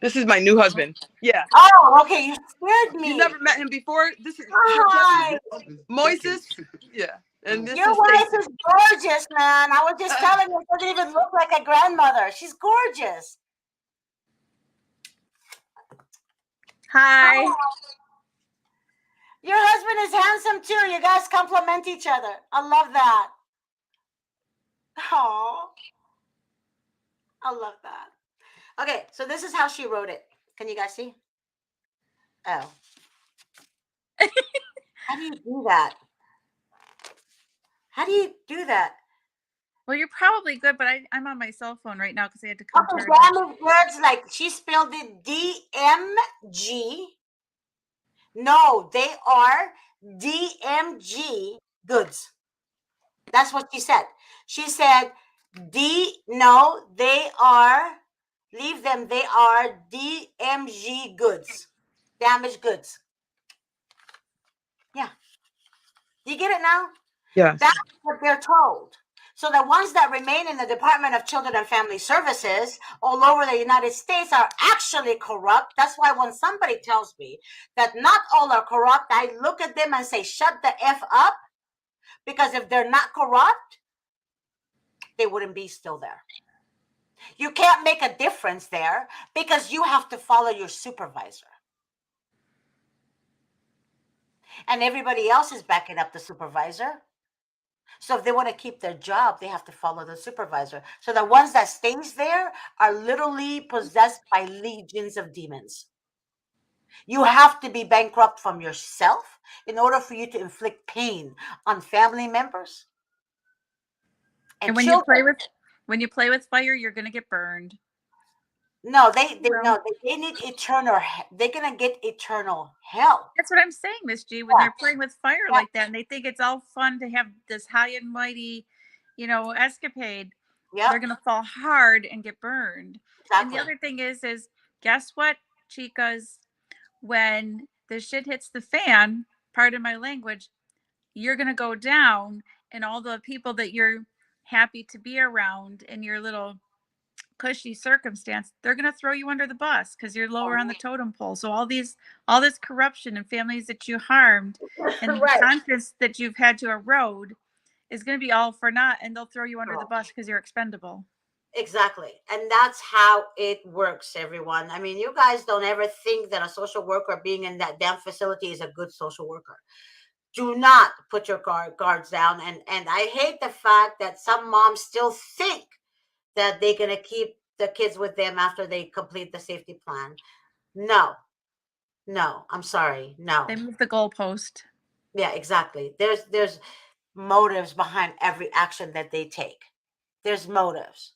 This is my new husband. Yeah. Oh, okay. You scared me. You never met him before? This is Hi. Moises. Yeah. And this Your is wife Stacy. is gorgeous, man. I was just telling you, she doesn't even look like a grandmother. She's gorgeous. Hi. Your husband is handsome too. You guys compliment each other. I love that. Oh, I love that. Okay, so this is how she wrote it. Can you guys see? Oh. How do you do that? How do you do that? Well, you're probably good, but I'm on my cell phone right now because I had to come to her. Damaged goods, like she spelled it DMG. No, they are DMG goods. That's what she said. She said, no, they are, leave them, they are DMG goods. Damaged goods. Yeah. Do you get it now? Yes. That's what they're told. So the ones that remain in the Department of Children and Family Services all over the United States are actually corrupt. That's why when somebody tells me that not all are corrupt, I look at them and say, shut the F up. Because if they're not corrupt, they wouldn't be still there. You can't make a difference there because you have to follow your supervisor. And everybody else is backing up the supervisor. So if they want to keep their job, they have to follow the supervisor. So the ones that stays there are literally possessed by legions of demons. You have to be bankrupt from yourself in order for you to inflict pain on family members and when you children. play with fire, you're going to get burned. No, they Well, no, they need eternal. They're gonna get eternal hell. that's what I'm saying, Miss G. When Yeah, they're playing with fire yeah, like that and they think it's all fun to have this high and mighty, escapade, yeah, they're going to fall hard and get burned. And the exactly. other thing is guess what, chicas? When the shit hits the fan, pardon my language, you're going to go down, and all the people that you're happy to be around in your little cushy circumstance, they're going to throw you under the bus because you're lower on the totem pole. So all this corruption and families that you harmed and the Right. conscience that you've had to erode is going to be all for naught, and they'll throw you under the bus because you're expendable. Exactly. And that's how it works, everyone. I mean, you guys don't ever think that a social worker being in that damn facility is a good social worker. Do not put your guards down. And I hate the fact that some moms still think that they're going to keep the kids with them after they complete the safety plan. No, no, I'm sorry. No. They move the goalpost. Yeah, exactly. There's motives behind every action that they take. There's motives.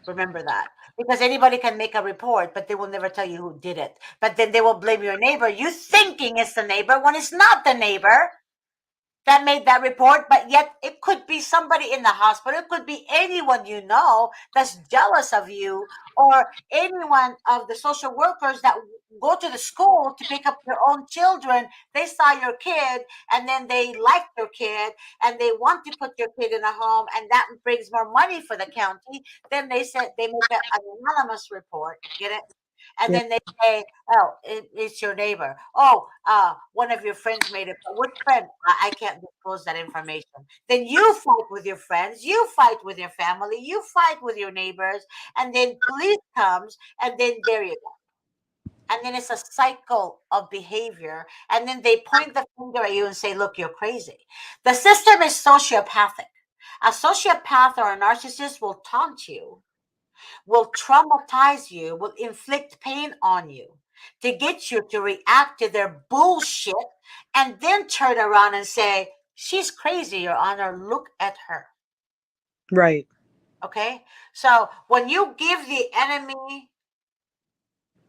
Remember that. Because anybody can make a report, but they will never tell you who did it. But then they will blame your neighbor. You thinking it's the neighbor when it's not the neighbor that made that report, but yet it could be somebody in the hospital. It could be anyone you know that's jealous of you, or anyone of the social workers that go to the school to pick up their own children. They saw your kid and then they liked your kid and they want to put your kid in a home, and that brings more money for the county. Then they said they make an anonymous report. Get it? And Yeah. then they say, "Oh, it's your neighbor. Oh, one of your friends made it. Which friend? I can't disclose that information." Then you fight with your friends, you fight with your family, you fight with your neighbors, and then police comes, and then there you go. And then it's a cycle of behavior, and then they point the finger at you and say, "Look, you're crazy." The system is sociopathic. A sociopath or a narcissist will taunt you, will traumatize you, will inflict pain on you to get you to react to their bullshit, and then turn around and say, "She's crazy, Your Honor. Look at her." Right. Okay? So when you give the enemy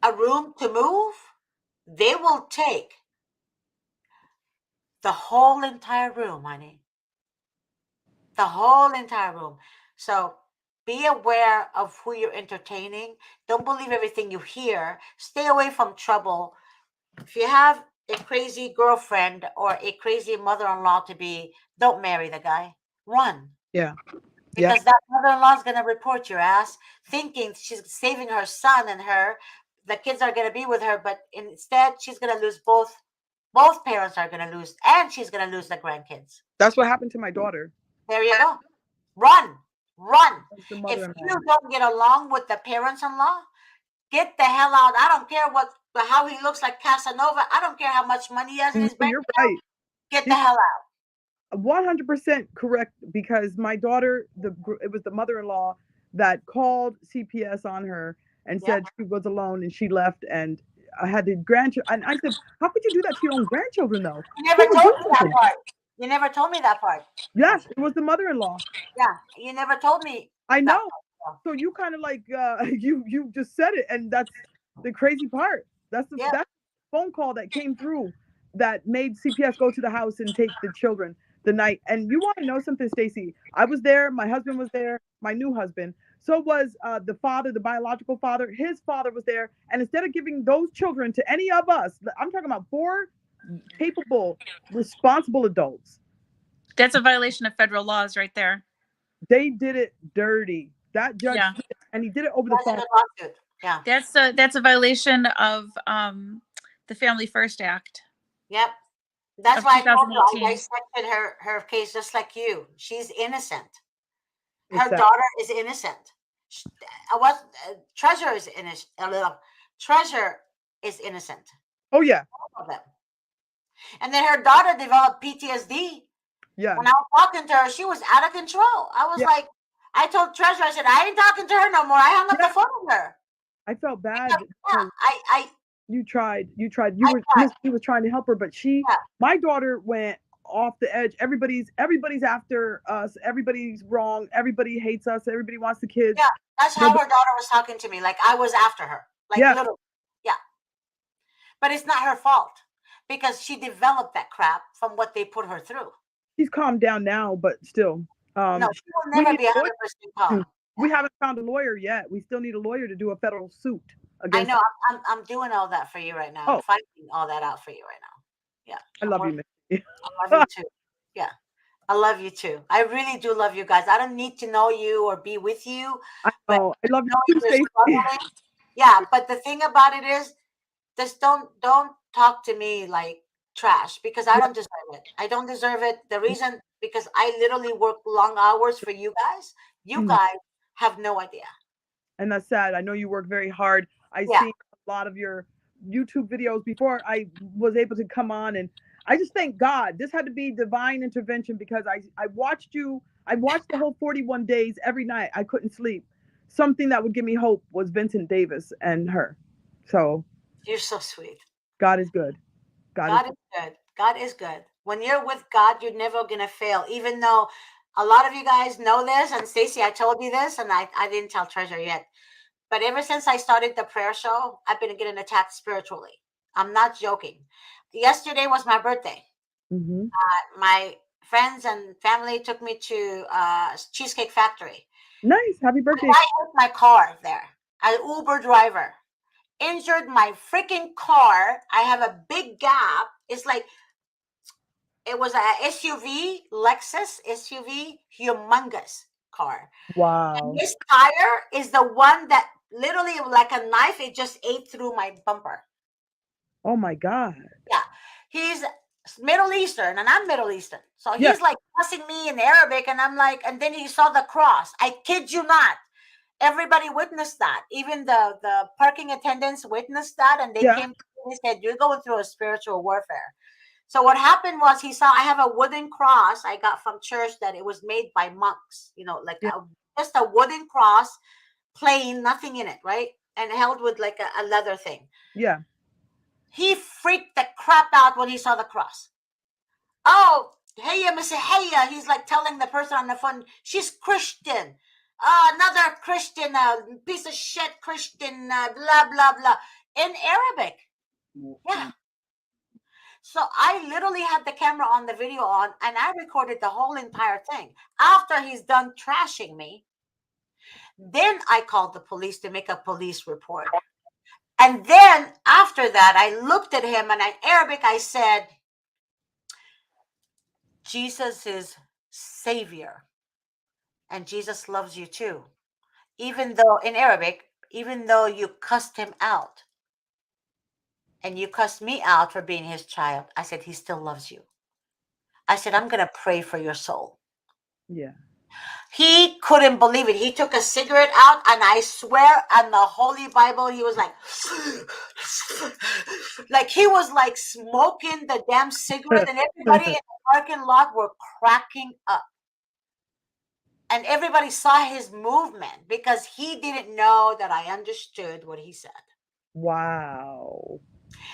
a room to move, they will take the whole entire room, honey. The whole entire room. So be aware of who you're entertaining. Don't believe everything you hear. Stay away from trouble. If you have a crazy girlfriend or a crazy mother-in-law to be, don't marry the guy. Run. Yeah. Yeah. Because that mother-in-law is going to report your ass, thinking she's saving her son and her. The kids are going to be with her, but instead she's going to lose both. Both parents are going to lose, and she's going to lose the grandkids. That's what happened to my daughter. There you go. Run. Run. That's the If mother-in-law. you don't get along with the parents-in-law, get the hell out. I don't care how he looks like Casanova. I don't care how much money he has in his bank You're account. right. Get the hell out. 100% correct, because my daughter, it was the mother-in-law that called CPS on her and Yeah. said she was alone and she left, and I had the grandchildren. And I said, how could you do that to your own grandchildren, though? You never Who would told do me that something? part. You never told me that part. Yes, it was the mother-in-law. Yeah, you never told me I that know. part. So you kind of like you just said it, and that's the crazy part. That's the Yeah. that phone call that came through that made CPS go to the house and take the children the night. And you want to know something, Stacy? I was there. My husband was there. My new husband. So was the father, the biological father. His father was there. And instead of giving those children to any of us, I'm talking about 4 capable, responsible adults. That's a violation of federal laws right there. They did it dirty. That judge, Yeah. and he did it over the phone. Yeah. That's a violation of the Family First Act. Yep. That's Of why I told you I 2018. dissected her case just like you. She's innocent. It's Her sad. daughter is innocent. What Treasure is innocent. Treasure is innocent. Oh yeah, All of them. And then her daughter developed PTSD. yeah, When I was talking to her, she was out of control. I was Yeah. like, I told Treasure, I said, I ain't talking to her no more. I hung up Yeah. the phone with her. I felt bad Yeah, because you tried. You I were tried. He was trying to help her, but Yeah. my daughter went off the edge. Everybody's after us. Everybody's wrong. Everybody hates us. Everybody wants the kids. Yeah, that's how her daughter was talking to me. Like I was after her. Like Yeah. literally. Yeah. But it's not her fault because she developed that crap from what they put her through. She's calmed down now, but still. No, she will we never need be a 100% lawyer. calm. We haven't found a lawyer yet. We still need a lawyer to do a federal suit I against. know. I'm doing all that for you right now. I'm Oh. fighting all that out for you right now. Yeah. I love you, man. I love you too. Yeah. I love you too. I really do love you guys. I don't need to know you or be with you. I know. I love know you too, you're Stacey. struggling. Yeah, but the thing about it is, just don't talk to me like trash because I don't deserve it. I don't deserve it. The reason because I literally work long hours for you guys. You Mhm. guys have no idea. And that's sad. I know you work very hard. I Yeah. seen a lot of your YouTube videos before I was able to come on, and I just thank God. This had to be divine intervention because I watched you. I watched the whole 41 days every night. I couldn't sleep. Something that would give me hope was Vincent Davis and her. So You're so sweet. God is good. God is good. God is good. When you're with God, you're never gonna fail. Even though a lot of you guys know this, and Stacey, I told you this, and I didn't tell Treasure yet. But ever since I started the prayer show, I've been getting attacked spiritually. I'm not joking. Yesterday was my birthday. Mhm. My friends and family took me to Cheesecake Factory. Nice. Happy birthday. I hit my car there. An Uber driver injured my freaking car. I have a big gap. It's like it was a SUV, Lexus SUV, humongous car. Wow. And this tire is the one that literally like a knife, it just ate through my bumper. Oh my God. Yeah. He's Middle Eastern and I'm Middle Eastern. So he's Yeah. like cussing me in Arabic and I'm like, and then he saw the cross. I kid you not. Everybody witnessed that. Even the parking attendants witnessed that and they Yeah. came to me and said, you're going through a spiritual warfare. So what happened was he saw I have a wooden cross I got from church that it was made by monks, like Yeah. just a wooden cross, plain, nothing in it, right? And held with like a leather thing. Yeah. He freaked the crap out when he saw the cross. Oh, hey, Mr. Heya. He's like telling the person on the phone, she's Christian. Another Christian, piece of shit Christian, blah, blah, blah. In Arabic. Yeah. So I literally had the camera on, the video on, and I recorded the whole entire thing. After he's done trashing me, then I called the police to make a police report. And then after that, I looked at him and in Arabic, I said, Jesus is Savior. And Jesus loves you too. Even though, in Arabic, even though you cussed him out and you cussed me out for being his child, I said, he still loves you. I said, I'm going to pray for your soul. Yeah. He couldn't believe it. He took a cigarette out, and I swear on the Holy Bible, he was like he was like smoking the damn cigarette, and everybody in the parking lot were cracking up. And everybody saw his movement because he didn't know that I understood what he said. Wow.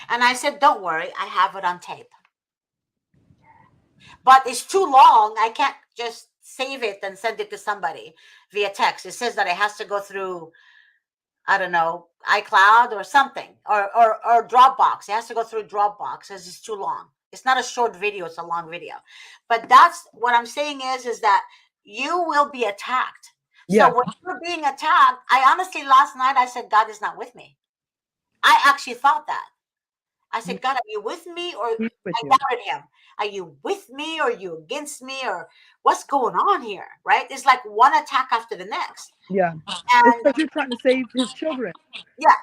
And I said, don't worry, I have it on tape. But it's too long. I can't just save it and send it to somebody via text. It says that it has to go through, I don't know, iCloud or something, or Dropbox. It has to go through Dropbox because it's too long. It's not a short video, it's a long video. But that's what I'm saying is that you will be attacked. Yeah. So when you're being attacked, I honestly, last night I said, God is not with me. I actually thought that. I said, God, are you with me? Or He's with I you. doubted him. Are you with me or are you against me? Or what's going on here? Right? It's like one attack after the next. Yeah. It's And because you're trying to save his children. yeah,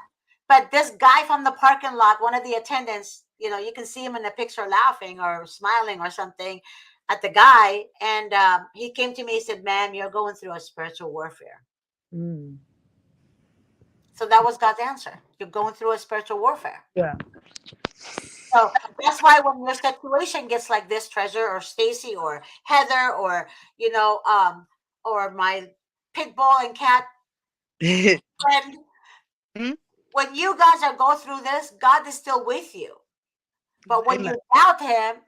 but this guy from the parking lot, one of the attendants, you can see him in the picture laughing or smiling or something at the guy. And he came to me, he said, ma'am, you're going through a spiritual warfare. Mm. So that was God's answer. You're going through a spiritual warfare. Yeah. So that's why when your situation gets like this, Treasure or Stacy or Heather or or my pit bull and cat friend, Hmm? when you guys are going through this, God is still with you. But when Amen. you doubt him,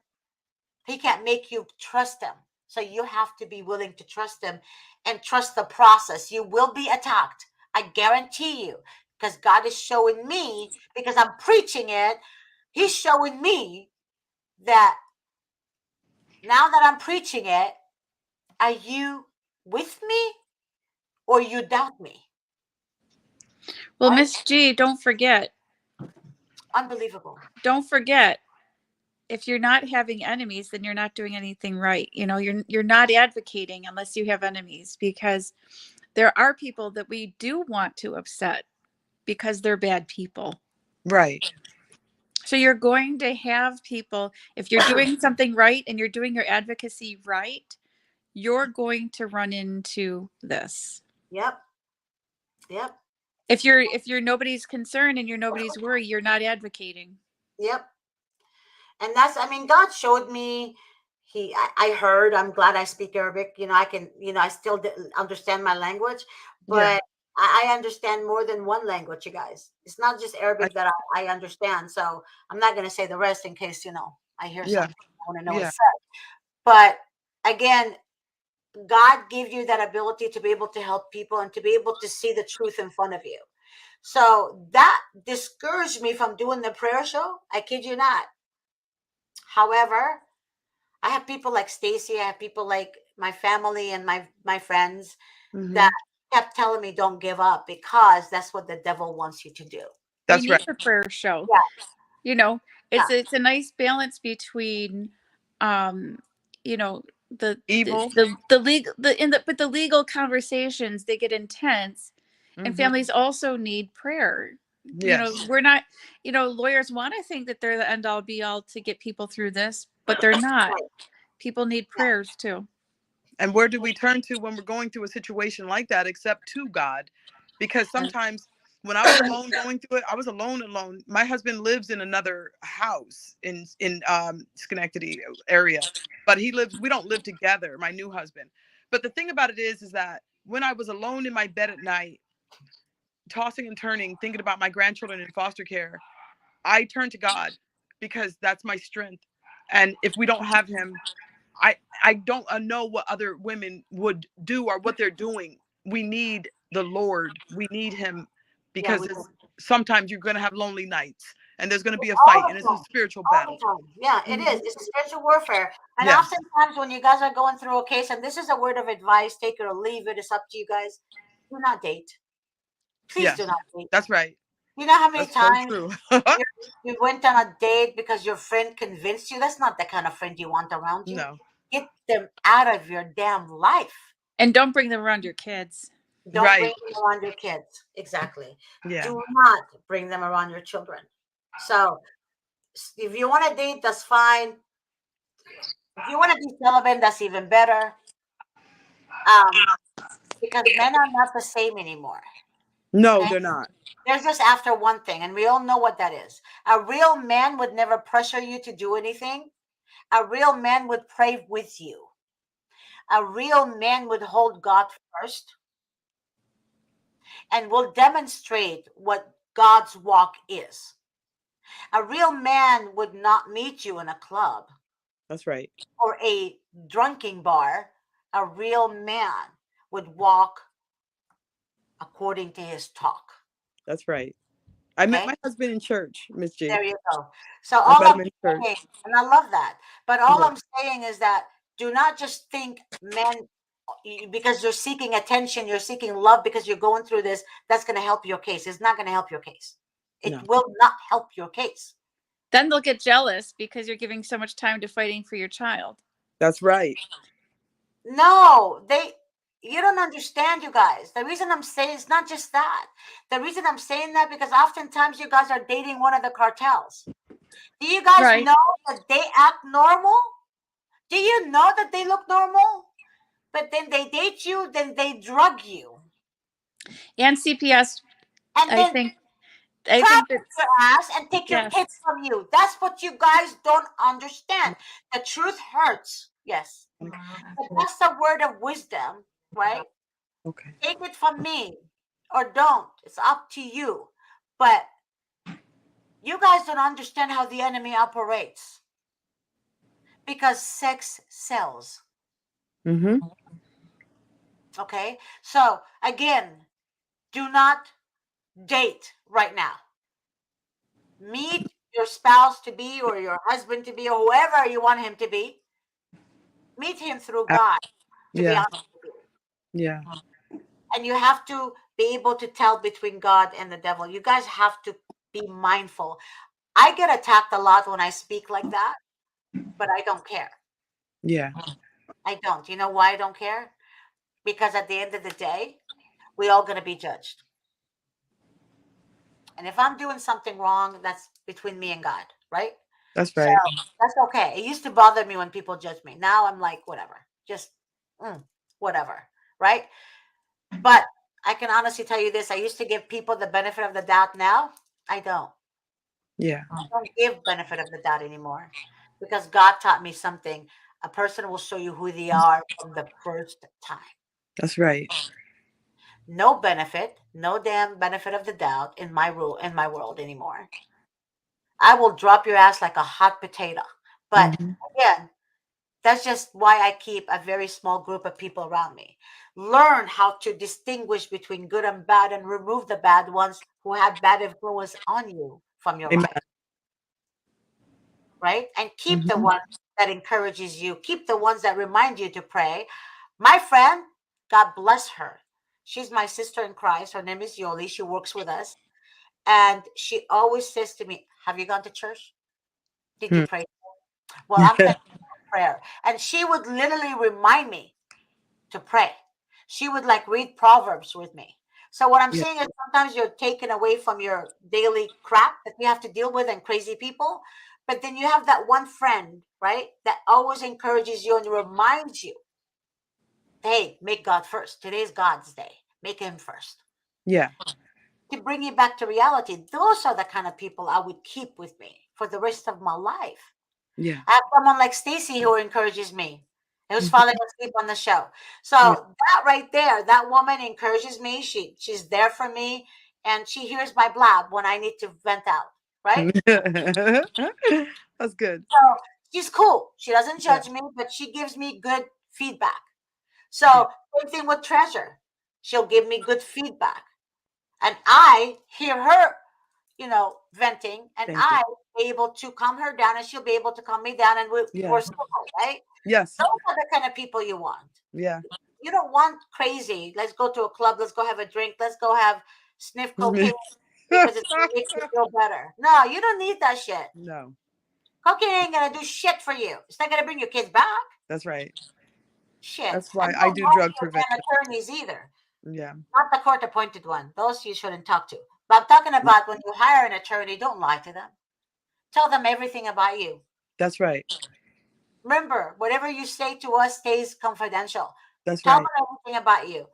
he can't make you trust him. So you have to be willing to trust him and trust the process. You will be attacked. I guarantee you, because God is showing me, because I'm preaching it, he's showing me that now that I'm preaching it, are you with me or you doubt me? Well, Right? Miss G, don't forget, Unbelievable. if you're not having enemies, then you're not doing anything right. You're not advocating unless you have enemies, because there are people that we do want to upset because they're bad people. Right. So you're going to have people, if you're doing something right and you're doing your advocacy right, you're going to run into this. Yep. Yep. If you're nobody's concern and you're nobody's worry, you're not advocating. Yep. And that's, I mean, God showed me. I heard. I'm glad I speak Arabic. I can. I still understand my language, Yeah. but I understand more than one language. You guys, it's not just I, Arabic that I understand. So I'm not going to say the rest in case I hear yeah. something I want to know Yeah. what's said. But again, God gives you that ability to be able to help people and to be able to see the truth in front of you. So that discouraged me from doing the prayer show. I kid you not. However, I have people like Stacy, I have people like my family and my friends that Hmm. kept telling me don't give up because that's what the devil wants you to do. We That's need right. the prayer show. Yeah, You know, yeah, it's a nice balance between um you know Evil. the legal but the legal conversations, they get intense, and Hmm. families also need prayer. Yes. We're not, lawyers want to think that they're the end all be all to get people through this, but they're not. right, People need yeah, prayers too. And where do we turn to when we're going through a situation like that except to God? Because sometimes when I was alone going through it, I was alone. My husband lives in another house in Schenectady area, but we don't live together, my new husband. But the thing about it is that when I was alone in my bed at night, tossing and turning, thinking about my grandchildren in foster care, I turn to God because that's my strength. And if we don't have him, I don't know what other women would do or what they're doing. We need the Lord. We need him yeah. because We do sometimes you're going to have lonely nights and there's going to be a all fight the and it's a time, spiritual all the battle. time. Yeah, it is. Mhm. It's a spiritual warfare, and Yes. oftentimes when you guys are going through a case, and this is a word of advice, take it or leave it. It's up to you guys. Do not date. Please do Yes. not date. That's right. You know how many That's so times true. you went on a date because your friend convinced you? That's not the kind of friend you want around you. No. Get them out of your damn life. And don't bring them around your kids. Don't bring Right. them around your kids. Exactly. Yeah. Do not bring them around your children. So if you want to date, that's fine. If you want to be celibate, that's even better. Um, because men are not the same anymore. No, Okay. they're not. They're just after one thing, and we all know what that is. A real man would never pressure you to do anything. A real man would pray with you. A real man would hold God first and will demonstrate what God's walk is. A real man would not meet you in a club That's right. or a drinking bar. A real man would walk according to his talk. That's right. I met Okay, my husband in church, Miss G. there you go. So I all met I'm him in church. saying, and I love that, but all Yeah. I'm saying is that do not just think men because you're seeking attention, you're seeking love because you're going through this, that's going to help your case. It's not going to help your case. It No. will not help your case. Then they'll get jealous because you're giving so much time to fighting for your child. That's right. No, you don't understand, you guys. The reason I'm saying it's not just that. The reason I'm saying that because oftentimes you guys are dating one of the cartels. Do you guys Right. know that they act normal? Do you know that they look normal? But then they date you, then they drug you. And CPS, And I then think trap that's, your ass and take your yes. kids from you. That's what you guys don't understand. The truth hurts. Yes. But that's the word of wisdom, right? Okay. Take it from me or don't. It's up to you. But you guys don't understand how the enemy operates because sex sells. Mm-hmm. Okay. So again, do not date right now. Meet your spouse to be or your husband to be or whoever you want him to be. Meet him through God, to be Yeah. honest with you. Yeah. And you have to be able to tell between God and the devil. You guys have to be mindful. I get attacked a lot when I speak like that, but I don't care. Yeah. I don't. You know why I don't care? Because at the end of the day, we all going to be judged. And if I'm doing something wrong, that's between me and God, right? That's So right. that's okay. It used to bother me when people judge me. Now I'm like, whatever, just whatever, right? But I can honestly tell you this: I used to give people the benefit of the doubt. Now I don't. Yeah. I don't give benefit of the doubt anymore because God taught me something. A person will show you who they are from the first time. That's right. No benefit, no damn benefit of the doubt in my world anymore. I will drop your ass like a hot potato. But Mm-hmm. again, that's just why I keep a very small group of people around me. Learn how to distinguish between good and bad and remove the bad ones who have bad influence on you from your Amen. life, right? And keep the Mm-hmm. one that encourages you. Keep the ones that remind you to pray. My friend, God bless her. She's my sister in Christ. Her name is Yoli. She works with us. And she always says to me, have you gone to church? Did you pray? Well, I'm thankful for prayer. And she would literally remind me to pray. She would like read Proverbs with me. So what I'm Yeah. saying is sometimes you're taken away from your daily crap that you have to deal with and crazy people. But then you have that one friend, right? That always encourages you and reminds you, hey, make God first. Today's God's day. Make him first. Yeah. To bring you back to reality. Those are the kind of people I would keep with me for the rest of my life. Yeah. I have someone like Stacy who encourages me, who's Mhm. falling asleep on the show. So Yeah. that right there, that woman encourages me. She's there for me, and she hears my blab when I need to vent out. Right? That's good. So she's cool. She doesn't Yeah. judge me, but she gives me good feedback. Yeah. So same thing with Treasure. She'll give me good feedback, and I hear her, venting, and Thank you. I be able to calm her down, and she'll be able to calm me down, and Yeah. we're civil, right? Yes. Those are the kind of people you want. Yeah. You don't want crazy. Let's go to a club. Let's go have a drink. Let's go have sniff cocaine because it's gonna make you feel better. No, you don't need that shit. No. Cocaine ain't gonna do shit for you. It's not gonna bring your kids back. That's right. Shit. That's why And I don't do lie to drug your damn prevention. attorneys either. Yeah. Not the court appointed one. Those you shouldn't talk to. But I'm talking about when you hire an attorney, don't lie to them. Tell them everything about you. That's right. Remember, whatever you say to us stays confidential. That's Tell right. them everything about you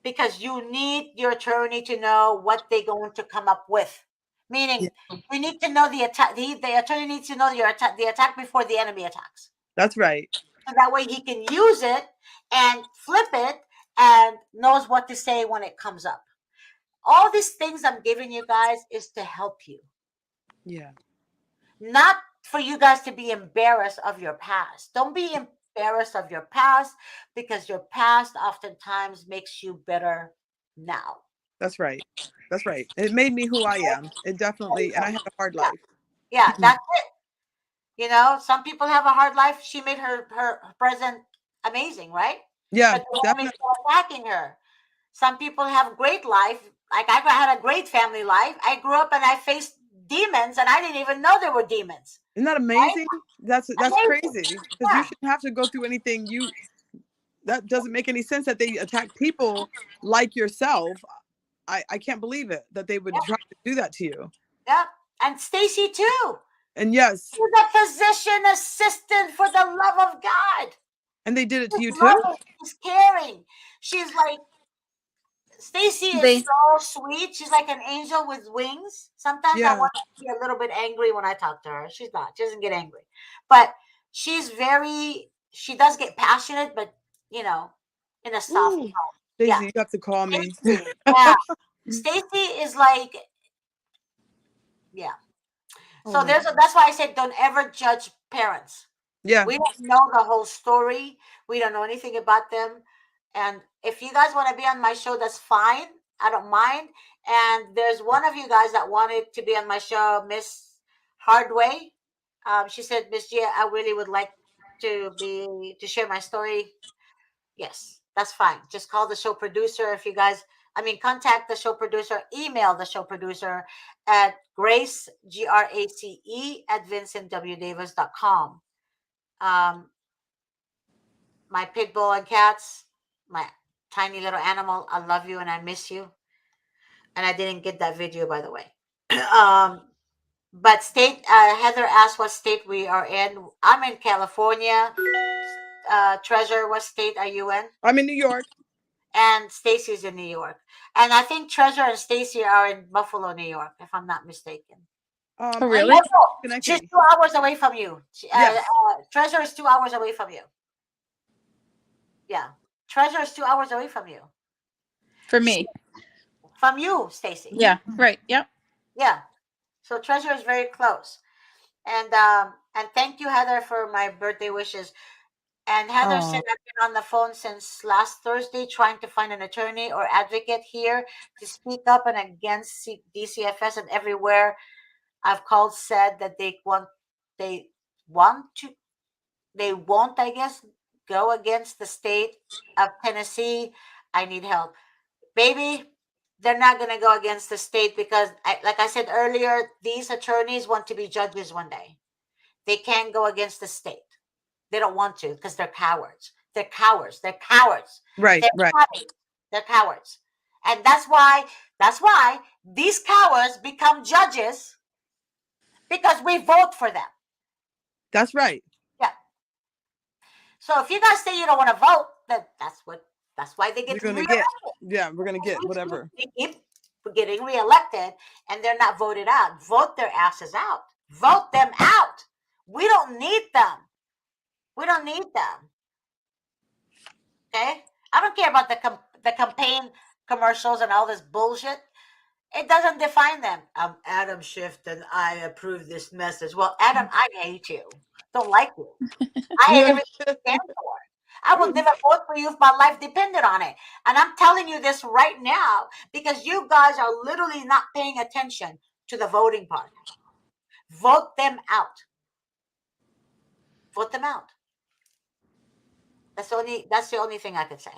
because you need your attorney to know what they're going to come up with. Meaning, Yeah. you need to know the attack. The attorney needs to know the attack before the enemy attacks. That's right. So that way he can use it and flip it and knows what to say when it comes up. All these things I'm giving you guys is to help you, Yeah. not for you guys to be embarrassed of your past. Don't be embarrassed of your past because your past oftentimes makes you better now. That's right. That's right. It made me who I am. It definitely, and I had a hard Yeah, life. yeah, that's it. Some people have a hard life. She made her present amazing, right? Yeah, But the enemy definitely. still attacking her. Some people have great life. Like I had a great family life. I grew up and I faced demons, and I didn't even know there were demons. Isn't that Right? amazing? That's Amazing. crazy, because you Yeah. shouldn't have to go through anything. That doesn't make any sense that they attack people like yourself. I can't believe it that they would Yep. try to do that to you. Yep. And Stacy too. And yes, She's a physician assistant, for the love of God. and they did it to you She's too. loving, she's caring. She's like, Stacy is They so sweet. She's like an angel with wings. Sometimes I Yeah. want to be a little bit angry when I talk to her. She's not. She doesn't get angry. But she does get passionate, but in a soft Ooh, tone. Yeah. Daisy, you have to call me. Stacy, yeah. Stacy is like, yeah. Oh So my. that's why I said don't ever judge parents. Yeah. We don't know the whole story. We don't know anything about them. And if you guys want to be on my show, that's fine. I don't mind. And there's one of you guys that wanted to be on my show, Miss Hardway. She said, Miss Gia, I really would like to share my story. Yes, that's fine. Just call the show producer if you guys, contact the show producer, email the show producer at Grace, GRACE, at VincentWDavis.com. My pit bull and cats, my tiny little animal, I love you and I miss you. And I didn't get that video, by the way. But state, Heather asked what state we are in. I'm in California. Treasure, what state are you in? I'm in New York. And Stacy's in New York. And I think Treasure and Stacy are in Buffalo, New York, if I'm not mistaken. Oh, I'm really? She's connecting. 2 hours away from you. Yes. Treasure is 2 hours away from you. Yeah. Treasure is 2 hours away from you. For me. From you, Stacy. Yeah. Right. Yep. Yeah. So Treasure is very close. And thank you, Heather, for my birthday wishes. And Heather Aw. said, I've been on the phone since last Thursday trying to find an attorney or advocate here to speak up and against DCFS, and everywhere I've called said that they won't, I guess, go against the state of Tennessee. I need help. Baby, they're not going to go against the state because, like I said earlier, these attorneys want to be judges one day. They can't go against the state. They don't want to because they're cowards. They're cowards. They're cowards. Right. They're Right. cowards. They're cowards. And that's why these cowards become judges, because we vote for them. That's right. Yeah. So if you guys say you don't want to vote, then that's why they You're get gonna reelected. get. Yeah, we're gonna get whatever. They keep getting reelected and they're not voted out. Vote their asses out. Vote them out. We don't need them. We don't need them. Okay? I don't care about the campaign commercials and all this bullshit. It doesn't define them. I'm Adam Schiff and I approve this message. Well, Adam, I hate you. Don't like you. I hate everything you stand for. I would never vote for you if my life depended on it. And I'm telling you this right now because you guys are literally not paying attention to the voting part. Vote them out. Vote them out. That's the only thing I could say.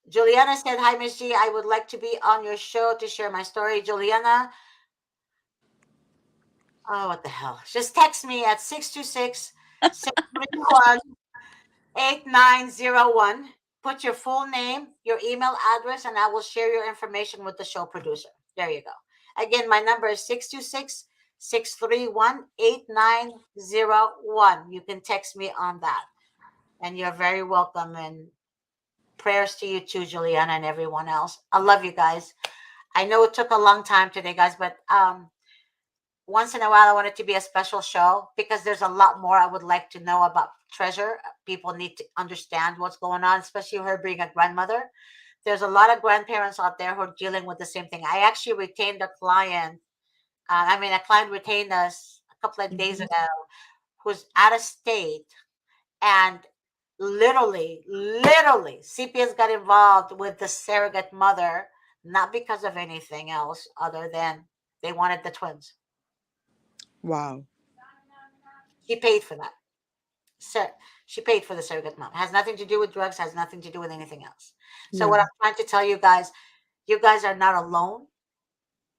Juliana said, "Hi, Miss G. I would like to be on your show to share my story." Juliana, oh, what the hell? Just text me at 626-631-8901. Put your full name, your email address, and I will share your information with the show producer. There you go. Again, my number is 626-631-8901. You can text me on that. And you're very welcome. And prayers to you too, Juliana, and everyone else. I love you guys. I know it took a long time today, guys, but once in a while I want it to be a special show because there's a lot more I would like to know about Treasure. People need to understand what's going on, especially her being a grandmother. There's a lot of grandparents out there who are dealing with the same thing. I actually retained a client. A client retained us a couple of days ago who's out of state, and literally, CPS got involved with the surrogate mother, not because of anything else other than they wanted the twins. Wow. She paid for that. So she paid for the surrogate mom. It has nothing to do with drugs, has nothing to do with anything else. So Yeah. what I'm trying to tell you guys are not alone.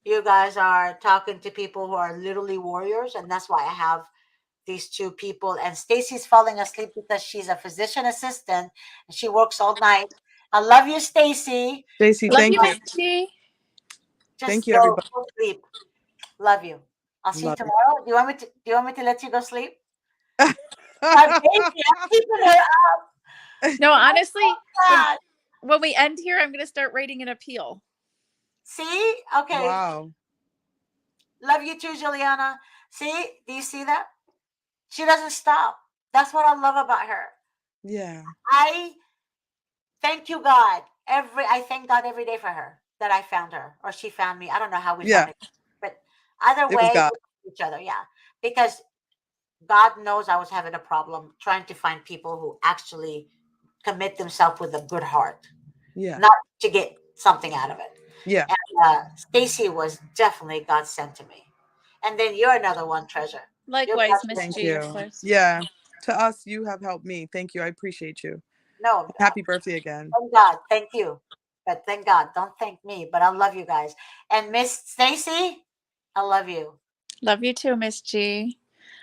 You guys are talking to people who are literally warriors, and that's why I have these two people. And Stacy's falling asleep because she's a physician assistant and she works all night. I love you, Stacy. Stacy, Love thank you, you. Miss G. Thank Just you, go everybody. sleep. Love you. I'll see you Love you. tomorrow. Do you want me to let you go sleep? My baby, I'm keeping her up. No, honestly, God. when we end here, I'm going to start writing an appeal. See? Okay. Wow. Love you too, Juliana. See? Do you see that? She doesn't stop. That's what I love about her. Yeah. I thank you, God. I thank God every day for her that I found her or she found me. I don't know how we Yeah. found it, but either It was way, God. we found each other. Yeah, because God knows I was having a problem trying to find people who actually commit themselves with a good heart, Yeah. not to get something out of it. Yeah. Stacy was definitely God sent to me. And then you're another one, Treasure. You're Likewise, God Miss sent. Thank G, of you. course. Yeah. To us, you have helped me. Thank you. I appreciate you. No, Happy birthday again. thank God. Thank you. But thank God. Don't thank me, but I love you guys. And Miss Stacy, I love you. Love you too, Miss G.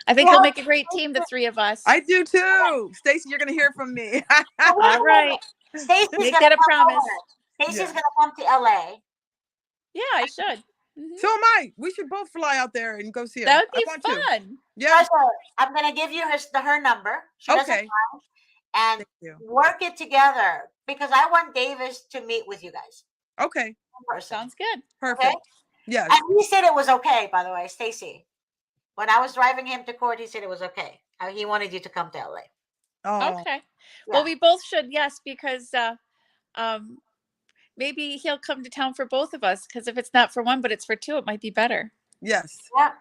I think Yeah. we'll make a great team, the three of us. I do too. Stacy, you're gonna hear from me. All right. Stacy's Make gonna that a come promise. over. Stacy's Yeah. gonna come to LA. Yeah, I should. Mhm. So am I. We should both fly out there and go see her. That would I be want to. fun. Yeah. Treasure, I'm gonna give you her number. She doesn't Okay. mind, and Thank you. work it together because I want Davis to meet with you guys Okay. in person. Sounds good. Okay. Perfect. Yes. And he said it was okay. By the way, Stacy, when I was driving him to court, he said it was okay. He wanted you to come to LA. Oh, Okay. Yeah. Well, we both should, yes, because um, maybe he'll come to town for both of us. Because if it's not for one, but it's for two, it might be better. yes. Yeah.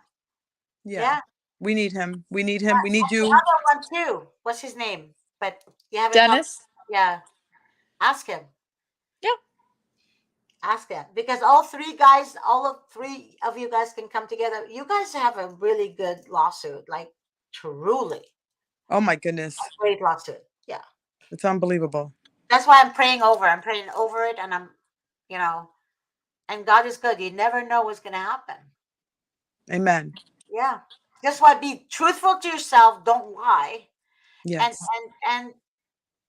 Yeah. Yeah. We need him. We need him. We need The you. other one too. What's his name? But you haven't talked. Dennis? Yeah. Ask him. Yeah. Ask him because all three of you guys can come together. You guys have a really good lawsuit, like truly Oh my goodness. great lawsuit. Yeah. It's unbelievable. That's why I'm praying over. I'm praying over it, and you know, and God is good. You never know what's going to happen. Amen. Yeah. That's why be truthful to yourself. Don't lie, and Yes. and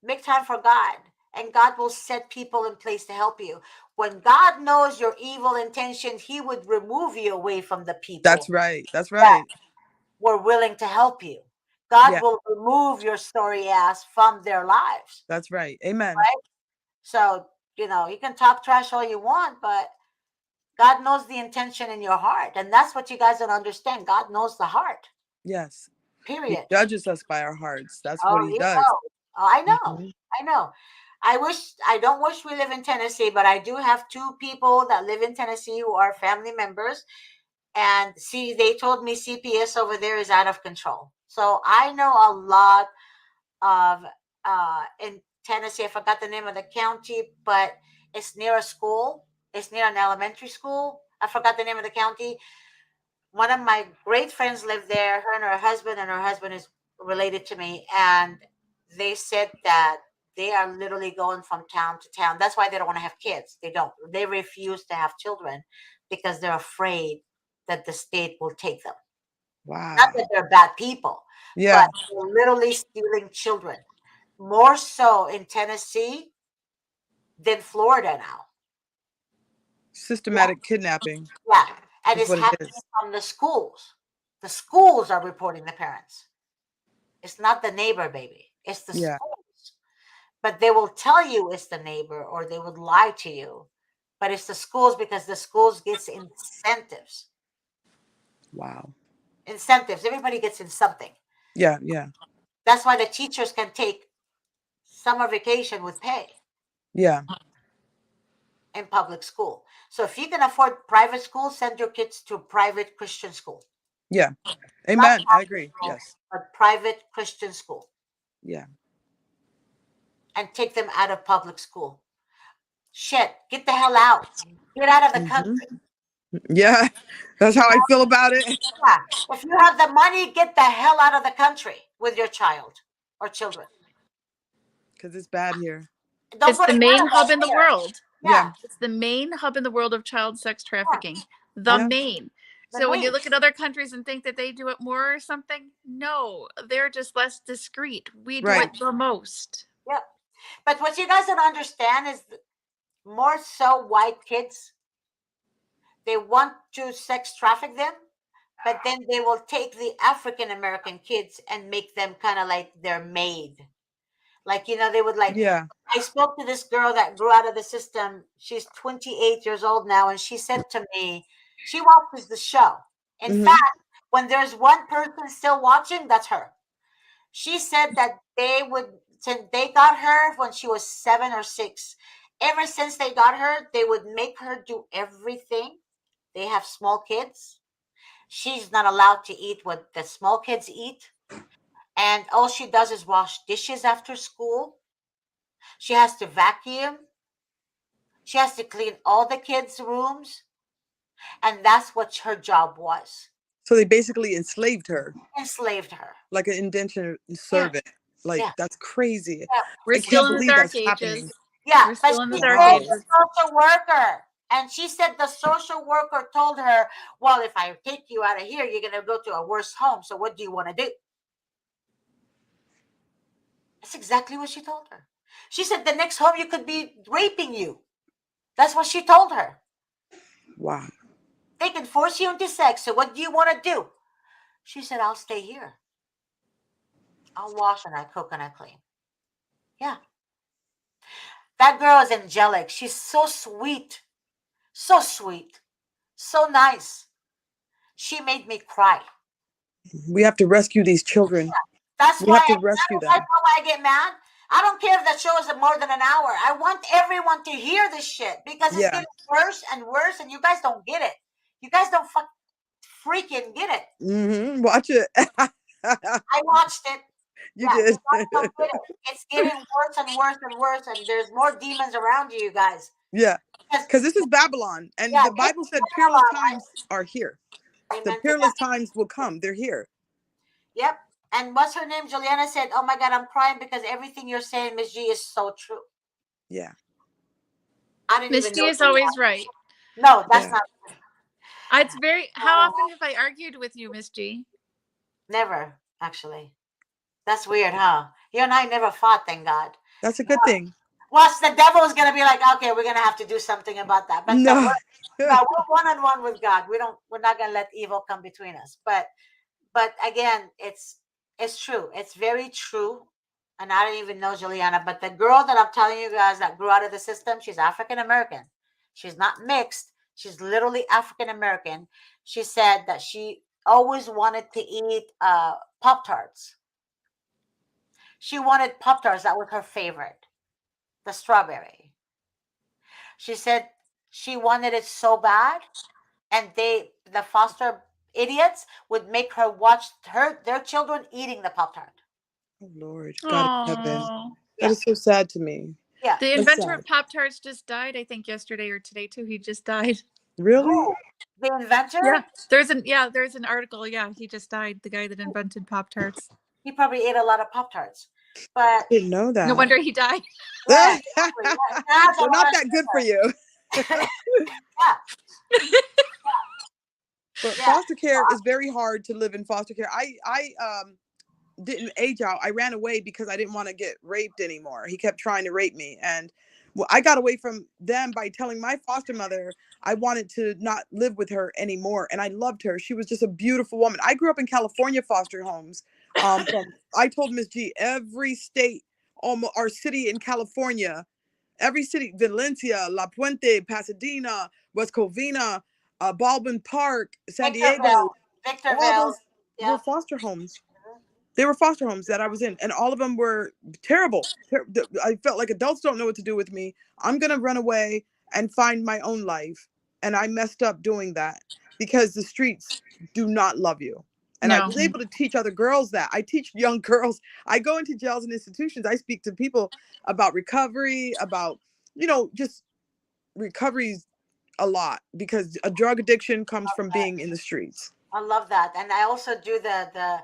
make time for God, and God will set people in place to help you. When God knows your evil intentions, He would remove you away from the people That's right. That's that right. were willing to help you. God Yeah. will remove your story ass from their lives. That's right. Amen. Right? So, you can talk trash all you want, but God knows the intention in your heart. And that's what you guys don't understand. God knows the heart. Yes. He Period. judges us by our hearts. That's what Oh, he you does. know. Oh, I know. Mhm. I know. I don't wish we live in Tennessee, but I do have two people that live in Tennessee who are family members. And see, they told me CPS over there is out of control. So I know a lot of in Tennessee. I forgot the name of the county, but it's near a school. It's near an elementary school. I forgot the name of the county. One of my great friends lived there. Her and her husband is related to me, and they said that they are literally going from town to town. That's why they don't want to have kids. They don't. They refuse to have children because they're afraid that the state will take them. Not Wow. that they're bad people, Yeah. but they're literally stealing children. More so in Tennessee than Florida now. Yeah, Systematic kidnapping yeah. And is it's what it happening is. from the schools. The schools are reporting the parents. It's not the neighbor, baby. It's the Yeah. schools. But they will tell you it's the neighbor or they would lie to you. But it's the schools because the schools gets incentives. Wow. Incentives. Everybody gets in something. Yeah. Yeah. That's why the teachers can take summer vacation with pay Yeah. in public school. So if you can afford private school, send your kids to private Christian school. Yeah. Not Amen. I Catholic agree. school, Yes. but private Christian school. Yeah. And take them out of public school. Shit, get the hell out. Get out of the Mhm. country. Yeah. That's how I feel about it. Yeah. If you have the money, get the hell out of the country with your child or children. Because it's bad here. Don't It's go to the main Canada. hub in the Here. world. Yeah. Yeah. It's the main hub in the world of child sex trafficking. The Yeah. main. The So when you main. look at other countries and think that they do it more or something, no, they're just less discreet. We do Right. it the most. Yeah. But what you guys don't understand is more so white kids, they want to sex traffic them, but then they will take the African American kids and make them kind of like their maid. Like, they would like, Yeah. I spoke to this girl that grew out of the system. She's 28 years old now. And she said to me, she watches the show. In Hmm. fact, when there's one person still watching, that's her. She said that since they got her when she was 7 or 6, ever since they got her, they would make her do everything. They have small kids. She's not allowed to eat what the small kids eat. And all she does is wash dishes after school. She has to vacuum. She has to clean all the kids' rooms. And that's what her job was. So they basically enslaved her Enslaved her. like an indentured Yeah. servant. Like, Yeah. that's crazy. Yeah. We're I still can't in the believe dark that's ages. happening. Yeah. We're But still in the she dark told Wow. the ages. social worker. And she said the social worker told her, well, if I take you out of here, you're going to go to a worse home. So what do you want to do? That's exactly what she told her. She said the next home you could be raping you. That's what she told her. Wow. They can force you into sex. So what do you want to do? She said, I'll stay here. I'll wash and I cook and I clean. Yeah. That girl is angelic. She's so sweet. So sweet. So nice. She made me cry. We have to rescue these children. That's We why have to rescue that's them. why I get mad. I don't care if that show is more than an hour. I want everyone to hear this shit because it's Yeah. getting worse and worse, and you guys don't get it. You guys don't freaking get it. Watch it. I watched it. You Yeah, you did. guys don't get it. It's getting worse and worse and worse, and there's more demons around you guys. Yeah. Because Because this is Babylon. And yeah, the this Bible is said peerless Babylon. times are here. The Amen to peerless that. times will come. They're here. Yep. And what's her name? Juliana said, "Oh my God, I'm crying because everything you're saying, Miss G, is so true." Yeah. I didn't Miss even G know is Juliana. always right. No, that's Yeah. not. It's very. How often have I argued with you, Miss G? Never, actually. That's weird, huh? You and I never fought, thank God. That's a good thing. Well, the devil is gonna be like, okay, we're gonna have to do something about that. But no, No. we're one on one with God. We're not gonna let evil come between us. But again, it's true. It's very true. And I didn't even know Juliana, but the girl that I'm telling you guys that grew out of the system, she's African American. She's not mixed. She's literally African American. She said that she always wanted to eat Pop Tarts. She wanted Pop Tarts. That was her favorite, the strawberry. She said she wanted it so bad, and the foster idiots, would make her watch their children eating the Pop Tart. Oh, Lord. God in heaven. Oh, That Yeah, is so sad to me. yeah. the That's inventor sad. of Pop Tarts just died. I think yesterday or today too. He just died. Really? Who? The inventor? Yeah, there's an article. Yeah, he just died. The guy that invented Pop Tarts. He probably ate a lot of Pop Tarts. But Didn't know No that. wonder he died. yeah, exactly. That's a They're not lot of that good for you. sugar. Yeah, But yeah. foster care is very hard to live in foster care. I didn't age out. I ran away because I didn't want to get raped anymore. He kept trying to rape me. And I got away from them by telling my foster mother I wanted to not live with her anymore. And I loved her. She was just a beautiful woman. I grew up in California foster homes. I told Miss G, every state, almost our city in California, every city, Valencia, La Puente, Pasadena, West Covina, Baldwin Park, San Diego, Victorville. all Victorville. those were Yeah. foster homes. They were foster homes that I was in, and all of them were terrible. I felt like adults don't know what to do with me. I'm going to run away and find my own life. And I messed up doing that because the streets do not love you. And I No, was able to teach other girls that. I teach young girls. I go into jails and institutions. I speak to people about recovery, about, just recoveries a lot because a drug addiction comes from being in the streets. I love that. And I also do the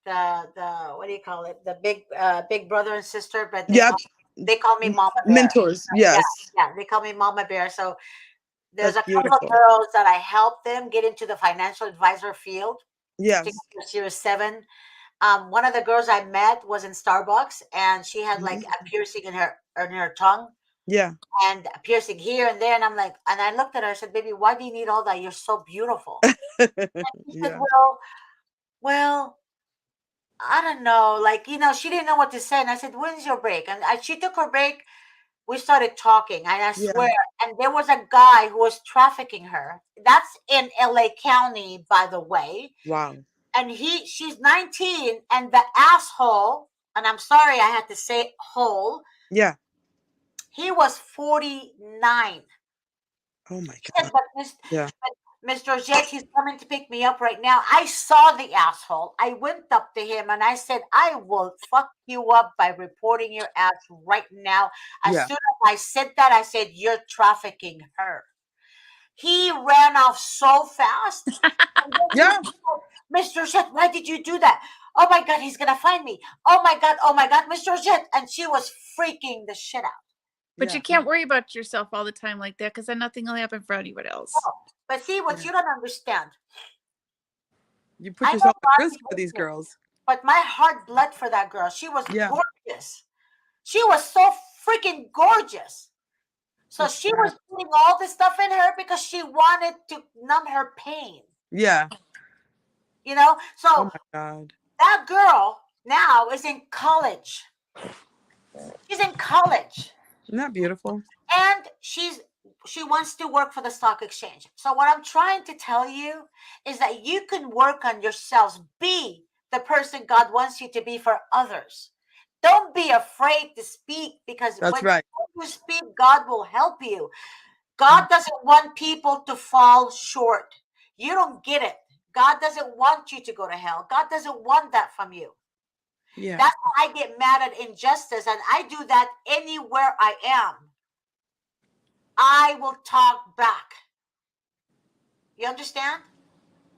what do you call it? The big brother and sister, but Yep. they call me Mama Bear. Mentors. Yeah, Yes. yeah. They call me Mama Bear. So There's That's a couple of beautiful. girls that I helped them get into the financial advisor field to Yes. get to Series 7. One of the girls I met was in Starbucks, and she had like a piercing in her tongue, Yeah. and a piercing here and there. And I'm like, and I looked at her, I said, "Baby, why do you need all that? You're so beautiful." She said, Yeah. well, I don't know. Like, she didn't know what to say. And I said, "When's your break?" And she took her break. We started talking, and I Yeah. swear, and there was a guy who was trafficking her. That's in LA County, by the way. Wow. And she's 19, and the asshole, and I'm sorry I had to say hole, Yeah. he was 49. Oh my She God. said, but Yeah. Mr. Jet, he's coming to pick me up right now. I saw the asshole. I went up to him and I said, "I will fuck you up by reporting your ass right now." As Yeah. soon as I said that, I said, "You're trafficking her." He ran off so fast. And then he Yeah. said, "Mr. Jet, why did you do that? Oh my God, he's gonna find me. Oh my God, Mr. Jet." And she was freaking the shit out. But Yeah. you can't worry about yourself all the time like that, because then nothing will happen for anyone else. But see, what Yeah. you don't understand, You put I know yourself at God risk is for with these me, girls. but my heart bled for that girl. She was Yeah. gorgeous. She was so freaking gorgeous. So That's she sad. was putting all this stuff in her because she wanted to numb her pain. Yeah. So Oh my God. that girl now is in college. She's in college. Isn't that beautiful? And she wants to work for the stock exchange. So what I'm trying to tell you is that you can work on yourselves. Be the person God wants you to be for others. Don't be afraid to speak, because That's when right. you speak, God will help you. God doesn't want people to fall short. You don't get it. God doesn't want you to go to hell. God doesn't want that from you. Yeah. That's why I get mad at injustice, and I do that anywhere I am. I will talk back. You understand?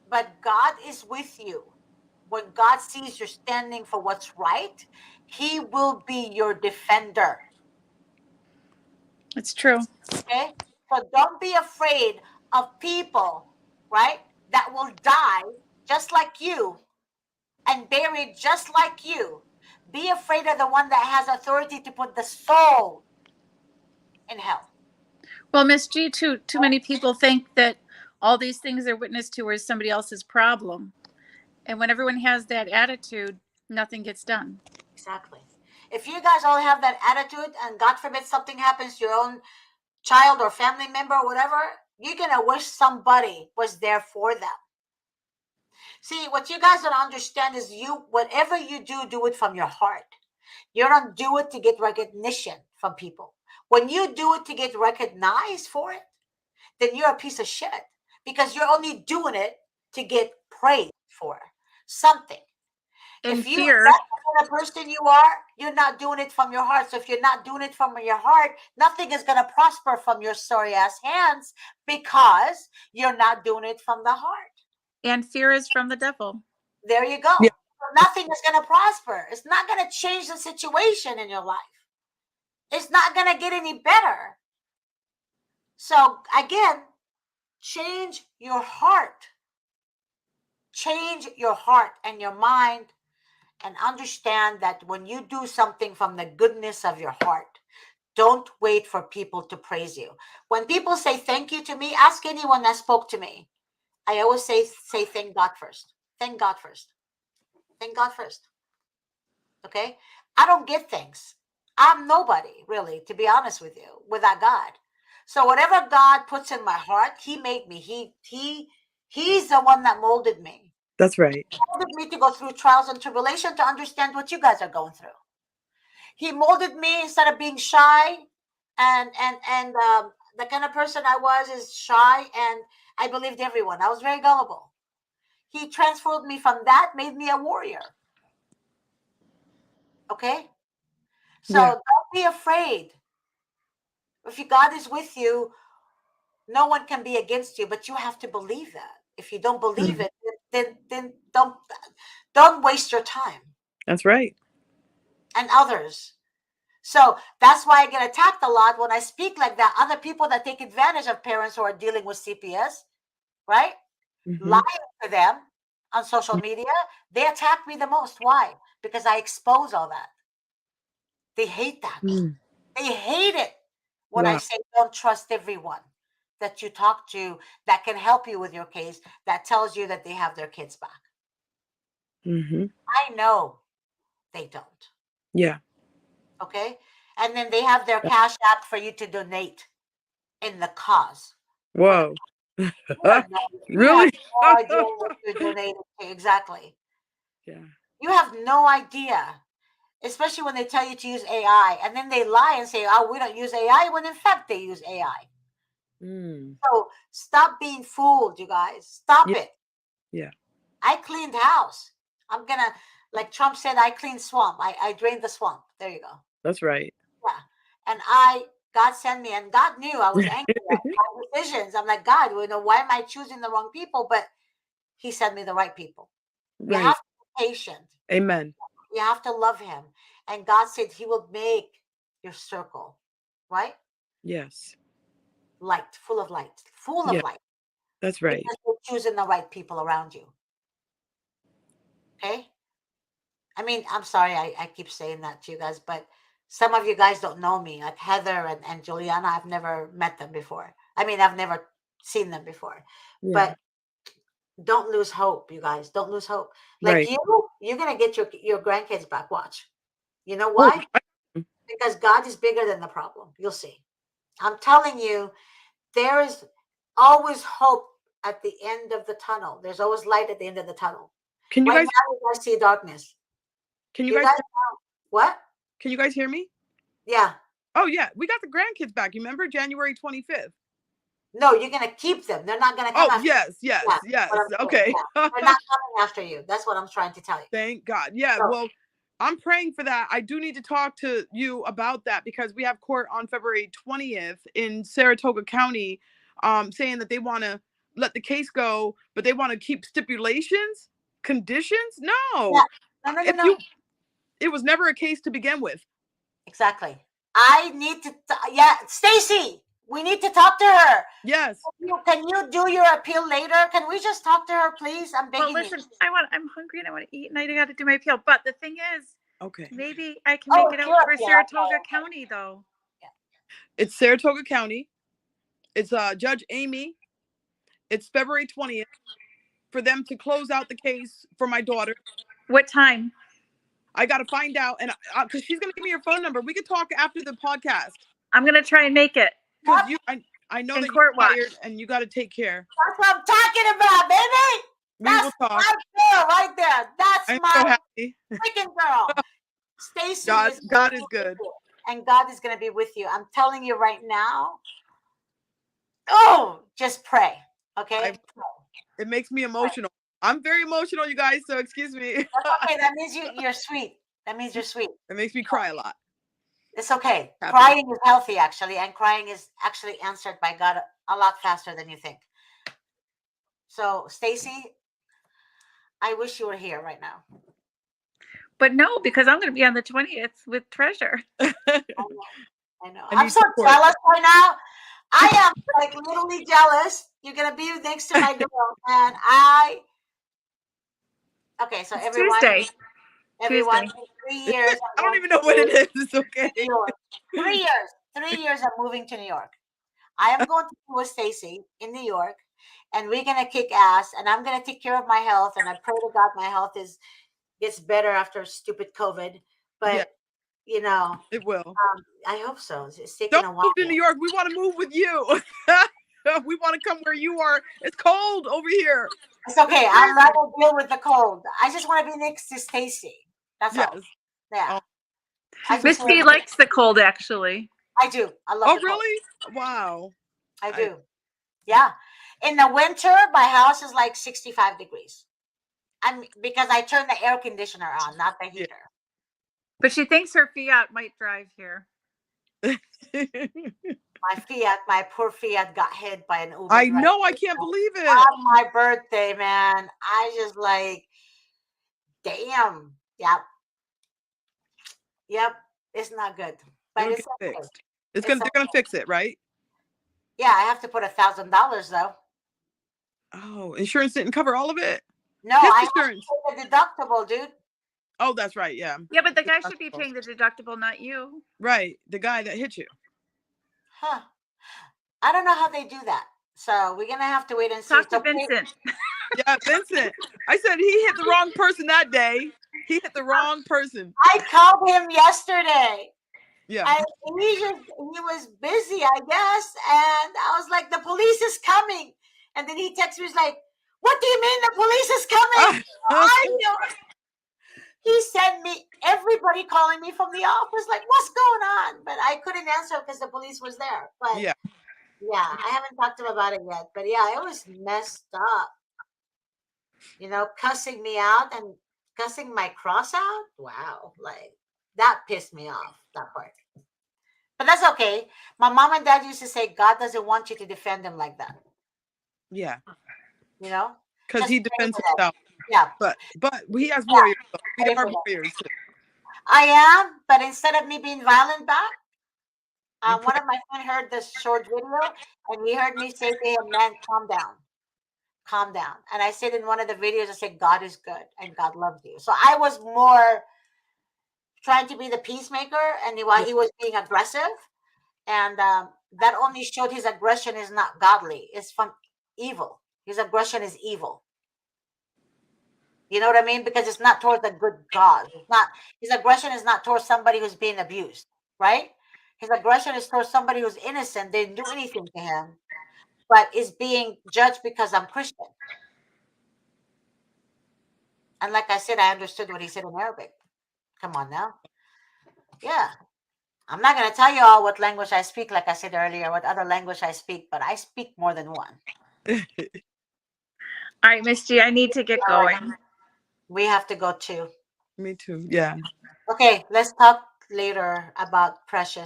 But God is with you. When God sees you're standing for what's right, He will be your defender. It's true. Okay? So don't be afraid of people, right? That will die just like you and buried just like you. Be afraid of the one that has authority to put the soul in hell. Well, Miss G, too many people think that all these things they're witness to is somebody else's problem. And when everyone has that attitude, nothing gets done. Exactly. If you guys all have that attitude, and God forbid something happens to your own child or family member or whatever, you're going to wish somebody was there for them. See, what you guys don't understand is whatever you do it from your heart. You don't do it to get recognition from people. When you do it to get recognized for it, then you're a piece of shit, because you're only doing it to get praised for something. And If fear. that's the kind of person you are, you're not doing it from your heart. So if you're not doing it from your heart, nothing is going to prosper from your sorry ass hands, because you're not doing it from the heart. And fear is from the devil. There you go. Yeah. So nothing is going to prosper. It's not going to change the situation in your life. It's not going to get any better. So again, change your heart. Change your heart and your mind, and understand that when you do something from the goodness of your heart, don't wait for people to praise you. When people say thank you to me, ask anyone that spoke to me. I always say thank God first. Thank God first. Thank God first. Okay? I don't get things. I'm nobody, really, to be honest with you, without God. So whatever God puts in my heart, He made me. He's the one that molded me. That's right. He molded me to go through trials and tribulation to understand what you guys are going through. He molded me instead of being shy, and the kind of person I was is shy, and I believed everyone. I was very gullible. He transformed me from that, made me a warrior. Okay? So Yeah. don't be afraid. If God is with you, no one can be against you, but you have to believe that. If you don't believe it, then don't waste your time That's right. and others. So that's why I get attacked a lot when I speak like that. Other people that take advantage of parents who are dealing with CPS, right? Lying to them on social media, they attack me the most. Why? Because I expose all that. They hate that. Mm. They hate it when I Wow. say don't trust everyone that you talk to that can help you with your case, that tells you that they have their kids back. Mm-hmm. I know they don't. Yeah. Okay. And then they have their cash app for you to donate in the cause. For the Whoa. you don't know. You have Really? no idea what you're donating to. Exactly. Yeah. You have no idea, especially when they tell you to use AI and then they lie and say, oh, we don't use AI, when in fact they use AI. Mm. So stop being fooled, you guys. Stop Yeah. it. Yeah. I cleaned house. I'm gonna, like Trump said, I cleaned swamp. I drained the swamp. There you go. That's right. Yeah. And God sent me, and God knew I was angry at my decisions. I'm like, God, why am I choosing the wrong people? But He sent me the right people. You Right. have to be patient. Amen. You have to love Him. And God said He will make your circle, right? Yes. Light, full of light, full Yeah. of light. That's right. Because you're choosing the right people around you. Okay? I mean, I'm sorry I keep saying that to you guys, but some of you guys don't know me, like Heather and Juliana. I've never met them before. I mean, I've never seen them before. Yeah. But don't lose hope, you guys. Don't lose hope. Like Right. you're gonna get your grandkids back. Watch. You know Oh, why? Because God is bigger than the problem. You'll see. I'm telling you, there is always hope at the end of the tunnel. There's always light at the end of the tunnel. can you Right guys now, you guys see darkness. can you You guys guys what? can you guys hear me? Yeah. Oh yeah, we got the grandkids back. You remember January 25th? No, you're gonna keep them. They're not gonna come Oh, after yes, you. Yeah, yes, yes. what I'm saying. Okay. Yeah. They're not coming after you. That's what I'm trying to tell you. Thank God. Yeah, So well, I'm praying for that. I do need to talk to you about that because we have court on February 20th in Saratoga County, saying that they want to let the case go, but they want to keep stipulations, conditions. yeah. No, No. if you, it was never a case to begin with. Exactly. I need to yeah, Stacy, we need to talk to her. Yes. Can you do your appeal later? Can we just talk to her, please? I'm Well, begging listen, you. I'm hungry and I want to eat and I got to do my appeal. But the thing is, Okay. maybe I can Oh, make it it's out your for appeal. Saratoga Okay. County though. It's Saratoga County. It's Judge Amy. It's February 20th for them to close out the case for my daughter. What time? I got to find out, and because she's gonna give me your phone number, we could talk after the podcast. I'm gonna try and make it. Because Yep. I know In that court you're watch. tired and you got to take care. That's what I'm talking about, baby. We That's will talk. my girl right there. That's I'm so my happy. freaking girl. Stacy is God is good. and God is going to be with you. I'm telling you right now. Oh, just pray. Okay? It makes me emotional. I'm very emotional, you guys. So excuse me. That's okay. That means you're sweet. That means you're sweet. It makes me cry a lot. It's okay. Happy. Crying is healthy, actually, and crying is actually answered by God a lot faster than you think. So, Stacy, I wish you were here right now. But no, because I'm gonna be on the 20th with Treasure. I know. I I'm need so support. jealous right now. I am like literally jealous. You're gonna be next to my girl, and okay. So It's everyone, Tuesday. in 3 Is years, it? I don't even know what it is. It's okay. New York. 3 years. 3 years. I'm moving to New York. I am going to be with Stacy in New York, and we're gonna kick ass. And I'm gonna take care of my health. And I pray to God my health gets better after stupid COVID. But Yeah, it will. I hope so. It's taking Don't a while. move to New York. We want to move with you. We want to come where you are. It's cold over here. It's okay. I'm not gonna deal with the cold. I just want to be next to Stacy. That's all. Yes. Yeah. She's Miss B likes the cold, actually. I do. I love Oh, the cold. really? Wow. I do. Yeah. In the winter, my house is like 65 degrees. Because I turn the air conditioner on, not the heater. But she thinks her Fiat might drive here. My poor Fiat got hit by an Uber. I know. I can't believe it. On my birthday, man. I just like, damn. Yep. Yep. It's not good, but It'll it's get okay. fixed. It's They're gonna okay. fix it, right? Yeah, I have to put $1,000 though. Oh, insurance didn't cover all of it. No, His I have insurance. to pay the deductible, dude. Oh, that's right. Yeah. Yeah, but the guy should be Deductible. paying the deductible, not you. Right. The guy that hit you. Huh. I don't know how they do that. So we're gonna have to wait and see. Talk to So Vincent. Yeah, Vincent. I said he hit the wrong person that day. He hit the wrong person. I called him yesterday. Yeah. And he was busy, I guess. And I was like, the police is coming. And then he texted me, he's like, what do you mean the police is coming? I know. He sent me everybody calling me from the office, like, what's going on? But I couldn't answer because the police was there. But Yeah. I haven't talked to him about it yet. But yeah, it was messed up. You know, cussing me out and cussing my cross out. Wow. Like that pissed me off, that part. But that's okay. My mom and dad used to say, God doesn't want you to defend him like that. Yeah. You know? Because Just he pray defends for them. himself. Yeah. But he has warriors. Though. We Pray are for them. warriors too. I am, but instead of me being violent back, You one pray. of my friends heard this short video and he heard me say to him, man, calm down. Calm down. And I said in one of the videos, I said, God is good and God loves you. So I was more trying to be the peacemaker and while he was being aggressive. And that only showed his aggression is not godly. It's from evil. His aggression is evil. You know what I mean? Because it's not towards a good God. It's not. His aggression is not towards somebody who's being abused, right? His aggression is towards somebody who's innocent. They didn't do anything to him, but is being judged because I'm Christian. And like I said, I understood what he said in Arabic. Come on now. Yeah. I'm not going to tell you all what language I speak, like I said earlier, what other language I speak, but I speak more than one. All right, Miss G, I need to get going. We have to go too. Me too. Yeah. Okay, let's talk later about treasure.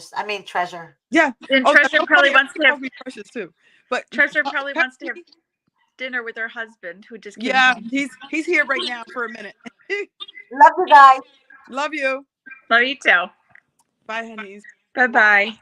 Yeah. And Oh, Treasure that's so probably funny. wants to have Calls me precious too. But Treasure probably wants to have dinner with her husband who just came yeah, home. he's here right now for a minute. Love you guys. Love you. Love you too. Bye, honeys. Bye bye.